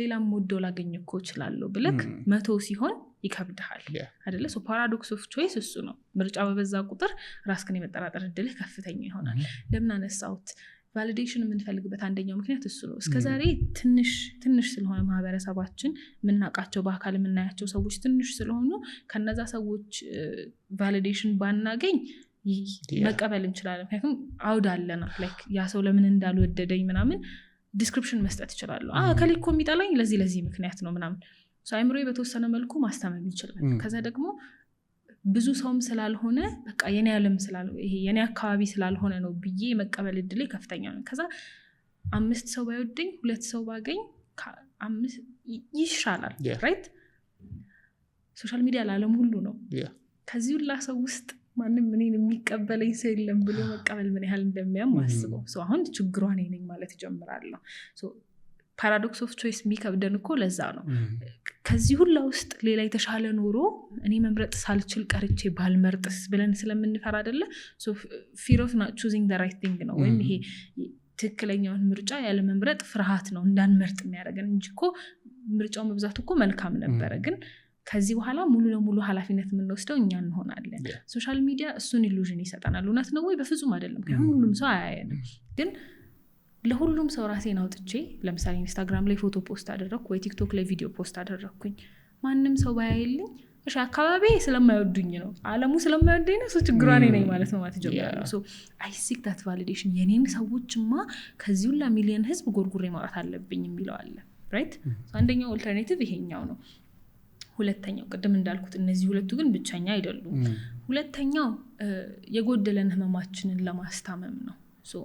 ሌላም ሞዴል ላገኝ እኮ እችላለሁ ብለክ 100 ሲሆን ይከብድሃል አይደለ ሶ ፓራዶክስ ኦፍ ቾይስ እሱ ነው ምርጫ በበዛ ቁጥር ራስክን የመጠራጠር እድልህ ከፍተኛ ይሆናል ለምን አነሳውት ቫሊዴሽን የምንፈልግበት አንደኛው ምክንያት እሱ ነው እስከዛሬ ትንሽ ስለሆነ ማህበረሰባችን ምናቃቸው በአካል የምናያቸው ሰዎች ትንሽ ስለሆኑ ከነዛ ሰዎች ቫሊዴሽን ባናገኝ መቀበል እንችላለን ምክንያቱም አውድ አለና ላይክ ያ ሰው ለምን እንዳልወደደኝ ምናምን ዲስክሪፕሽን መስጠት ይችላል ከሊኮ የሚጣላኝ ለዚህ ምክንያት ነው ምናምን ሳይምሮዬ በተወሰነ መልኩ ማስተማም ይችላል ከዛ ደግሞ ብዙ ሰውም ስላልሆነ በቃ የኔ ዓለም ስላልሆነ ይሄ የኔ አካባቢ ስላልሆነ ነው ብዬ መቀበል እድሌ ከፍተኛ ነው ከዛ 5 ሰው ባይወደኝ 2 ሰው ባገኝ 5 ይሻላል ራይት ሶሻል ሚዲያ ለዓለም ሁሉ ነው ከዚህ ሁላ ሰው ውስጥ ማንም ምንን የሚቀበለኝ ሰው የለም ብሎ መቀበል ምን ያህል እንደሚያም አስበው አሁን ችግሯ ነኝ ማለት ጀምራለሁ ፓራዶክስ ኦፍ ቾይስ የሚከብደን እኮ ለዛ ነው። ከዚህ ሁላ ውስጥ ሌላ የተሻለ ኖሮ እኔ መምረጥ ሳልችል ቀርቼ ባልመርጥስ ብለን ስለምንፈራ አይደለ? ፊር ኦፍ ናት ቹዚንግ ዘ ራይት ቲንግ ነው። ወይም ይሄ ትክክለኛውን ምርጫ ያለ መምረጥ ፍርሃት ነው እንዳንመርጥ የሚያደርገን እንጂ እኮ ምርጫው መብዛቱ እኮ መልካም ነበረ። ግን ከዚህ በኋላ ሙሉ ለሙሉ ኃላፊነት የምንወስደው እኛ እንሆናለን። ሶሻል ሚዲያ እሱን ኢሉዥን ይሰጠናል። እውነት ነው ወይ? በፍጹም አይደለም። ምክንያቱም ሁሉም ሰው አያየንም። ግን ለሁሉም ሰው ራሴን አውጥቼ ለምሳሌ ኢንስታግራም ላይ ፎቶ ፖስት አደረግኩ ወይ ቲክቶክ ላይ ቪዲዮ ፖስት አደረግኩኝ፣ ማንም ሰው ባያይልኝ እሺ አካባቢ ስለማይወዱኝ ነው፣ ዓለሙ ስለማይወደኝ ነው፣ ችግሯ እኔ ነኝ ማለት ነው ማለት ጀምራለሁ። ሶ አይ ሲክ ዳት ቫሊዴሽን የኔን ሰዎችማ ከዚህ ሁላ ሚሊዮን ህዝብ ጎርጉሬ ማውራት አለብኝ የሚለው አለ። ራይት? አንደኛው ኦልተርኔቲቭ ይሄኛው ነው። ሁለተኛው ቅድም እንዳልኩት እነዚህ ሁለቱ ግን ብቻኛ አይደሉም። ሁለተኛው የጎደለን ህመማችንን ለማስታመም ነው። ሶ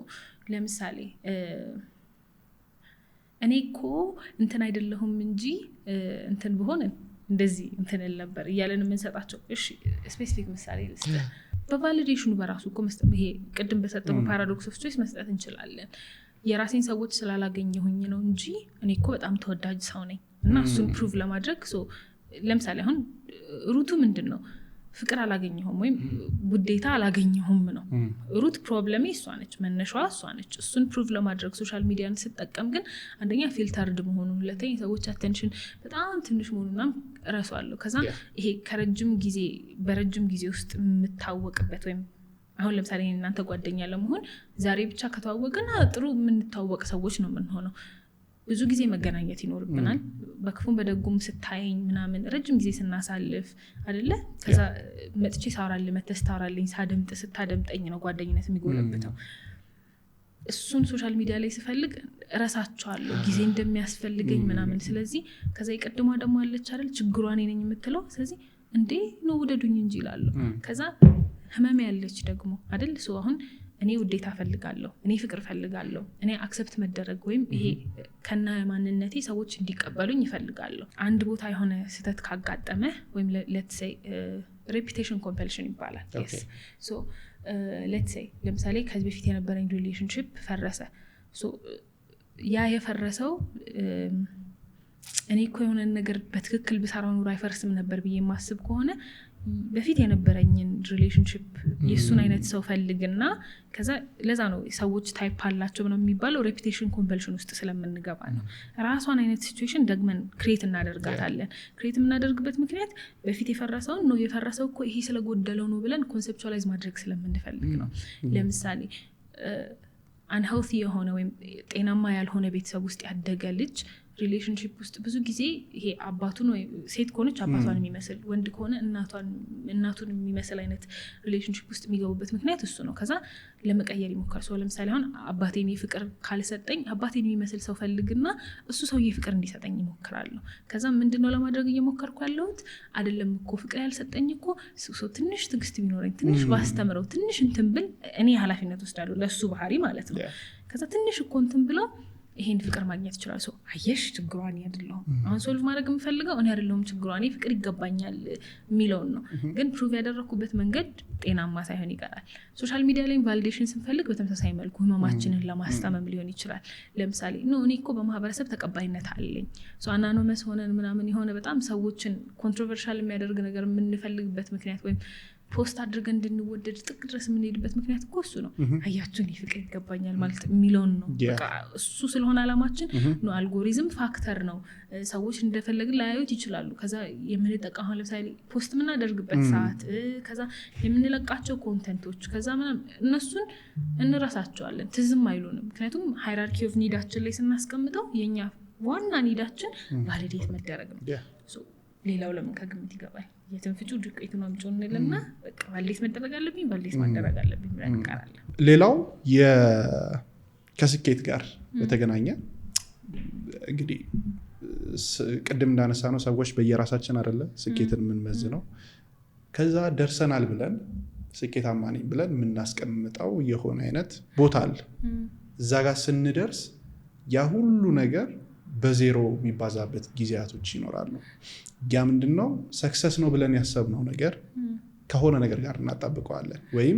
ለምሳሌ እኔ እኮ እንትን አይደለሁም እንጂ እንትን ብሆን እንደዚህ እንትን ነበር እያለን የምንሰጣቸው እሺ ስፔሲፊክ ምሳሌ ልስጥ። በቫሊዴሽኑ በራሱ እኮ መስጠት ይሄ ቅድም በሰጠው ፓራዶክስ ኦፍ ቾይስ መስጠት እንችላለን። የራሴን ሰዎች ስላላገኘሁኝ ነው እንጂ እኔ እኮ በጣም ተወዳጅ ሰው ነኝ እና እሱን ፕሩቭ ለማድረግ ለምሳሌ አሁን ሩቱ ምንድን ነው ፍቅር አላገኘሁም ወይም ውዴታ አላገኘሁም ነው። ሩት ፕሮብለሜ እሷ ነች፣ መነሻዋ እሷ ነች። እሱን ፕሩቭ ለማድረግ ሶሻል ሚዲያን ስጠቀም ግን አንደኛ ፊልተርድ መሆኑን፣ ሁለተኛ የሰዎች አቴንሽን በጣም ትንሽ መሆኑና እረሳለሁ። ከዛ ይሄ በረጅም ጊዜ ውስጥ የምታወቅበት ወይም አሁን ለምሳሌ እናንተ ጓደኛ ለመሆን ዛሬ ብቻ ከተዋወቅና ጥሩ የምንታወቅ ሰዎች ነው የምንሆነው። ብዙ ጊዜ መገናኘት ይኖርብናል። በክፉም በደጉም ስታየኝ ምናምን ረጅም ጊዜ ስናሳልፍ አይደለ? ከዛ መጥቼ ሳወራልህ መተህ ስታወራልኝ ስታደምጠኝ ነው ጓደኝነት የሚጎለብተው። እሱን ሶሻል ሚዲያ ላይ ስፈልግ እረሳቸዋለሁ ጊዜ እንደሚያስፈልገኝ ምናምን። ስለዚህ ከዛ የቀድሟ ደግሞ አለች አይደል ችግሯን ነኝ የምትለው። ስለዚህ እንዴ ነው ውደዱኝ እንጂ ይላሉ። ከዛ ህመም ያለች ደግሞ አይደል አሁን እኔ ውዴታ ፈልጋለሁ፣ እኔ ፍቅር ፈልጋለሁ፣ እኔ አክሰፕት መደረግ ወይም ይሄ ከና ማንነቴ ሰዎች እንዲቀበሉኝ ይፈልጋለሁ። አንድ ቦታ የሆነ ስህተት ካጋጠመ ወይም ሌትስ ሴይ ሬፒቴሽን ኮምፐልሽን ይባላል። ሌትስ ሴይ ለምሳሌ ከዚህ በፊት የነበረኝ ሪሌሽንሽፕ ፈረሰ። ያ የፈረሰው እኔ እኮ የሆነ ነገር በትክክል ብሰራው ኑሮ አይፈርስም ነበር ብዬ የማስብ ከሆነ በፊት የነበረኝን ሪሌሽንሽፕ የሱን አይነት ሰው ፈልግና ከዛ ለዛ ነው ሰዎች ታይፕ አላቸው ነው የሚባለው። ሬፒቴሽን ኮምፐልሽን ውስጥ ስለምንገባ ነው። ራሷን አይነት ሲቹዌሽን ደግመን ክሬት እናደርጋታለን። ክሬት የምናደርግበት ምክንያት በፊት የፈረሰውን ነው የፈረሰው እኮ ይሄ ስለጎደለው ነው ብለን ኮንሴፕቹዋላይዝ ማድረግ ስለምንፈልግ ነው። ለምሳሌ አንሄልቲ የሆነ ወይም ጤናማ ያልሆነ ቤተሰብ ውስጥ ያደገ ልጅ ሪሌሽንሺፕ ውስጥ ብዙ ጊዜ ይሄ አባቱን ወይ ሴት ከሆነች አባቷን የሚመስል ወንድ ከሆነ እናቱን የሚመስል አይነት ሪሌሽንሺፕ ውስጥ የሚገቡበት ምክንያት እሱ ነው። ከዛ ለመቀየር ይሞክራል። ሰው ለምሳሌ አሁን አባቴን ፍቅር ካልሰጠኝ አባቴን የሚመስል ሰው ፈልግና እሱ ሰውዬ ፍቅር እንዲሰጠኝ ይሞክራለሁ። ከዛ ምንድነው ለማድረግ እየሞከርኩ ያለሁት አይደለም እኮ ፍቅር ያልሰጠኝ እኮ ሰው ትንሽ ትግስት ቢኖረኝ ትንሽ ባስተምረው ትንሽ እንትን ብል እኔ ኃላፊነት ወስዳለሁ ለሱ ባህሪ ማለት ነው። ከዛ ትንሽ እኮ እንትን ብለው ይሄን ፍቅር ማግኘት ይችላል። ሰው አየሽ ችግሯን አይደለም አሁን ሶልቭ ማድረግ የምፈልገው እኔ አይደለም ችግሯን ፍቅር ይገባኛል የሚለውን ነው። ግን ፕሩቭ ያደረኩበት መንገድ ጤናማ ሳይሆን ይቀራል። ሶሻል ሚዲያ ላይ ቫሊዴሽን ስንፈልግ በተመሳሳይ መልኩ ህመማችንን ለማስታመም ሊሆን ይችላል። ለምሳሌ እኔ እኮ በማህበረሰብ ተቀባይነት አለኝ አናኖመስ ሆነን ምናምን የሆነ በጣም ሰዎችን ኮንትሮቨርሻል የሚያደርግ ነገር የምንፈልግበት ምክንያት ወይም ፖስት አድርገን እንድንወደድ ጥቅ ድረስ የምንሄድበት ምክንያት እኮ እሱ ነው። አያችሁን ፍቅር ይገባኛል ማለት የሚለውን ነው። በቃ እሱ ስለሆነ አላማችን ነው። አልጎሪዝም ፋክተር ነው። ሰዎች እንደፈለግን ላያዩት ይችላሉ። ከዛ የምንጠቀመው ለምሳሌ ፖስት የምናደርግበት ሰዓት፣ ከዛ የምንለቃቸው ኮንተንቶች፣ ከዛ ምናምን እነሱን እንረሳቸዋለን፣ ትዝም አይሉንም። ምክንያቱም ሃይራርኪ ኦፍ ኒዳችን ላይ ስናስቀምጠው የኛ ዋና ኒዳችን ቫሊዴት መደረግ ነው። ሌላው ለምን ከግምት ይገባል? የትንፍጩ ዱቄቱን አምጪው እንልና በቃ ቫሊዴት መደረግ አለብኝ ቫሊዴት ማደረግ አለብኝ ብለን እንቀራለን። ሌላው ከስኬት ጋር በተገናኘ እንግዲህ ቅድም እንዳነሳ ነው ሰዎች በየራሳችን አይደለ ስኬትን የምንመዝነው። ከዛ ደርሰናል ብለን ስኬታማ ነኝ ብለን የምናስቀምጠው የሆነ አይነት ቦታ አለ። እዛ ጋር ስንደርስ ያ ሁሉ ነገር በዜሮ የሚባዛበት ጊዜያቶች ይኖራሉ። ያ ምንድነው ሰክሰስ ነው ብለን ያሰብነው ነገር ከሆነ ነገር ጋር እናጣብቀዋለን። ወይም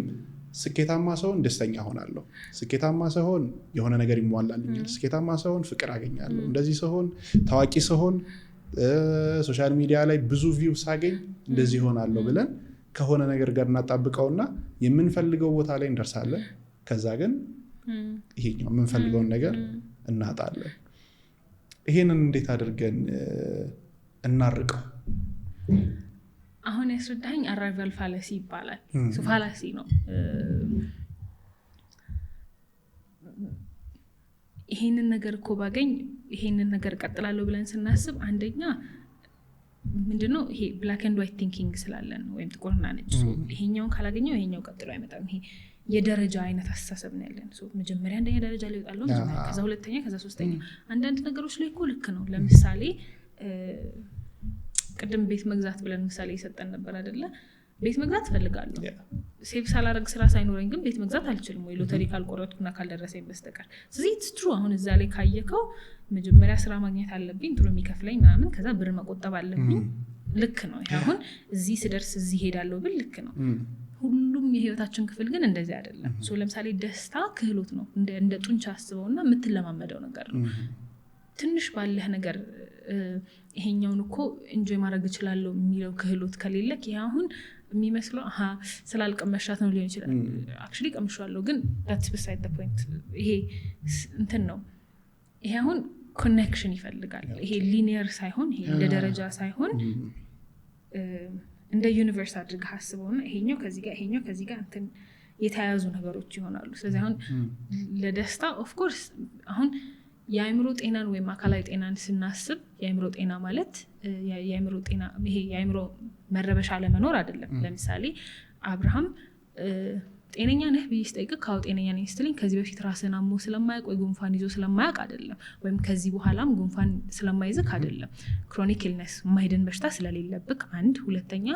ስኬታማ ሰውን ደስተኛ ሆናለሁ፣ ስኬታማ ሰውን የሆነ ነገር ይሟላልኛል፣ ስኬታማ ሰውን ፍቅር አገኛለሁ፣ እንደዚህ ሰውን ታዋቂ ሰውን ሶሻል ሚዲያ ላይ ብዙ ቪው ሳገኝ እንደዚህ ሆናለሁ ብለን ከሆነ ነገር ጋር እናጣብቀውና የምንፈልገው ቦታ ላይ እንደርሳለን። ከዛ ግን ይሄኛው የምንፈልገውን ነገር እናጣለን። ይሄንን እንዴት አድርገን እናርቀው? አሁን ያስረዳኝ አራይቫል ፋላሲ ይባላል። ፋላሲ ነው። ይሄንን ነገር እኮ ባገኝ ይሄንን ነገር ቀጥላለሁ ብለን ስናስብ አንደኛ ምንድነው ይሄ ብላክ ኤንድ ዋይት ቲንኪንግ ስላለን ወይም ጥቁርና ነጭ፣ ይሄኛውን ካላገኘው ይሄኛው ቀጥሎ አይመጣም። ይሄ የደረጃ አይነት አስተሳሰብ ነው ያለን። መጀመሪያ አንደኛ ደረጃ ላይ ይወጣሉ፣ ከዛ ሁለተኛ፣ ከዛ ሶስተኛ። አንዳንድ ነገሮች ላይ እኮ ልክ ነው። ለምሳሌ ቅድም ቤት መግዛት ብለን ምሳሌ ይሰጠን ነበር አይደለ? ቤት መግዛት ፈልጋለሁ፣ ሴቭ ሳላረግ ስራ ሳይኖረኝ ግን ቤት መግዛት አልችልም ወይ ሎተሪ ካልቆረጥኩና ካልደረሰኝ በስተቀር። ስለዚህ ኢትስ ትሩ። አሁን እዛ ላይ ካየከው መጀመሪያ ስራ ማግኘት አለብኝ ጥሩ የሚከፍለኝ ምናምን፣ ከዛ ብር መቆጠብ አለብኝ። ልክ ነው። አሁን እዚህ ስደርስ እዚህ ሄዳለሁ ብል ልክ ነው። ሁሉም የህይወታችን ክፍል ግን እንደዚህ አይደለም። ለምሳሌ ደስታ ክህሎት ነው። እንደ ጡንቻ አስበውና የምትለማመደው ነገር ነው። ትንሽ ባለህ ነገር ይሄኛውን እኮ ኢንጆይ ማድረግ እችላለሁ የሚለው ክህሎት ከሌለክ ይሄ አሁን የሚመስለው ስላልቀመሻት ነው ሊሆን ይችላል። አክቹሊ ቀምሻለሁ ግን that's beside the point። ይሄ እንትን ነው። ይሄ አሁን ኮኔክሽን ይፈልጋል። ይሄ ሊኒየር ሳይሆን ይሄ እንደ ደረጃ ሳይሆን እንደ ዩኒቨርስ አድርገህ አስበውና ይሄኛው ከዚህ ጋር ይሄኛው ከዚህ ጋር እንትን የተያያዙ ነገሮች ይሆናሉ። ስለዚህ አሁን ለደስታ ኦፍ ኮርስ አሁን የአእምሮ ጤናን ወይም አካላዊ ጤናን ስናስብ የአእምሮ ጤና ማለት የአእምሮ ጤና ይሄ የአእምሮ መረበሽ አለመኖር አይደለም። ለምሳሌ አብርሃም ጤነኛ ነህ ብዬ ስጠይቅ ካው ጤነኛ ነኝ ስትለኝ ከዚህ በፊት ራስን አሞ ስለማያውቅ ወይ ጉንፋን ይዞ ስለማያውቅ አይደለም፣ ወይም ከዚህ በኋላም ጉንፋን ስለማይዝክ አይደለም። ክሮኒክ ኢልነስ ማይድን በሽታ ስለሌለብክ አንድ፣ ሁለተኛ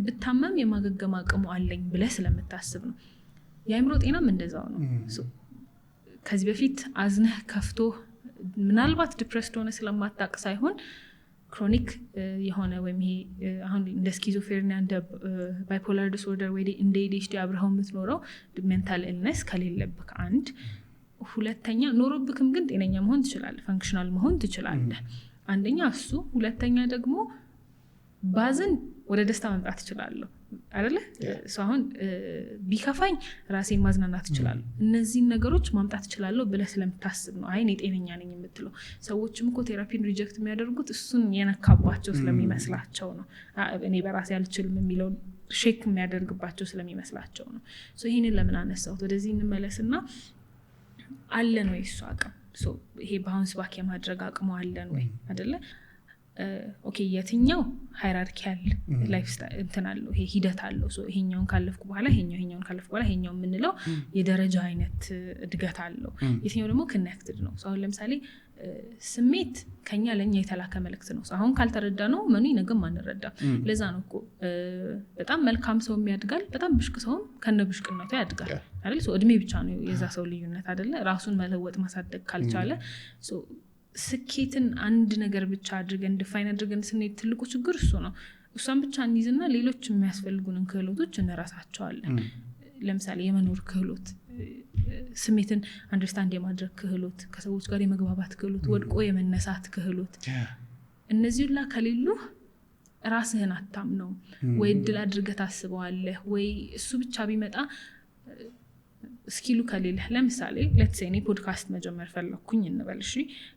ብታመም የማገገም አቅሙ አለኝ ብለህ ስለምታስብ ነው። የአእምሮ ጤናም እንደዛው ነው። ከዚህ በፊት አዝነህ ከፍቶ ምናልባት ዲፕረስድ ሆነ ስለማታቅ ሳይሆን ክሮኒክ የሆነ ወይም ይሄ አሁን እንደ ስኪዞፍሬኒያ እንደ ባይፖላር ዲስኦርደር ወይ እንደ ADHD አብረኸው የምትኖረው ሜንታል ኢልነስ ከሌለብክ አንድ፣ ሁለተኛ ኖሮብክም ግን ጤነኛ መሆን ትችላለህ፣ ፈንክሽናል መሆን ትችላለህ። አንደኛ እሱ፣ ሁለተኛ ደግሞ ባዝን ወደ ደስታ መምጣት ትችላለህ አይደለ? አሁን ቢከፋኝ ራሴን ማዝናናት እችላለሁ። እነዚህን ነገሮች ማምጣት እችላለሁ ብለህ ስለምታስብ ነው። እኔ ጤነኛ ነኝ የምትለው። ሰዎችም እኮ ቴራፒን ሪጀክት የሚያደርጉት እሱን የነካባቸው ስለሚመስላቸው ነው። እኔ በራሴ አልችልም የሚለው ሼክ የሚያደርግባቸው ስለሚመስላቸው ነው። ይህንን ለምን አነሳሁት? ወደዚህ እንመለስና አለን ወይ እሱ አቅም? ይሄ ባውንስ ባክ የማድረግ አቅሙ አለን ወይ አይደለ? ኦኬ የትኛው ሃይራርኪያል ላይፍ ስታይል እንትን አለው፣ ይሄ ሂደት አለው። ይሄኛውን ካለፍኩ በኋላ ይሄኛውን ካለፍኩ በኋላ ይሄኛው የምንለው የደረጃ አይነት እድገት አለው። የትኛው ደግሞ ኮኔክትድ ነው። አሁን ለምሳሌ ስሜት ከኛ ለኛ የተላከ መልእክት ነው። አሁን ካልተረዳ ነው መኑ ነገም አንረዳም። ለዛ ነው እኮ በጣም መልካም ሰው የሚያድጋል፣ በጣም ብሽቅ ሰውም ከነብሽቅነቱ ያድጋል አይደል? እድሜ ብቻ ነው የዛ ሰው ልዩነት አይደለ? ራሱን መለወጥ ማሳደግ ካልቻለ ስኬትን አንድ ነገር ብቻ አድርገን ዲፋይን አድርገን ስንሄድ ትልቁ ችግር እሱ ነው። እሷን ብቻ እንይዝና ሌሎች የሚያስፈልጉንን ክህሎቶች እንረሳቸዋለን። ለምሳሌ የመኖር ክህሎት፣ ስሜትን አንደርስታንድ የማድረግ ክህሎት፣ ከሰዎች ጋር የመግባባት ክህሎት፣ ወድቆ የመነሳት ክህሎት፣ እነዚህ ሁላ ከሌሉ ራስህን አታምነው ወይ እድል አድርገህ ታስበዋለህ ወይ እሱ ብቻ ቢመጣ ስኪሉ ከሌለህ። ለምሳሌ ሌትስ ሴይ እኔ ፖድካስት መጀመር ፈለኩኝ እንበል እሺ።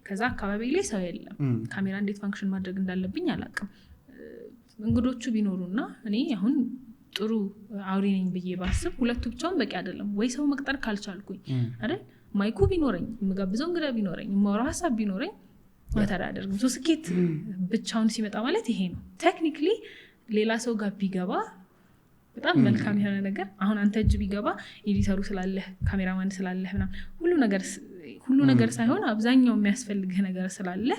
ከዛ አካባቢ ላይ ሰው የለም፣ ካሜራ እንዴት ፋንክሽን ማድረግ እንዳለብኝ አላውቅም። እንግዶቹ ቢኖሩና እኔ አሁን ጥሩ አውሪ ነኝ ብዬ ባስብ ሁለቱ ብቻውን በቂ አይደለም ወይ? ሰው መቅጠር ካልቻልኩኝ አይደል? ማይኩ ቢኖረኝ፣ የምጋብዘው እንግዳ ቢኖረኝ፣ የማወራው ሀሳብ ቢኖረኝ ማተር አያደርግም። ስኬት ብቻውን ሲመጣ ማለት ይሄ ነው። ቴክኒክሊ ሌላ ሰው ጋር ቢገባ በጣም መልካም የሆነ ነገር፣ አሁን አንተ እጅ ቢገባ ኤዲተሩ ስላለህ፣ ካሜራማን ስላለህ ምናምን ሁሉ ነገር ሳይሆን አብዛኛው የሚያስፈልግህ ነገር ስላለ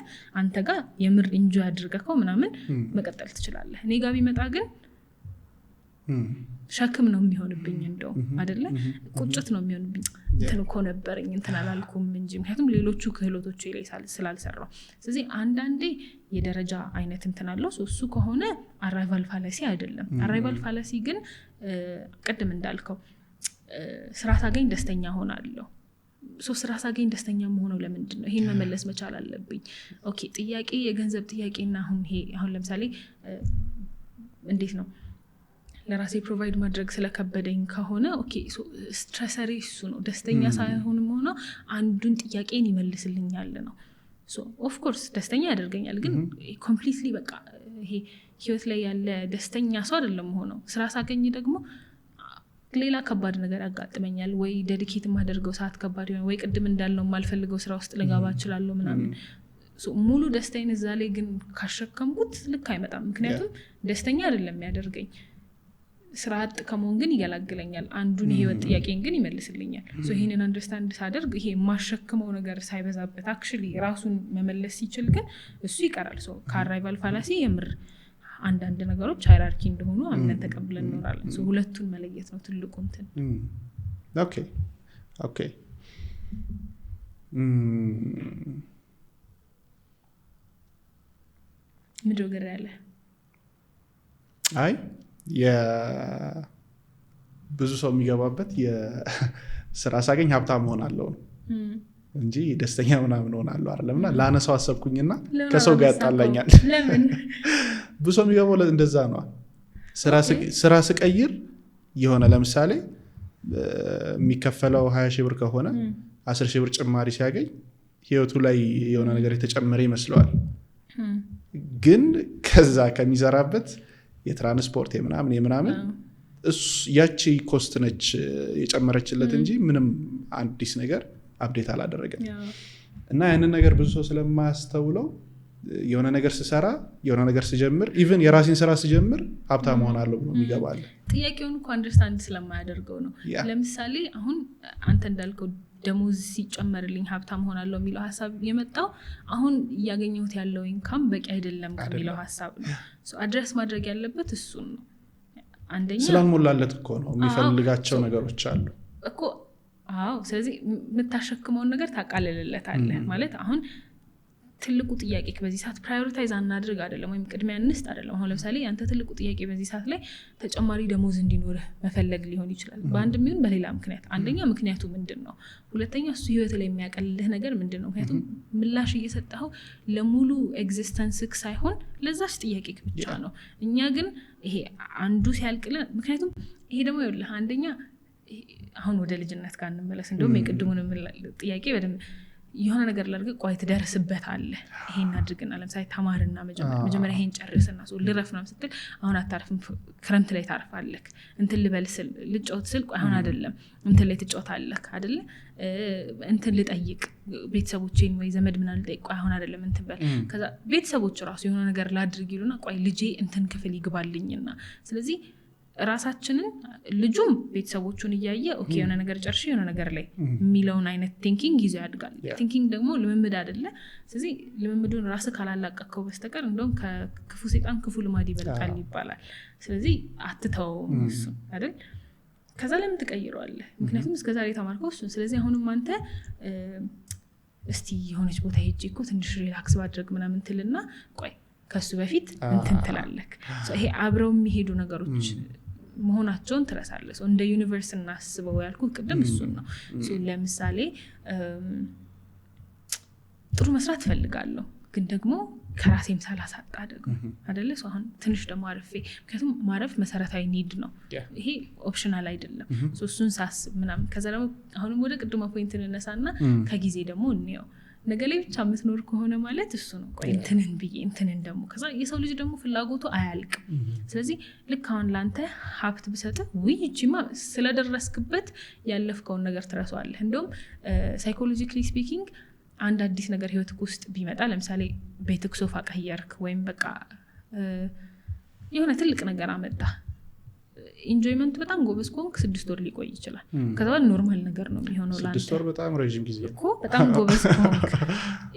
አንተ ጋር የምር ኢንጆይ አድርገከው ምናምን መቀጠል ትችላለህ። እኔ ጋር ቢመጣ ግን ሸክም ነው የሚሆንብኝ፣ እንደው አይደለ ቁጭት ነው የሚሆንብኝ። እንትን እኮ ነበረኝ እንትን አላልኩም እንጂ ምክንያቱም ሌሎቹ ክህሎቶቹ ላይ ስላልሰራው። ስለዚህ አንዳንዴ የደረጃ አይነት እንትን አለው። እሱ ከሆነ አራይቫል ፋላሲ አይደለም። አራይቫል ፋላሲ ግን ቅድም እንዳልከው ስራ ሳገኝ ደስተኛ ሆናለሁ ስራ ሳገኝ ደስተኛ መሆነው ለምንድን ነው ይሄን መመለስ መቻል አለብኝ ኦኬ ጥያቄ የገንዘብ ጥያቄና አሁን ለምሳሌ እንዴት ነው ለራሴ ፕሮቫይድ ማድረግ ስለከበደኝ ከሆነ ኦኬ ስትረሰሪ እሱ ነው ደስተኛ ሳይሆን ሆኖ አንዱን ጥያቄን ይመልስልኛል ነው ሶ ኦፍ ኮርስ ደስተኛ ያደርገኛል ግን ኮምፕሊትሊ በቃ ይሄ ህይወት ላይ ያለ ደስተኛ ሰው አይደለም ሆኖ ስራ ሳገኝ ደግሞ ሌላ ከባድ ነገር ያጋጥመኛል ወይ ዴዲኬት ማደርገው ሰዓት ከባድ ይሆን ወይ ቅድም እንዳልነው ማልፈልገው ስራ ውስጥ ልገባ እችላለሁ ምናምን ሶ ሙሉ ደስተኛ እዛ ላይ ግን ካሸከምኩት ልክ አይመጣም ምክንያቱም ደስተኛ አይደለም ያደርገኝ ስራ አጥ ከመሆን ግን ይገላግለኛል አንዱን የህይወት ጥያቄን ግን ይመልስልኛል ሶ ይሄንን አንደርስታንድ ሳደርግ ይሄ ማሸከመው ነገር ሳይበዛበት አክቹሊ ራሱን መመለስ ሲችል ግን እሱ ይቀራል ሶ ከአራይቫል ፋላሲ የምር አንዳንድ ነገሮች ሃይራርኪ እንደሆኑ አምነን ተቀብለን እንኖራለን ሶ ሁለቱን መለየት ነው ትልቁ እንትን ኦኬ ምንድነው ገር ያለ አይ ብዙ ሰው የሚገባበት የስራ ሳገኝ ሀብታም ሆናለሁ እንጂ ደስተኛ ምናምን ሆናለሁ አይደለምና ላነሳው አሰብኩኝና ከሰው ጋር ያጣላኛል ለምን ብዙ ሰው የሚገባው እንደዛ ነው ስራ ስቀይር የሆነ ለምሳሌ የሚከፈለው 20 ሺህ ብር ከሆነ 10 ሺህ ብር ጭማሪ ሲያገኝ ህይወቱ ላይ የሆነ ነገር የተጨመረ ይመስለዋል ግን ከዛ ከሚዘራበት የትራንስፖርት የምናምን ያቺ ኮስት ነች የጨመረችለት እንጂ ምንም አዲስ ነገር አፕዴት አላደረገም እና ያንን ነገር ብዙ ሰው ስለማያስተውለው የሆነ ነገር ስሰራ የሆነ ነገር ስጀምር ኢቭን የራሴን ስራ ስጀምር ሀብታም ሆናለሁ ብሎ የሚገባል ጥያቄውን እኮ አንደርስታንድ ስለማያደርገው ነው ለምሳሌ አሁን አንተ እንዳልከው ደሞዝ ሲጨመርልኝ ሀብታም ሆናለሁ የሚለው ሐሳብ የመጣው አሁን ያገኘሁት ያለው ኢንካም በቂ አይደለም ከሚለው ሐሳብ ነው ሶ አድሬስ ማድረግ ያለበት እሱን ነው አንደኛ ስላልሞላለት እኮ ነው የሚፈልጋቸው ነገሮች አሉ እኮ ስለዚህ የምታሸክመውን ነገር ታቃለለለታለህ ማለት አሁን ትልቁ ጥያቄ በዚህ ሰዓት ፕራዮሪታይዝ አናድርግ አይደለም ወይም ቅድሚያ እንስጥ አይደለም አሁን ለምሳሌ አንተ ትልቁ ጥያቄ በዚህ ሰዓት ላይ ተጨማሪ ደሞዝ እንዲኖርህ መፈለግ ሊሆን ይችላል በአንድም ይሁን በሌላ ምክንያት አንደኛ ምክንያቱ ምንድነው ሁለተኛ እሱ ህይወት ላይ የሚያቀልልህ ነገር ምንድነው ምክንያቱም ምላሽ እየሰጠኸው ለሙሉ ኤግዚስተንስክ ሳይሆን ለዛች ጥያቄ ብቻ ነው እኛ ግን ይሄ አንዱ ሲያልቅልን ምክንያቱም ይሄ ደግሞ ይኸውልህ አንደኛ አሁን ወደ ልጅነት ጋር እንመለስ እንደውም የቅድሙን ጥያቄ በደንብ የሆነ ነገር ላድርግ ቆይ ትደርስበታለህ ይሄን አድርግና ለምሳሌ ተማርና መጀመሪያ ይሄን ጨርስና ሶ ልረፍናም ስትል አሁን አታርፍም ክረምት ላይ ታርፋለህ እንትን ልበልስል ልጫወት ስል ቆይ አሁን አይደለም እንትን ላይ ትጫወታለህ አይደለ እንትን ልጠይቅ ቤተሰቦቼን ወይ ዘመድ ምናምን ልጠይቅ ቆይ አሁን አይደለም እንትን በል ከዛ ቤተሰቦች ራሱ የሆነ ነገር ላድርግ ይሉና ቆይ ልጄ እንትን ክፍል ይግባልኝና ስለዚህ ራሳችንን ልጁም ቤተሰቦቹን እያየ ኦኬ የሆነ ነገር ጨርሼ የሆነ ነገር ላይ የሚለውን አይነት ቲንኪንግ ይዞ ያድጋል ቲንኪንግ ደግሞ ልምምድ አይደለ ስለዚህ ልምምዱን ራስህ ካላላቀቀው በስተቀር እንደውም ከክፉ ሰይጣን ክፉ ልማድ ይበልጣል ይባላል ስለዚህ አትተው እሱ አይደል ከዛ ለምን ትቀይረዋለህ ምክንያቱም እስከዛሬ ተማርከው እሱ ስለዚህ አሁንም አንተ እስቲ የሆነች ቦታ ሄጄ እኮ ትንሽ ሪላክስ ማድረግ ምናምን ትልና ቆይ ከሱ በፊት እንትን ትላለህ ይሄ አብረው የሚሄዱ ነገሮች መሆናቸውን ትረሳለህ እንደ ዩኒቨርስ እናስበው ያልኩት ቅድም እሱን ነው ለምሳሌ ጥሩ መስራት ፈልጋለሁ ግን ደግሞ ከራሴም ሳላሳጣ ደግሞ አይደለ አሁን ትንሽ ደግሞ አረፌ ምክንያቱም ማረፍ መሰረታዊ ኒድ ነው ይሄ ኦፕሽናል አይደለም እሱን ሳስብ ምናምን ከዛ ደግሞ አሁንም ወደ ቅድማ ፖይንት እንነሳና ከጊዜ ደግሞ እንየው ነገ ላይ ብቻ የምትኖር ከሆነ ማለት እሱ ነው ቆይ እንትንን ብዬ እንትንን ደግሞ ከዛ የሰው ልጅ ደግሞ ፍላጎቱ አያልቅም ስለዚህ ልክ አሁን ላንተ ሀብት ብሰጥ ውይጂማ ስለደረስክበት ያለፍከውን ነገር ትረሳዋለህ እንደውም ሳይኮሎጂካሊ ስፒኪንግ አንድ አዲስ ነገር ህይወትክ ውስጥ ቢመጣ ለምሳሌ ቤትክ ሶፋ ቀየርክ ወይም በቃ የሆነ ትልቅ ነገር አመጣ ኢንጆይመንት በጣም ጎበዝ ኮንክ 6 ወር ሊቆይ ይችላል ከዛ በኋላ ኖርማል ነገር ነው የሚሆነው ላንተ 6 ወር በጣም ረጅም ጊዜ እኮ በጣም ጎበዝ ኮንክ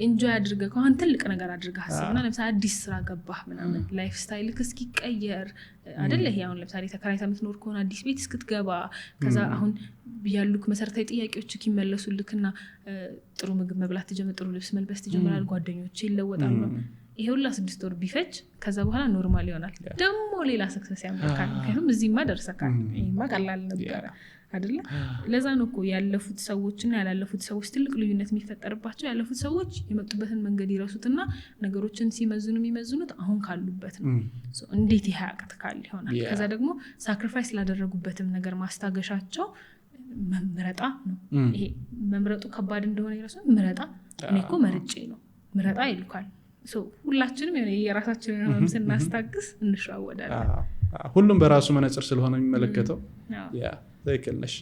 ኢንጆይ አድርገህ ከሆነ ትልቅ ነገር አድርገህ አስብና ለምሳሌ አዲስ ስራ ገባህ ምናምን ላይፍ ስታይልክ እስኪቀየር አይደለ ይሄ አሁን ለምሳሌ ተከራይተህ የምትኖር ከሆነ አዲስ ቤት እስክትገባ ከዛ አሁን ያሉክ መሰረታዊ ጥያቄዎች ይመለሱልክና ጥሩ ምግብ መብላት ትጀምር ጥሩ ልብስ መልበስ ትጀምራለህ ጓደኞች ይለወጣሉ ይሄ ሁላ 6 ወር ቢፈጅ ከዛ በኋላ ኖርማል ይሆናል ደግሞ ሌላ ሰክሰስ ያመጣል ምክንያቱም እዚህማ ደርሰካል ይሄማ ቀላል ነበር አይደለ ለዛ ነው እኮ ያለፉት ሰዎችና ያላለፉት ሰዎች ትልቅ ልዩነት የሚፈጠርባቸው ያለፉት ሰዎች የመጡበትን መንገድ ይረሱትና ነገሮችን ሲመዝኑ የሚመዝኑት አሁን ካሉበት ነው እንዴት ይሄ ያቅተካል ይሆናል ከዛ ደግሞ ሳክሪፋይስ ላደረጉበትም ነገር ማስታገሻቸው መምረጣ ነው ይሄ መምረጡ ከባድ እንደሆነ ይረሱ ምረጣ እኔ እኮ መርጬ ነው ምረጣ ይልካል ሁላችንም የራሳችንን ህመም ስናስታግስ እንሻወዳለን ሁሉም በራሱ መነጽር ስለሆነ የሚመለከተው ያ ትክክል ነሽ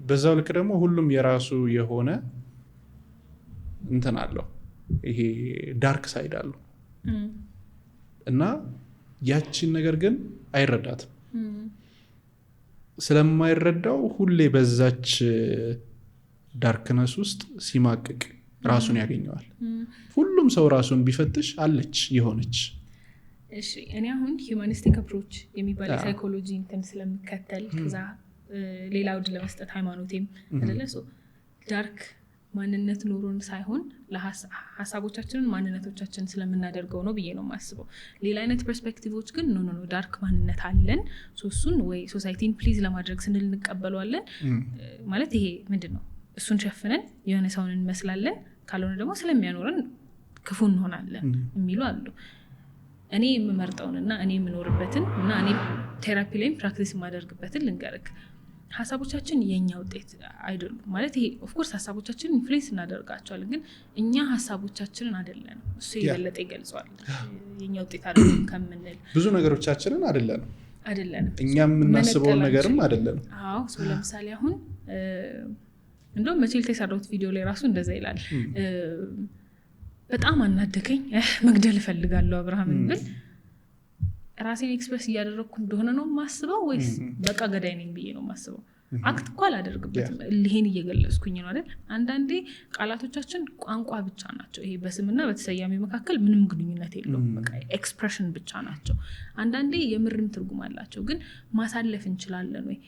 በዛው ልክ ደግሞ ሁሉም የራሱ የሆነ እንትን አለው ይሄ ዳርክ ሳይድ አለው እና ያቺን ነገር ግን አይረዳትም ስለማይረዳው ሁሌ በዛች ዳርክነስ ውስጥ ሲማቅቅ ራሱን ያገኘዋል ሁሉም ሰው ራሱን ቢፈትሽ አለች የሆነች እሺ እኔ አሁን ሂዩማኒስቲክ አፕሮች የሚባል ሳይኮሎጂ እንትን ስለምከተል ከዛ ሌላ ውድ ለመስጠት ሃይማኖቴም አይደለ ዳርክ ማንነት ኖሮን ሳይሆን ለሐሳቦቻችንን ማንነቶቻችን ስለምናደርገው ነው ብዬ ነው የማስበው ሌላ አይነት ፐርስፔክቲቮች ግን ኖ ዳርክ ማንነት አለን እሱን ወይ ሶሳይቲን ፕሊዝ ለማድረግ ስንል እንቀበለዋለን ማለት ይሄ ምንድነው እሱን ሸፍነን የሆነ ሰውን እንመስላለን ካልሆነ ደግሞ ስለሚያኖረን ክፉ እንሆናለን የሚሉ አሉ እኔ የምመርጠውንና እኔ የምኖርበትን እና እኔ ቴራፒ ላይም ፕራክቲስ የማደርግበትን ልንገርክ ሐሳቦቻችን የኛ ውጤት አይደሉም ማለት ይሄ ኦፍ ኮርስ ሐሳቦቻችንን ኢንፍሉዌንስ እናደርጋቸዋለን ግን እኛ ሐሳቦቻችንን አይደለንም እሱ የበለጠ ይገልጿል የኛ ውጤት አይደለም ከምንል ብዙ ነገሮቻችንን አይደለንም እኛ የምናስበው ነገርም አይደለንም አዎ ለምሳሌ አሁን እንደውም መቼልታ የሰራሁት ቪዲዮ ላይ ራሱ እንደዛ ይላል በጣም አናደከኝ መግደል እፈልጋለሁ አብርሃምን ብል ራሴን ኤክስፕረስ እያደረኩ እንደሆነ ነው ማስበው ወይስ በቃ ገዳይ ነኝ ብዬ ነው ማስበው አክት እኮ አላደርግበትም ልሄን እየገለጽኩኝ ነው አይደል አንዳንዴ ቃላቶቻችን ቋንቋ ብቻ ናቸው ይሄ በስምና በተሰያሚ መካከል ምንም ግንኙነት የለውም በቃ ኤክስፕሬሽን ብቻ ናቸው አንዳንዴ የምርም ትርጉም አላቸው ግን ማሳለፍ እንችላለን ወይ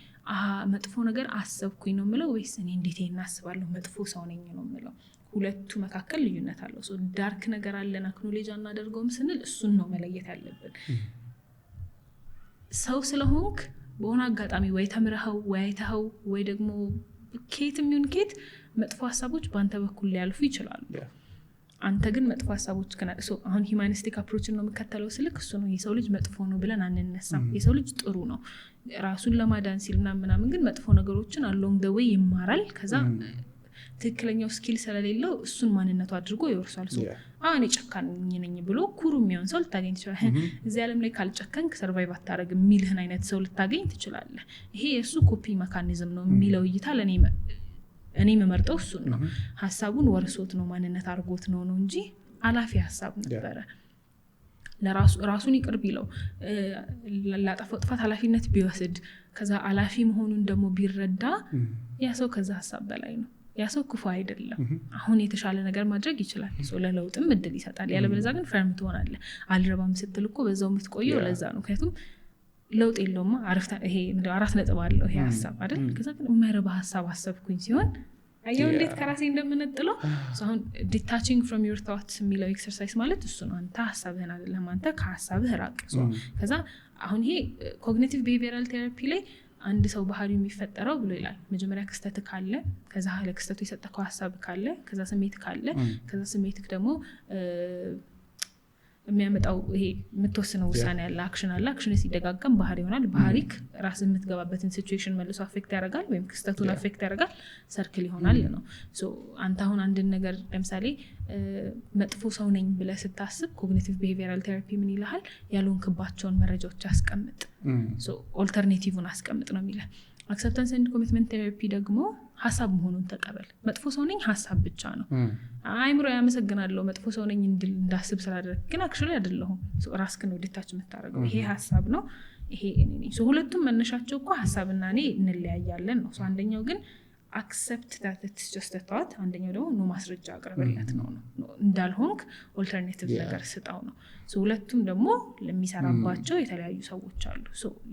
መጥፎ ነገር አሰብኩኝ ነው ምለው ወይስ እኔ እንዴት እናስባለሁ መጥፎ ሰው ነኝ ነው ምለው ሁለቱ መካከል ልዩነት አለው ዳርክ ነገር አለን አክኖሌጅ አናደርገውም ስንል እሱን ነው መለየት ያለብን ሰው ስለሆንክ በሆነ አጋጣሚ ወይ ተምረኸው ወይ አይተኸው ወይ ደግሞ ኬትም ይሁን ኬት መጥፎ ሐሳቦች በአንተ በኩል ሊያልፉ ይችላሉ አንተ ግን መጥፎ ሐሳቦች ከናደሱ አሁን ሂዩማኒስቲክ አፕሮችን ነው የምከተለው ስልክ እሱ ነው የሰው ልጅ መጥፎ ነው ብለን አንነሳም የሰው ልጅ ጥሩ ነው ራሱን ለማዳን ሲልና ምናምን ግን መጥፎ ነገሮችን along the way ይማራል ከዛ ትክክለኛው ስኪል ስለሌለው እሱን ማንነቱ አድርጎ ይወርሳል እኔ ጨካኝ ነኝ ብሎ ኩሩ የሚሆን ሰው ልታገኝ ትችላለህ እዚህ ዓለም ላይ ካልጨከንክ ሰርቫይቭ አታረግ የሚልህን አይነት ሰው ልታገኝ ትችላለህ ይሄ የሱ ኮፒ ሜካኒዝም ነው የሚለው እይታ ለኔ እኔ መመርጠው እሱን ነው ሐሳቡን ወርሶት ነው ማንነት አርጎት ነው እንጂ አላፊ ሐሳብ ነበረ ለራሱን ይቅርብ ይለው ላጠፋው ጥፋት ኃላፊነት ቢወስድ ከዛ አላፊ መሆኑን ደግሞ ቢረዳ ያ ሰው ከዛ ሐሳብ በላይ ነው ያ ሰው ክፉ አይደለም አሁን የተሻለ ነገር ማድረግ ይችላል ለለውጥም እድል ይሰጣል ያለበለዛ ግን ፈርም ትሆናለህ አልረባም ስትል እኮ በዛው የምትቆየው ለዛ ነው ምክንያቱም ለውጥ የለውም ይሄ 4 ነጥብ አለው ይሄ ሐሳብ አይደል ከዛ ግን የማይረባ ሐሳብ አሰብኩኝ ሲሆን አየው እንዴት ከራሴ እንደምንጥለው አሁን ዲታቺንግ ፍሮም ዩር ቶትስ የሚለው ኤክሰርሳይዝ ማለት እሱ ነው አንተ ሐሳብህን አይደለም አንተ ከሐሳብህ ራቅ ከዛ አሁን ይሄ ኮግኒቲቭ ቢሄቪየራል ቴራፒ ላይ አንድ ሰው ባህሪው የሚፈጠረው ብሎ ይላል መጀመሪያ ክስተት ካለ ከዛ ለክስተቱ የሰጠከው ሐሳብ ካለ ከዛ ስሜት ካለ ከዛ ስሜትክ ደግሞ የሚያመጣው ይሄ የምትወስነው ውሳኔ ያለ አክሽን አለ አክሽን ሲደጋገም ባህሪ ይሆናል ባህሪክ ራስ የምትገባበትን ሲቹዌሽን መልሶ አፌክት ያደርጋል ወይም ክስተቱን አፌክት ያደርጋል ሰርክል ይሆናል ነው አንተ አሁን አንድን ነገር ለምሳሌ መጥፎ ሰው ነኝ ብለህ ስታስብ ኮግኒቲቭ ቢሄቪየራል ቴራፒ ምን ይልሃል ያሉንክባቸውን መረጃዎች አስቀምጥ ኦልተርኔቲቭን አስቀምጥ ነው የሚለው አክሰፕታንስ ኤንድ ኮሚትመንት ቴራፒ ደግሞ ሐሳብ መሆኑን ተቀበል መጥፎ ሰው ነኝ ሐሳብ ብቻ ነው አይምሮ ያመሰግናለሁ መጥፎ ሰው ነኝ እንዳስብ ስላደረክ ግን አክቹሊ አይደለሁም ራስክን ወደታች የምታረገው ይሄ ሐሳብ ነው ይሄ እኔ ነኝ ሁለቱም መነሻቸው እኮ ሐሳብና እኔ እንለያያለን ነው አንደኛው ግን accept that it's just a thought አንደኛው ደግሞ ነው ማስረጃ አቅርበለት ነው እንዳልሆንክ ኦልተርኔቲቭ ነገር ስጣው ነው ሁለቱም ደግሞ ለሚሰራባቸው የተለያዩ ሰዎች አሉ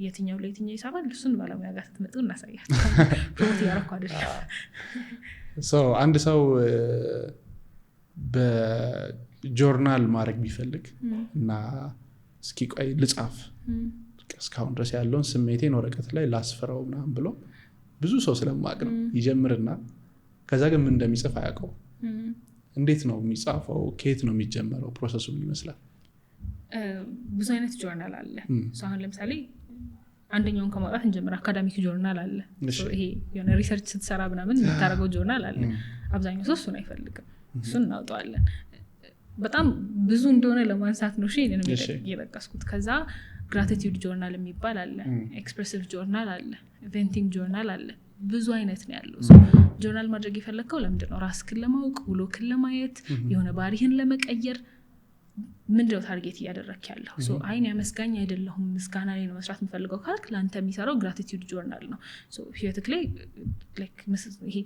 የትኛው ለየትኛው ይሰራል እሱን ባለሙያ ጋር ስትመጡ እናሳያለን ፕሮሞት ያረኩ አይደል አንድ ሰው ጆርናል ማድረግ ቢፈልግ እና እስኪ ቆይ ልጻፍ እስካሁን ድረስ ያለውን ስሜቴን ወረቀት ላይ ላስፈራው ምናምን ብሎ ብዙ ሰው ስለማቅ ነው ይጀምርና ከዛ ግን ምን እንደሚጽፍ አያውቀው። እንዴት ነው የሚጻፈው? ከየት ነው የሚጀመረው? ፕሮሰሱ ምን ይመስላል? ብዙ አይነት ጆርናል አለ። አሁን ለምሳሌ አንደኛውን ከማውጣት እንጀምር። አካዳሚክ ጆርናል አለ። ይሄ የሆነ ሪሰርች ስትሰራ ምናምን የምታደርገው ጆርናል አለ። አብዛኛው ሰው እሱን አይፈልግም። እሱን እናውጣዋለን። በጣም ብዙ እንደሆነ ለማንሳት ነው እኔንም የጠቀስኩት። ከዛ ግራቲቲዩድ ጆርናል የሚባል አለ፣ ኤክስፕሬሲቭ ጆርናል አለ፣ ቬንቲንግ ጆርናል አለ። ብዙ አይነት ነው ያለው። ጆርናል ማድረግ የፈለግከው ለምንድን ነው? ራስህን ለማወቅ፣ ውሎህን ለማየት፣ የሆነ ባህሪህን ለመቀየር ምንድነው ታርጌት እያደረክ ያለው? አይን ያመስጋኝ አይደለሁም ምስጋና ላይ ነው መስራት የምፈልገው ካልክ ለአንተ የሚሰራው ግራቲቲዩድ ጆርናል ነው። ህይወትክ ላይ ይሄ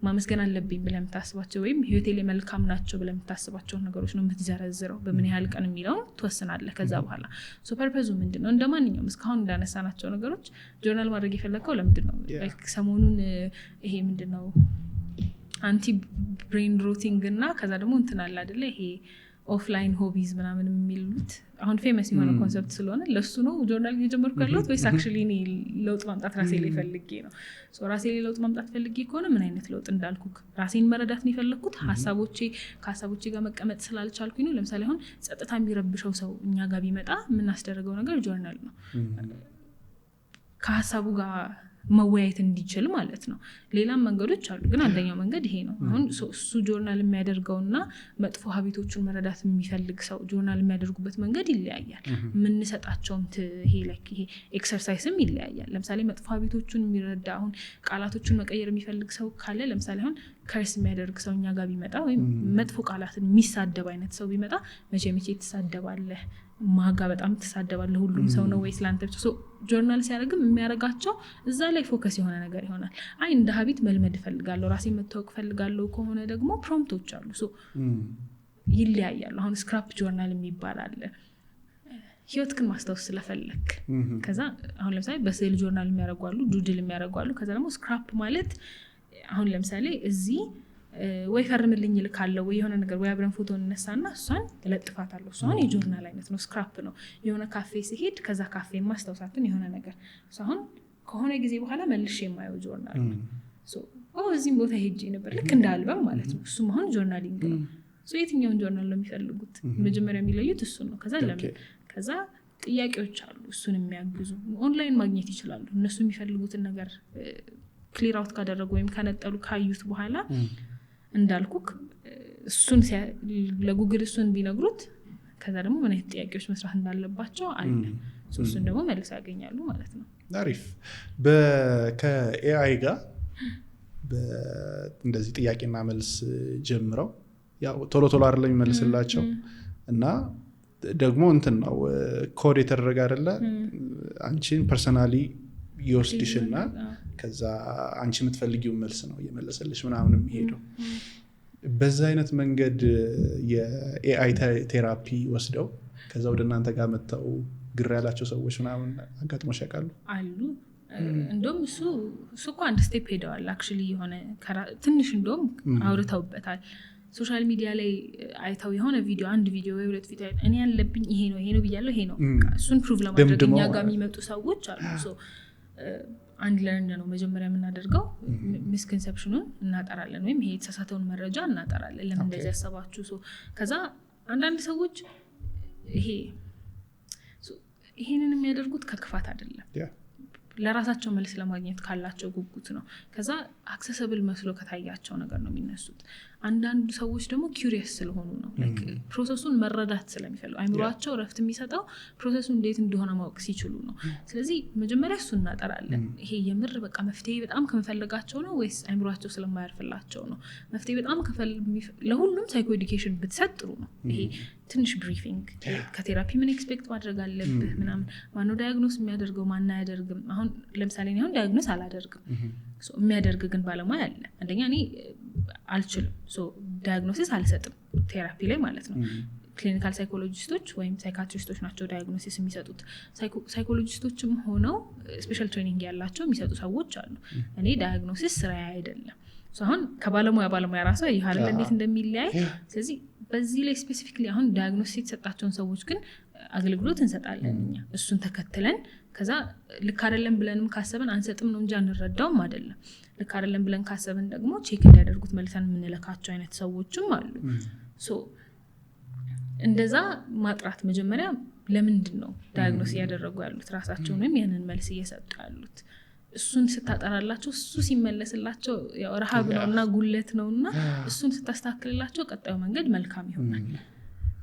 ማመስገን አለብኝ ብለህ የምታስባቸው ወይም ህይወቴ ላይ መልካም ናቸው ብለህ የምታስባቸው ነገሮች ነው የምትዘረዝረው። በምን ያህል ቀን የሚለውን ትወስናለህ። ከዛ በኋላ ፐርፐዙ ምንድነው? እንደማንኛውም እስካሁን እንዳነሳናቸው ነገሮች ጆርናል ማድረግ የፈለግከው ለምንድነው? ሰሞኑን ይሄ ምንድነው አንቲ ብሬን ሮቲንግ እና ከዛ ደግሞ እንትን አለ አይደለ ይሄ ኦፍላይን ሆቢዝ ምናምን የሚሉት አሁን ፌመስ የሆነ ኮንሰፕት ስለሆነ ለሱ ነው ጆርናል እየጀመርኩ ያለሁት ወይስ አክቹሊ እኔ ለውጥ ማምጣት ራሴ ላይ ፈልጌ ነው? ራሴ ላይ ለውጥ ማምጣት ፈልጌ ከሆነ ምን አይነት ለውጥ እንዳልኩ ራሴን መረዳት ነው የፈለግኩት። ከሀሳቦቼ ጋር መቀመጥ ስላልቻልኩኝ ነው። ለምሳሌ አሁን ጸጥታ የሚረብሸው ሰው እኛ ጋር ቢመጣ የምናስደርገው ነገር ጆርናል ነው፣ ከሀሳቡ ጋር መወያየት እንዲችል ማለት ነው። ሌላም መንገዶች አሉ፣ ግን አንደኛው መንገድ ይሄ ነው። አሁን እሱ ጆርናል የሚያደርገውና መጥፎ ሀቢቶቹን መረዳት የሚፈልግ ሰው ጆርናል የሚያደርጉበት መንገድ ይለያያል። የምንሰጣቸውም ይሄ ኤክሰርሳይስም ይለያያል። ለምሳሌ መጥፎ ሀቢቶቹን የሚረዳ አሁን ቃላቶቹን መቀየር የሚፈልግ ሰው ካለ ለምሳሌ አሁን ከርስ የሚያደርግ ሰው እኛ ጋር ቢመጣ ወይም መጥፎ ቃላትን የሚሳደብ አይነት ሰው ቢመጣ መቼ ትሳደባለህ? ማጋ በጣም ትሳደባለህ? ሁሉም ሰው ነው ወይስ ላንተ ብቻ? ጆርናል ሲያደርግም የሚያደርጋቸው እዛ ላይ ፎከስ የሆነ ነገር ይሆናል። እንደ ሀቢት መልመድ እፈልጋለሁ፣ ራሴ መታወቅ እፈልጋለሁ ከሆነ ደግሞ ፕሮምፕቶች አሉ፣ ይለያያሉ። አሁን ስክራፕ ጆርናል የሚባል አለ፣ ህይወትክን ማስታወስ ስለፈለክ። ከዛ አሁን ለምሳሌ በስዕል ጆርናል የሚያደርጉ አሉ፣ ዱድል የሚያደርጉ አሉ። ከዛ ደግሞ ስክራፕ ማለት አሁን ለምሳሌ እዚህ ወይ ፈርምልኝ ልካለው ወይ የሆነ ነገር ወይ አብረን ፎቶ እንነሳና እሷን ለጥፋታለሁ። እሷን የጆርናል አይነት ነው፣ ስክራፕ ነው። የሆነ ካፌ ሲሄድ ከዛ ካፌ ማስታወሳትን የሆነ ነገር አሁን ከሆነ ጊዜ በኋላ መልሼ የማየው ጆርናል ነው። እዚህም ቦታ ሄጄ ነበር፣ ልክ እንደ አልበም ማለት ነው። እሱም አሁን ጆርናሊንግ ነው። የትኛውን ጆርናል ነው የሚፈልጉት? መጀመሪያ የሚለዩት እሱ ነው። ከዛ ጥያቄዎች አሉ እሱን የሚያግዙ ኦንላይን ማግኘት ይችላሉ። እነሱ የሚፈልጉትን ነገር ክሊር አውት ካደረጉ ወይም ከነጠሉ ካዩት በኋላ እንዳልኩክ እሱን ለጉግል እሱን ቢነግሩት ከዛ ደግሞ ምን አይነት ጥያቄዎች መስራት እንዳለባቸው አለ። እሱን ደግሞ መልስ ያገኛሉ ማለት ነው። አሪፍ። ከኤአይ ጋር እንደዚህ ጥያቄና መልስ ጀምረው ያው ቶሎ አይደለም የሚመልስላቸው እና ደግሞ እንትን ነው ኮድ የተደረገ አይደለ? አንቺን ፐርሰናሊ ይወስድሽና ከዛ አንቺ የምትፈልጊው መልስ ነው እየመለሰልሽ ምናምን የሚሄደው። በዛ አይነት መንገድ የኤአይ ቴራፒ ወስደው ከዛ ወደ እናንተ ጋር መጥተው ግር ያላቸው ሰዎች ምናምን አጋጥሞሽ ያውቃሉ? አሉ። እንደውም እሱ እኮ አንድ ስቴፕ ሄደዋል። አክቹሊ የሆነ ትንሽ እንደውም አውርተውበታል። ሶሻል ሚዲያ ላይ አይተው የሆነ አንድ ቪዲዮ ወይ ሁለት ቪዲዮ እኔ ያለብኝ ይሄ ነው ብያለሁ፣ ይሄ ነው እሱን ፕሩቭ ለማድረግ እኛ ጋር የሚመጡ ሰዎች አሉ። አንድ ለርን ነው መጀመሪያ የምናደርገው። ሚስኮንሰፕሽኑን እናጠራለን ወይም ይሄ የተሳሳተውን መረጃ እናጠራለን። ለምን እንደዚህ ያሰባችሁ? ከዛ አንዳንድ ሰዎች ይሄንን የሚያደርጉት ከክፋት አይደለም፣ ለራሳቸው መልስ ለማግኘት ካላቸው ጉጉት ነው። ከዛ አክሰሰብል መስሎ ከታያቸው ነገር ነው የሚነሱት። አንዳንድ ሰዎች ደግሞ ኪሪየስ ስለሆኑ ነው፣ ፕሮሰሱን መረዳት ስለሚፈልጉ። አይምሯቸው ረፍት የሚሰጠው ፕሮሰሱ እንዴት እንደሆነ ማወቅ ሲችሉ ነው። ስለዚህ መጀመሪያ እሱ እናጠራለን። ይሄ የምር በቃ መፍትሄ በጣም ከመፈለጋቸው ነው ወይስ አይምሯቸው ስለማያርፍላቸው ነው? መፍትሄ በጣም ለሁሉም ሳይኮ ኤዱኬሽን ብትሰጥ ጥሩ ነው። ይሄ ትንሽ ብሪፊንግ ከቴራፒ ምን ኤክስፔክት ማድረግ አለብህ ምናምን፣ ማነው ዳያግኖስ የሚያደርገው ማን አያደርግም? አሁን ለምሳሌ እኔ አሁን ዳያግኖስ አላደርግም፣ የሚያደርግ ግን ባለሙያ አለ። አንደኛ እኔ አልችልም፣ ዳያግኖሲስ አልሰጥም ቴራፒ ላይ ማለት ነው። ክሊኒካል ሳይኮሎጂስቶች ወይም ሳይካትሪስቶች ናቸው ዳያግኖሲስ የሚሰጡት። ሳይኮሎጂስቶችም ሆነው ስፔሻል ትሬኒንግ ያላቸው የሚሰጡ ሰዎች አሉ። እኔ ዳያግኖሲስ ስራዬ አይደለም። አሁን ከባለሙያ ራሷ ይህ አይደል እንዴት እንደሚለያይ። ስለዚህ በዚህ ላይ ስፔሲፊክሊ አሁን ዳያግኖሲስ የተሰጣቸውን ሰዎች ግን አገልግሎት እንሰጣለን እኛ እሱን ተከትለን ከዛ ልክ አይደለም ብለንም ካሰበን አንሰጥም ነው እንጂ አንረዳውም አይደለም ልክ አይደለም ብለን ካሰበን ደግሞ ቼክ እንዲያደርጉት መልሰን የምንለካቸው አይነት ሰዎችም አሉ ሶ እንደዛ ማጥራት መጀመሪያ ለምንድን ነው ዳያግኖሲስ ያደረጉ ያሉት ራሳቸውን ወይም ያንን መልስ እየሰጡ ያሉት እሱን ስታጠራላቸው እሱ ሲመለስላቸው ያው ረሃብ ነውና ጉለት ነውና እሱን ስታስተካክልላቸው ቀጣዩ መንገድ መልካም ይሆናል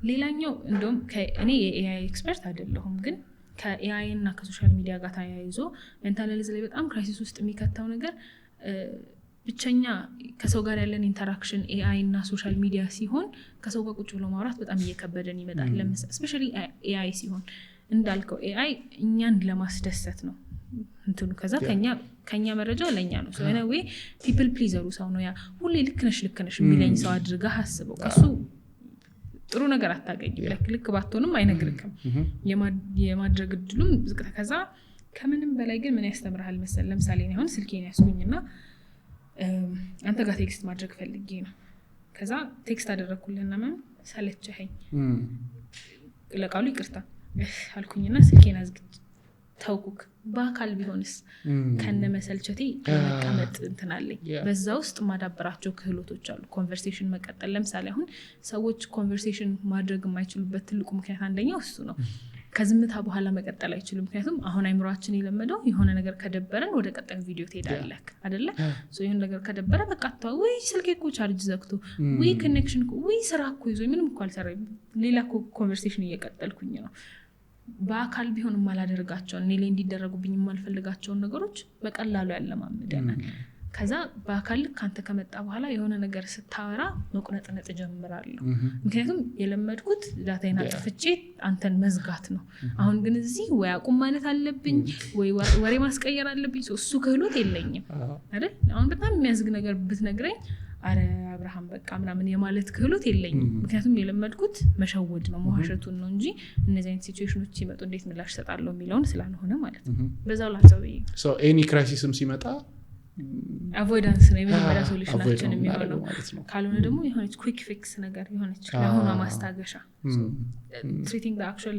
ሌላኛው እንደውም እኔ የኤአይ ኤክስፐርት አይደለሁም ግን ከኤአይ እና ከሶሻል ሚዲያ ጋር ተያይዞ ሜንታል ሄልዝ ላይ በጣም ክራይሲስ ውስጥ የሚከተው ነገር ብቸኛ ከሰው ጋር ያለን ኢንተራክሽን ኤአይ እና ሶሻል ሚዲያ ሲሆን ከሰው ጋር ቁጭ ብሎ ማውራት በጣም እየከበደን ይመጣል ለምሳሌ ስፔሻሊ ኤአይ ሲሆን እንዳልከው ኤአይ እኛን ለማስደሰት ነው እንትኑ ከዛ ከኛ መረጃ ለኛ ነው so in a way people pleaser ሰው ነው ያ ሁሌ ልክ ነሽ የሚለኝ ሰው አድርጋ ሐስበው ከሱ ጥሩ ነገር አታገኝም ልክ ባትሆንም አይነግርክም የማድረግ እድሉም ዝቅተ ከዛ ከምንም በላይ ግን ምን ያስተምራል መሰል ለምሳሌ እኔ አሁን ስልኬን ያስኩኝና አንተ ጋር ቴክስት ማድረግ ፈልጌ ነው ከዛ ቴክስት አደረኩልህና ማን ሰለቸኸኝ ለቃሉ ይቅርታ አልኩኝና ስልኬን አዝግቼ ታውኩክ በአካል ቢሆንስ ከነመሰልቸቴ መቀመጥ እንትናለኝ በዛ ውስጥ ማዳበራቸው ክህሎቶች አሉ ኮንቨርሴሽን መቀጠል ለምሳሌ አሁን ሰዎች ኮንቨርሴሽን ማድረግ የማይችሉበት ትልቁ ምክንያት አንደኛው እሱ ነው ከዝምታ በኋላ መቀጠል አይችሉም ምክንያቱም አሁን አይምሮአችን የለመደው የሆነ ነገር ከደበረን ወደ ቀጣዩ ቪዲዮ ትሄዳለህ አይደለ ሶ ይሄን ነገር ከደበረ በቃ ተው ወይ ስልኬ እኮ ቻርጅ ዘግቶ ወይ ኮኔክሽን እኮ ወይ ስራ እኮ ይዞ ምንም እኮ አልሰራም ሌላ ኮንቨርሴሽን እየቀጠልኩኝ ነው በአካል ቢሆን ማላደርጋቸው እኔ ላይ እንዲደረጉብኝ ማልፈልጋቸው ነገሮች በቀላሉ ያለማመደናል ከዛ በአካል ካንተ ከመጣ በኋላ የሆነ ነገር ስታወራ መቁነጥነጥ ጀምራለሁ ምክንያቱም የለመድኩት ዳታዬን አጥፍቼ አንተን መዝጋት ነው አሁን ግን እዚህ ወይ አቁም ማለት አለብኝ ወይ ወሬ ማስቀየር አለብኝ እሱ ክህሎት የለኝም አይደል አሁን በጣም የሚያዝግ ነገር ብትነግረኝ አረ አብርሃም በቃ ምናምን የማለት ክህሎት የለኝም ምክንያቱም የለመድኩት መሸወድ ነው መዋሸቱን ነው እንጂ እነዚህ አይነት ሲቹዌሽኖች ሲመጡ እንዴት ምላሽ ሰጣለሁ የሚለውን ስላልሆነ ማለት ነው በዛው ላሰበኝ ሶ ኤኒ ክራይሲስም ሲመጣ አቮይዳንስ ነው የመጀመሪያ ሶሉሽናችን የሚሆነው ካልሆነ ደግሞ የሆነች ኩዊክ ፊክስ ነገር የሆነች ለሆነ ማስታገሻ ትሪቲንግ the actual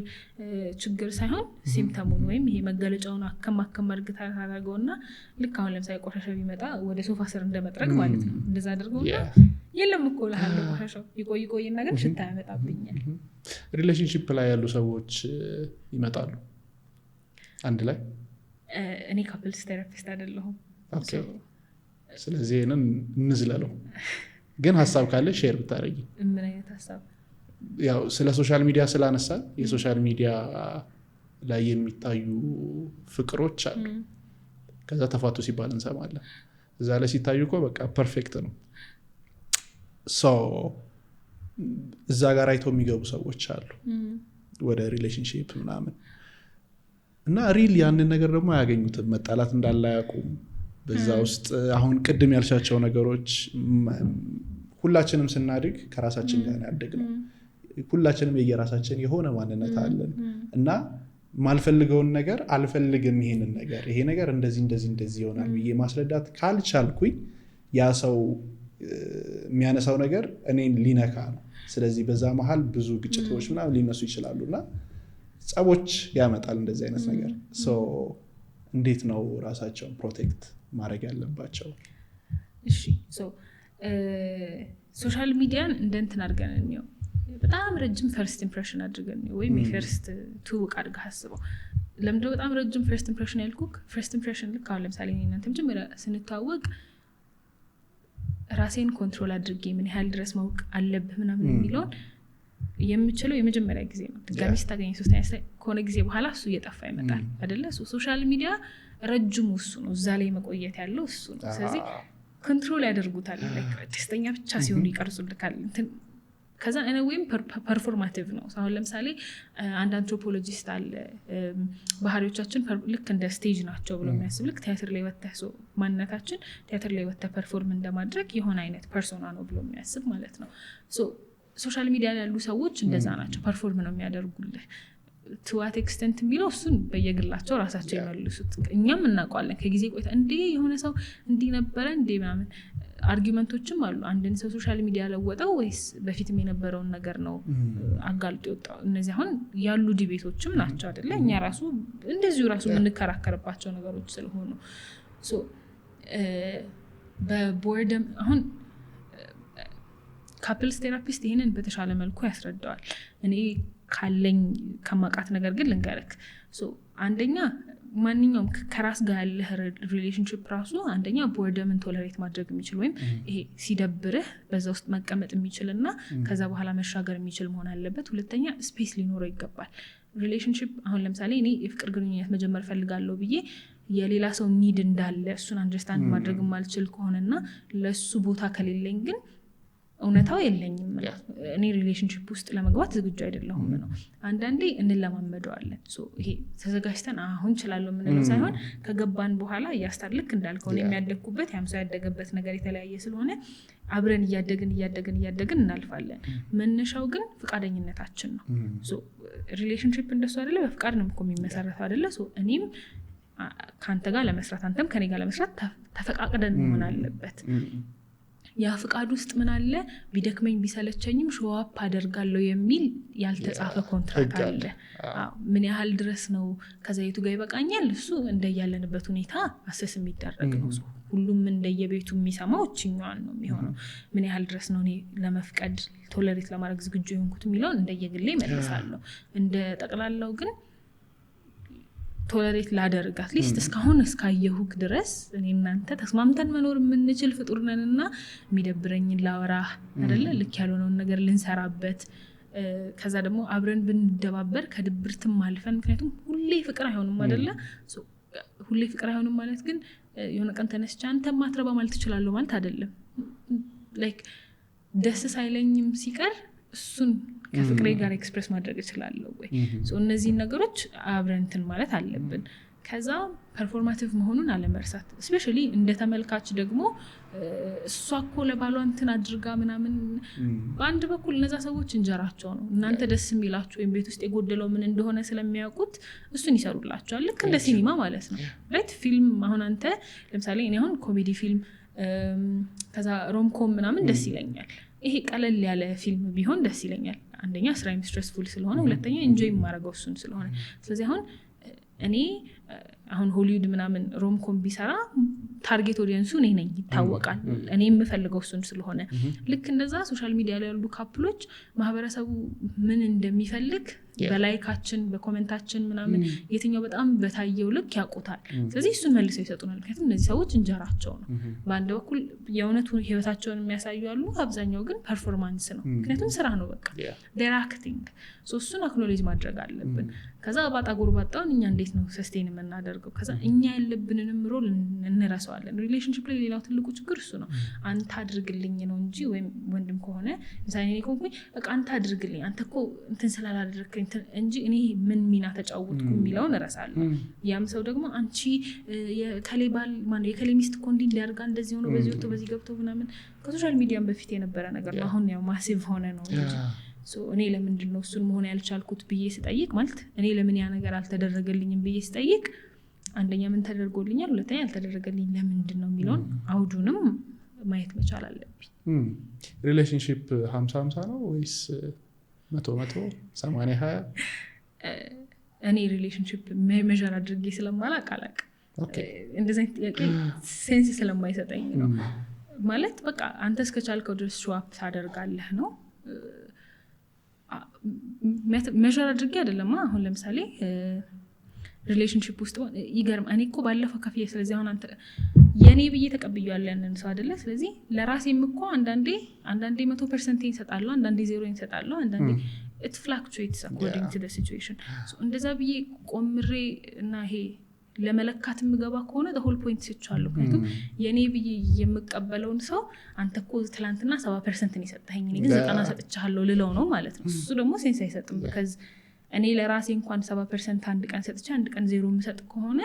ችግር ሳይሆን ሲምፕተሙን ወይም ይሄ መገለጫውን አከማከም አድርገህ ታደርገውና ልክ አሁን ለምሳሌ ቆሻሻ ቢመጣ ወደ ሶፋ ስር እንደመጥረግ ማለት ነው እንደዛ አድርገውና የለም እኮ ለሐለ ቆሻሻው ይቆይና ግን ሽታ ያመጣብኛል ሪሌሽንሺፕ ላይ ያሉ ሰዎች ይመጣሉ አንድ ላይ እኔ ካፕልስ ቴራፒስት አይደለሁም ኦኬ ስለዚህ እነን እንዝላለው ግን ሐሳብ ካለ ሼር ብታረጊ ምን አይነት ሐሳብ ያው ስለ ሶሻል ሚዲያ ስላነሳ የሶሻል ሚዲያ ላይ የሚታዩ ፍቅሮች አሉ ከዛ ተፋቱ ሲባል እንሰማለን እዛ ላይ ሲታዩ እኮ በቃ ፐርፌክት ነው ሶ እዛ ጋር አይተው የሚገቡ ሰዎች አሉ ወደ ሪሌሽንሺፕ ምናምን እና ሪል ያንን ነገር ደግሞ ያገኙት መጣላት እንዳለ ያቁም በዛ ውስጥ አሁን ቅድም ያልሻቸው ነገሮች ሁላችንም ስናድግ ከራሳችን ጋር ያደግነው ሁላችንም የየራሳችን የሆነ ማንነት አለን እና ማልፈልገውን ነገር አልፈልግም ይሄ ነገር እንደዚህ ይሆናል ብዬ ማስረዳት ካልቻልኩኝ ያ ሰው የሚያነሳው ነገር እኔን ሊነካ ነው ስለዚህ በዛ መሃል ብዙ ግጭቶች ምናምን ሊነሱ ይችላሉና ጸቦች ያመጣል እንደዚህ አይነት ነገር ሶ እንዴት ነው ራሳቸውን ፕሮቴክት ማድረግ ያለባቸው እሺ ሶ ሶሻል ሚዲያን እንደንትን አድርገን ነው በጣም ረጅም ፈርስት ኢምፕሬሽን አድርገን ነው ወይ ፈርስት ቱቅ አድርገህ አስበው ለምንድነው በጣም ረጅም ፈርስት ኢምፕሬሽን ያልኩክ ፈርስት ኢምፕሬሽን ልክ አሁን ለምሳሌ እናንተም ጀመረ ስንታወቅ ራሴን ኮንትሮል አድርጌ ምን ያህል ድረስ ማወቅ አለብህ ምናምን የሚለውን የምችለው የመጀመሪያ ጊዜ ነው ድጋሚ ስታገኝ ሶስተኛ ከሆነ ጊዜ በኋላ እሱ እየጠፋ ይመጣል አይደለ ሶሻል ሚዲያ ረጅሙ እሱ ነው እዛ ላይ መቆየት ያለው እሱ ነው ስለዚህ ኮንትሮል ያደርጉታል ደስተኛ ብቻ ሲሆኑ ይቀርጹልካል ከዛ እኔ ወይም ፐርፎርማቲቭ ነው አሁን ለምሳሌ አንድ አንትሮፖሎጂስት አለ ባህሪዎቻችን ልክ እንደ ስቴጅ ናቸው ብሎ የሚያስብ ልክ ቲያትር ላይ ወጣህ ማንነታችን ቲያትር ላይ ወጣህ ፐርፎርም እንደማድረግ የሆነ አይነት ፐርሶና ነው ብሎ የሚያስብ ማለት ነው ሶሻል ሚዲያ ላይ ያሉ ሰዎች እንደዛ ናቸው ፐርፎርም ነው የሚያደርጉልህ to what extent የሚለው እሱን በየግላቸው ራሳቸው ይመልሱት እኛም እናውቀዋለን ከጊዜ ቆይታ እንዴ የሆነ ሰው እንዲ ነበረ እንዴ ምናምን አርጊውመንቶችም አሉ አንድን ሰው ሶሻል ሚዲያ ለወጠው ወይስ በፊትም የነበረውን ነገር ነው አጋልጦ የወጣው እነዚህ አሁን ያሉ ዲቤቶችም ናቸው አይደለ እኛ ራሱ እንደዚሁ ራሱ የምንከራከርባቸው ነገሮች ስለሆኑ ሶ በቦርደም አሁን ካፕልስ ቴራፒስት ይሄንን በተሻለ መልኩ ያስረዳዋል እኔ ካለኝ ከማቃት ነገር ግን ልንገርክ ሶ አንደኛ ማንኛውም ከራስ ጋር ያለ ሪሌሽንሺፕ ራሱ አንደኛ ቦርደምን ቶለሬት ማድረግ የሚችል ወይም ይሄ ሲደብርህ በዛ ውስጥ መቀመጥ የሚችልና ከዛ በኋላ መሻገር የሚችል መሆን አለበት ሁለተኛ ስፔስ ሊኖረው ይገባል ሪሌሽንሺፕ አሁን ለምሳሌ እኔ የፍቅር ግንኙነት መጀመር ፈልጋለሁ ብዬ የሌላ ሰው ኒድ እንዳለ እሱን አንደርስታንድ ማድረግ ማልችል ከሆነና ለሱ ቦታ ከሌለኝ ግን እውነታው የለኝም እኔ ሪሌሽንሺፕ ውስጥ ለመግባት ዝግጁ አይደለሁም ነው አንዳንዴ እንለማመደዋለን ይሄ ተዘጋጅተን አሁን እችላለሁ ምንለው ሳይሆን ከገባን በኋላ ያስታልክ እንዳልከው የሚያደግኩበት ያምሰው ያደገበት ነገር የተለያየ ስለሆነ አብረን እያደግን እናልፋለን መነሻው ግን ፍቃደኝነታችን ነው ሪሌሽንሺፕ እንደሱ አይደለ በፍቃድ ነው የሚመሰረተው አይደለ እኔም ካንተ ጋር ለመስራት አንተም ከኔ ጋር ለመስራት ተፈቃቅደን መሆን አለበት ያ ፍቃድ ውስጥ ምን አለ ቢደክመኝ ቢሰለቸኝም ሾዋፕ አደርጋለሁ የሚል ያልተጻፈ ኮንትራክት አለ ምን ያህል ድረስ ነው ከዛይቱ ጋር ይበቃኛል እሱ እንደያለንበት ሁኔታ አሰስ የሚደረግ ነው ሁሉም እንደየቤቱ የሚሰማው እቺኛዋን ነው የሚሆነው ምን ያህል ድረስ ነው እኔ ለመፍቀድ ቶለሬት ለማድረግ ዝግጁ የሆንኩት የሚለው እንደየግሌ መልሳለሁ እንደ ጠቅላላው ግን ቶለሬት ላደርግ አትሊስት እስካሁን እስካየሁክ ድረስ እኔ እናንተ ተስማምተን መኖር የምንችል ፍጡር ነንና የሚደብረኝን ላወራ አይደለ ልክ ያልሆነውን ነገር ልንሰራበት ከዛ ደግሞ አብረን ብንደባበር ከድብርትም አልፈን ምክንያቱም ሁሌ ፍቅር አይሆንም አይደለ ሁሌ ፍቅር አይሆንም ማለት ግን የሆነ ቀን ተነስቻ አንተ ማትረባ ማለት ትችላለህ ማለት አይደለም ላይክ ደስ ሳይለኝም ሲቀር እሱን ከፍቅሬ ጋር ኤክስፕረስ ማድረግ እችላለሁ ወይ እነዚህ ነገሮች አብረንትን ማለት አለብን ከዛ ፐርፎርማቲቭ መሆኑን አለመርሳት ስፔሻሊ እንደ ተመልካች ደግሞ እሷ እኮ ለባሏ እንትን አድርጋ ምናምን በአንድ በኩል እነዛ ሰዎች እንጀራቸው ነው እናንተ ደስ የሚላችሁ ወይም ቤት ውስጥ የጎደለው ምን እንደሆነ ስለሚያውቁት እሱን ይሰሩላቸዋል ልክ እንደ ሲኒማ ማለት ነው ራይት ፊልም አሁን አንተ ለምሳሌ እኔ አሁን ኮሜዲ ፊልም ከዛ ሮምኮም ምናምን ደስ ይለኛል ይሄ ቀለል ያለ ፊልም ቢሆን ደስ ይለኛል አንደኛ ስራዬም ስትሬስፉል ስለሆነ ሁለተኛ ኢንጆይ ማድረገው እሱን ስለሆነ ስለዚህ አሁን እኔ አሁን ሆሊውድ ምናምን ሮምኮም ቢሰራ ታርጌት ኦዲየንሱ እኔ ነኝ ይታወቃል እኔ የምፈልገው እሱን ስለሆነ ልክ እንደዛ ሶሻል ሚዲያ ላይ ያሉ ካፕሎች ማህበረሰቡ ምን እንደሚፈልግ በላይካችን በኮሜንታችን ምናምን የትኛው በጣም በታየው ልክ ያውቁታል ስለዚህ እሱን መልሰው ይሰጡናል ምክንያቱም እነዚህ ሰዎች እንጀራቸው ነው በአንድ በኩል የእውነቱ ህይወታቸውን የሚያሳዩ አሉ አብዛኛው ግን ፐርፎርማንስ ነው ምክንያቱም ስራ ነው በቃ they're acting እሱን አክኖሌጅ ማድረግ አለብን ከዛ ባጣ ጎርባጣውን እኛ እንዴት ነው ሰስቴን የምናደርገው ከዛ እኛ ያለብንንም ሮል እንረሳዋለን ሪሌሽንሺፕ ላይ ሌላው ትልቁ ችግር እሱ ነው አንተ አድርግልኝ ነው እንጂ ወይም ወንድም ከሆነ ምሳሌ እኔ ኮንኩኝ በቃ አንተ አድርግልኝ አንተ እኮ እንትን ስላላደረግከኝ እንጂ እኔ ምን ሚና ተጫወትኩ የሚለውን እረሳለሁ ያም ሰው ደግሞ አንቺ የከሌባል ማን የከሌሚስት ኮንዲ እንዲያርጋ እንደዚህ ሆኖ በዚህ ወጥቶ በዚህ ገብቶ ምናምን ከሶሻል ሚዲያም በፊት የነበረ ነገር ነው አሁን ያው ማሲቭ ሆነ ነው እንጂ እኔ ለምንድን ነው እሱን መሆን ያልቻልኩት ብዬ ስጠይቅ ማለት እኔ ለምን ያ ነገር አልተደረገልኝም ብዬ ስጠይቅ አንደኛ ምን ተደርጎልኛል ሁለተኛ ያልተደረገልኝ ለምንድን ነው የሚለውን አውዱንም ማየት መቻል አለብኝ ሪሌሽንሺፕ 50-50 ነው ወይስ 100 80-20 እኔ ሪሌሽንሺፕ ሜዠር አድርጌ ስለማላውቅ እንደዚህ ጥያቄ ሴንስ ስለማይሰጠኝ ነው ማለት በቃ አንተ እስከቻልከው ድረስ ሾአፕ ታደርጋለህ ነው ሜዠር አድርጌ አይደለም አሁን ለምሳሌ ሪሌሽንሺፕ ውስጥ ይገርም እኔ እኮ ባለፈው ከፍዬ ስለዚህ አሁን አንተ የኔ ብዬ ተቀብያለሁ ያንን ሰው አይደለ ስለዚህ ለራሴም እኮ አንዳንዴ 100% ይሰጣለሁ አንዳንዴ 0 ይሰጣለሁ አንዳንዴ it fluctuates according to the situation እንደዛ ብዬ ቆምሬ እና ይሄ ለመለካት የምገባ ከሆነ the whole point ሲቻለው ምክንያቱም የኔ ብዬ የምቀበለውን ሰው አንተ እኮ ትላንትና 70% ነው የሰጠኸኝ እኔ ግን 90 ሰጥቻለሁ ልለው ነው ማለት ነው እሱ ደግሞ ሴንስ አይሰጥም because እኔ ለራሴ እንኳን 70% አንድ ቀን ሰጥቼ አንድ ቀን 0 የምሰጥ ከሆነ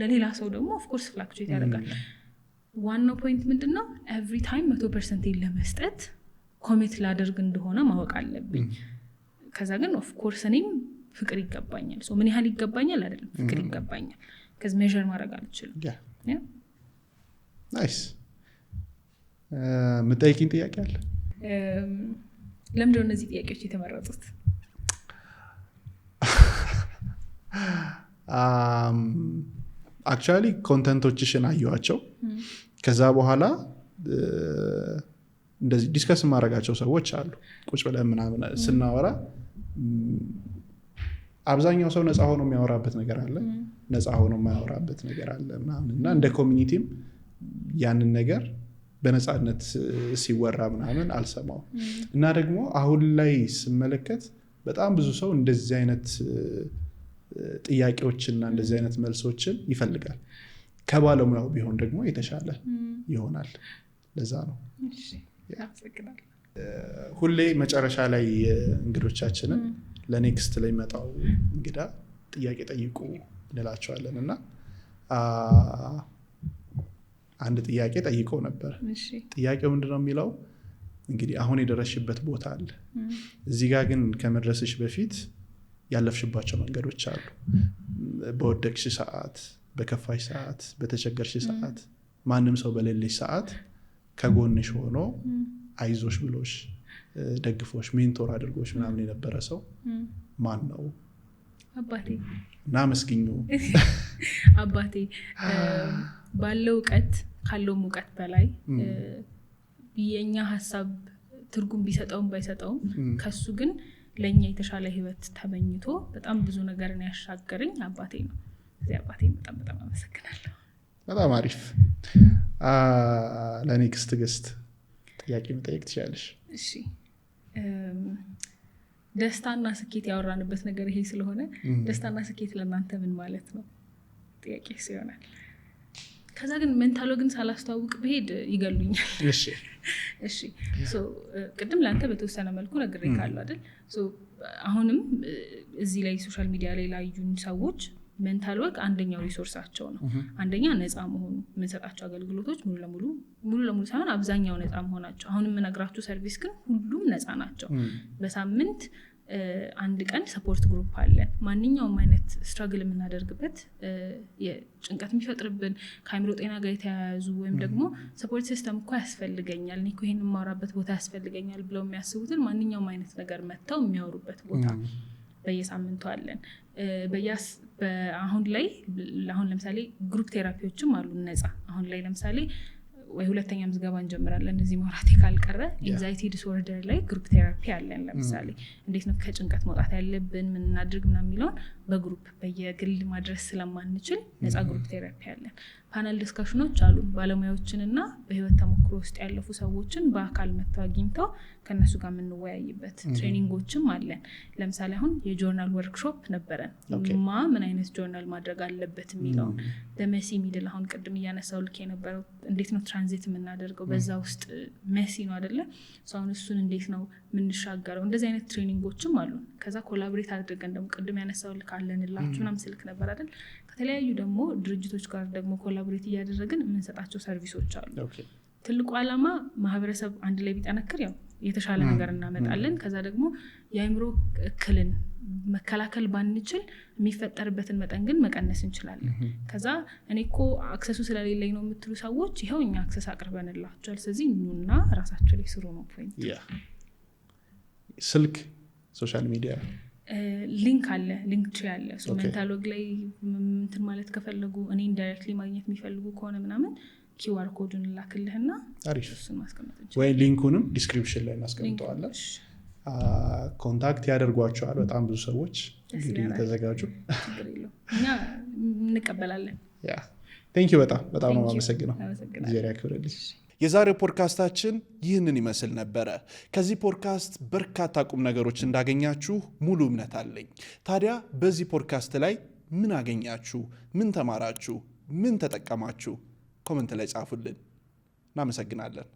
ለሌላ ሰው ደግሞ of course fluctuate ያደርጋል ዋናው ፖይንት ምንድነው every time 100% ለመስጠት ኮሚት ላደርግ እንደሆነ ማወቅ አለብኝ ከዛ ግን of course እኔም ፍቅር ይገባኛል ምን ያህል ይገባኛል አይደለም ፍቅር ይገባኛል ከዚህ ሜዠር ማድረግ አልችልም ናይስ የምጠይቂኝ ጥያቄ አለ? ለምንድነው እነዚህ ጥያቄዎች የተመረጡት? አክቹዋሊ ኮንተንቶችሽን አየኋቸው። ከዛ በኋላ እንደዚህ ዲስከስ ማድረጋቸው ሰዎች አሉ። ቁጭ ብለን ምናምን ስናወራ አብዛኛው ሰው ነፃ ሆኖ የሚያወራበት ነገር አለ፣ ነፃ ሆኖ የማያወራበት ነገር አለ ምናምን እና እንደ ኮሚኒቲም ያንን ነገር በነፃነት ሲወራ ምናምን አልሰማው እና ደግሞ አሁን ላይ ስመለከት በጣም ብዙ ሰው እንደዚህ አይነት ጥያቄዎችና እንደዚህ አይነት መልሶችን ይፈልጋል። ከባለሙያው ቢሆን ደግሞ የተሻለ ይሆናል። ለዛ ነው ሁሌ መጨረሻ ላይ እንግዶቻችንን ለኔክስት ላይ መጣው እንግዳ ጥያቄ ጠይቁ እንላቸዋለን እና አንድ ጥያቄ ጠይቀው ነበር። ጥያቄው ምንድነው የሚለው እንግዲህ አሁን የደረስሽበት ቦታ አለ፣ እዚህ ጋር ግን ከመድረስሽ በፊት ያለፍሽባቸው መንገዶች አሉ። በወደቅሽ ሰዓት፣ በከፋሽ ሰዓት፣ በተቸገርሽ ሰዓት፣ ማንም ሰው በሌለሽ ሰዓት ከጎንሽ ሆኖ አይዞሽ ብሎሽ ደግፎሽ ሜንቶር አድርጎሽ ምናምን የነበረ ሰው ማን ነው? አባቴ እና መስግኙ አባቴ ባለው እውቀት ካለው ሙቀት በላይ የኛ ሐሳብ ትርጉም ቢሰጠውም ባይሰጠውም ከሱ ግን ለኛ የተሻለ ህይወት ተመኝቶ በጣም ብዙ ነገርን ያሻገረኝ አባቴ ነው። እዚህ አባቴ በጣም አመሰግናለሁ። በጣም አሪፍ። ለኔክስት ገስት ጥያቄ መጠየቅ ትችላለሽ። እሺ ደስታና ስኬት ያወራንበት ነገር ይሄ ስለሆነ ደስታና ስኬት ለእናንተ ምን ማለት ነው ጥያቄ ሲሆናል። ከዛ ግን ሜንታል ወግን ሳላስተዋውቅ ብሄድ ይገሉኛል። እሺ ቅድም ለአንተ በተወሰነ መልኩ ነግሬካለሁ አይደል? አሁንም እዚህ ላይ ሶሻል ሚዲያ ላይ ላዩን ሰዎች ሜንታል ወግ አንደኛው ሪሶርሳቸው ነው። አንደኛ ነፃ መሆኑ፣ የምንሰጣቸው አገልግሎቶች ሙሉ ለሙሉ ሳይሆን አብዛኛው ነፃ መሆናቸው። አሁን የምነግራችሁ ሰርቪስ ግን ሁሉም ነፃ ናቸው። በሳምንት አንድ ቀን ሰፖርት ግሩፕ አለን። ማንኛውም አይነት ስትራግል የምናደርግበት የጭንቀት የሚፈጥርብን ከአይምሮ ጤና ጋር የተያያዙ ወይም ደግሞ ሰፖርት ሲስተም እኮ ያስፈልገኛል፣ እኔ እኮ ይሄን የማወራበት ቦታ ያስፈልገኛል ብለው የሚያስቡትን ማንኛውም አይነት ነገር መጥተው የሚያወሩበት ቦታ በየሳምንቱ አለን። አሁን ለምሳሌ ግሩፕ ቴራፒዎችም አሉ ነፃ። አሁን ላይ ለምሳሌ ወይ ሁለተኛ ምዝገባ እንጀምራለን እዚህ ማውራቴ ካልቀረ ኤንዛይቲ ዲስኦርደር ላይ ግሩፕ ቴራፒ አለን። ለምሳሌ እንዴት ነው ከጭንቀት መውጣት ያለብን ምን እናድርግ ምናምን የሚለውን በግሩፕ በየግል ማድረስ ስለማንችል ነፃ ግሩፕ ቴራፒ አለን። ፓነል ዲስካሽኖች አሉ። ባለሙያዎችንና በህይወት ተሞክሮ ውስጥ ያለፉ ሰዎችን በአካል መጥተው አግኝተው ከነሱ ጋር የምንወያይበት ትሬኒንጎችም አለን። ለምሳሌ አሁን የጆርናል ወርክሾፕ ነበረን። ምን አይነት ጆርናል ማድረግ አለበት የሚለው በመሲ ሚድል አሁን ቅድም እያነሳው ልክ የነበረው እንዴት ነው ትራንዚት የምናደርገው በዛ ውስጥ መሲ ነው አይደለ? አሁን እሱን እንዴት ነው የምንሻገረው? እንደዚህ አይነት ትሬኒንጎችም አሉ። ከዛ ኮላቦሬት አድርገን ደግሞ ቅድም ያነሳው ልክ አለንላችሁ ምናምን ስልክ ነበር አይደል? ከተለያዩ ደግሞ ድርጅቶች ጋር ደግሞ ኮላቦሬት እያደረግን የምንሰጣቸው ሰርቪሶች አሉ። ትልቁ ዓላማ ማህበረሰብ አንድ ላይ ቢጠነክር ያው የተሻለ ነገር እናመጣለን። ከዛ ደግሞ የአይምሮ እክልን መከላከል ባንችል የሚፈጠርበትን መጠን ግን መቀነስ እንችላለን። ከዛ እኔ እኮ አክሰሱ ስለሌለኝ ነው የምትሉ ሰዎች ይኸው እኛ አክሰስ አቅርበንላቸዋል። ስለዚህ ኑና ራሳቸው ላይ ስሩ ነው ፖይንት። ስልክ፣ ሶሻል ሚዲያ ሊንክ አለ፣ ሊንክ ትሪ አለ። ሜንታል ወግ ላይ እንትን ማለት ከፈለጉ እኔ ኢንዳይሬክትሊ ማግኘት የሚፈልጉ ከሆነ ምናምን ኪውአር ኮዱን ላክልህና እሱን ማስቀመጥ እንችላለን። ወይ ሊንኩንም ዲስክሪፕሽን ላይ እናስቀምጠዋለን። ኮንታክት ያደርጓቸዋል በጣም ብዙ ሰዎች። እንግዲህ ተዘጋጁ፣ እኛ እንቀበላለን። ቴንኪው በጣም ነው የማመሰግነው። እግዚአብሔር ያክብርልኝ። የዛሬው ፖድካስታችን ይህንን ይመስል ነበረ። ከዚህ ፖድካስት በርካታ ቁም ነገሮች እንዳገኛችሁ ሙሉ እምነት አለኝ። ታዲያ በዚህ ፖድካስት ላይ ምን አገኛችሁ? ምን ተማራችሁ? ምን ተጠቀማችሁ? ኮመንት ላይ ጻፉልን። እናመሰግናለን።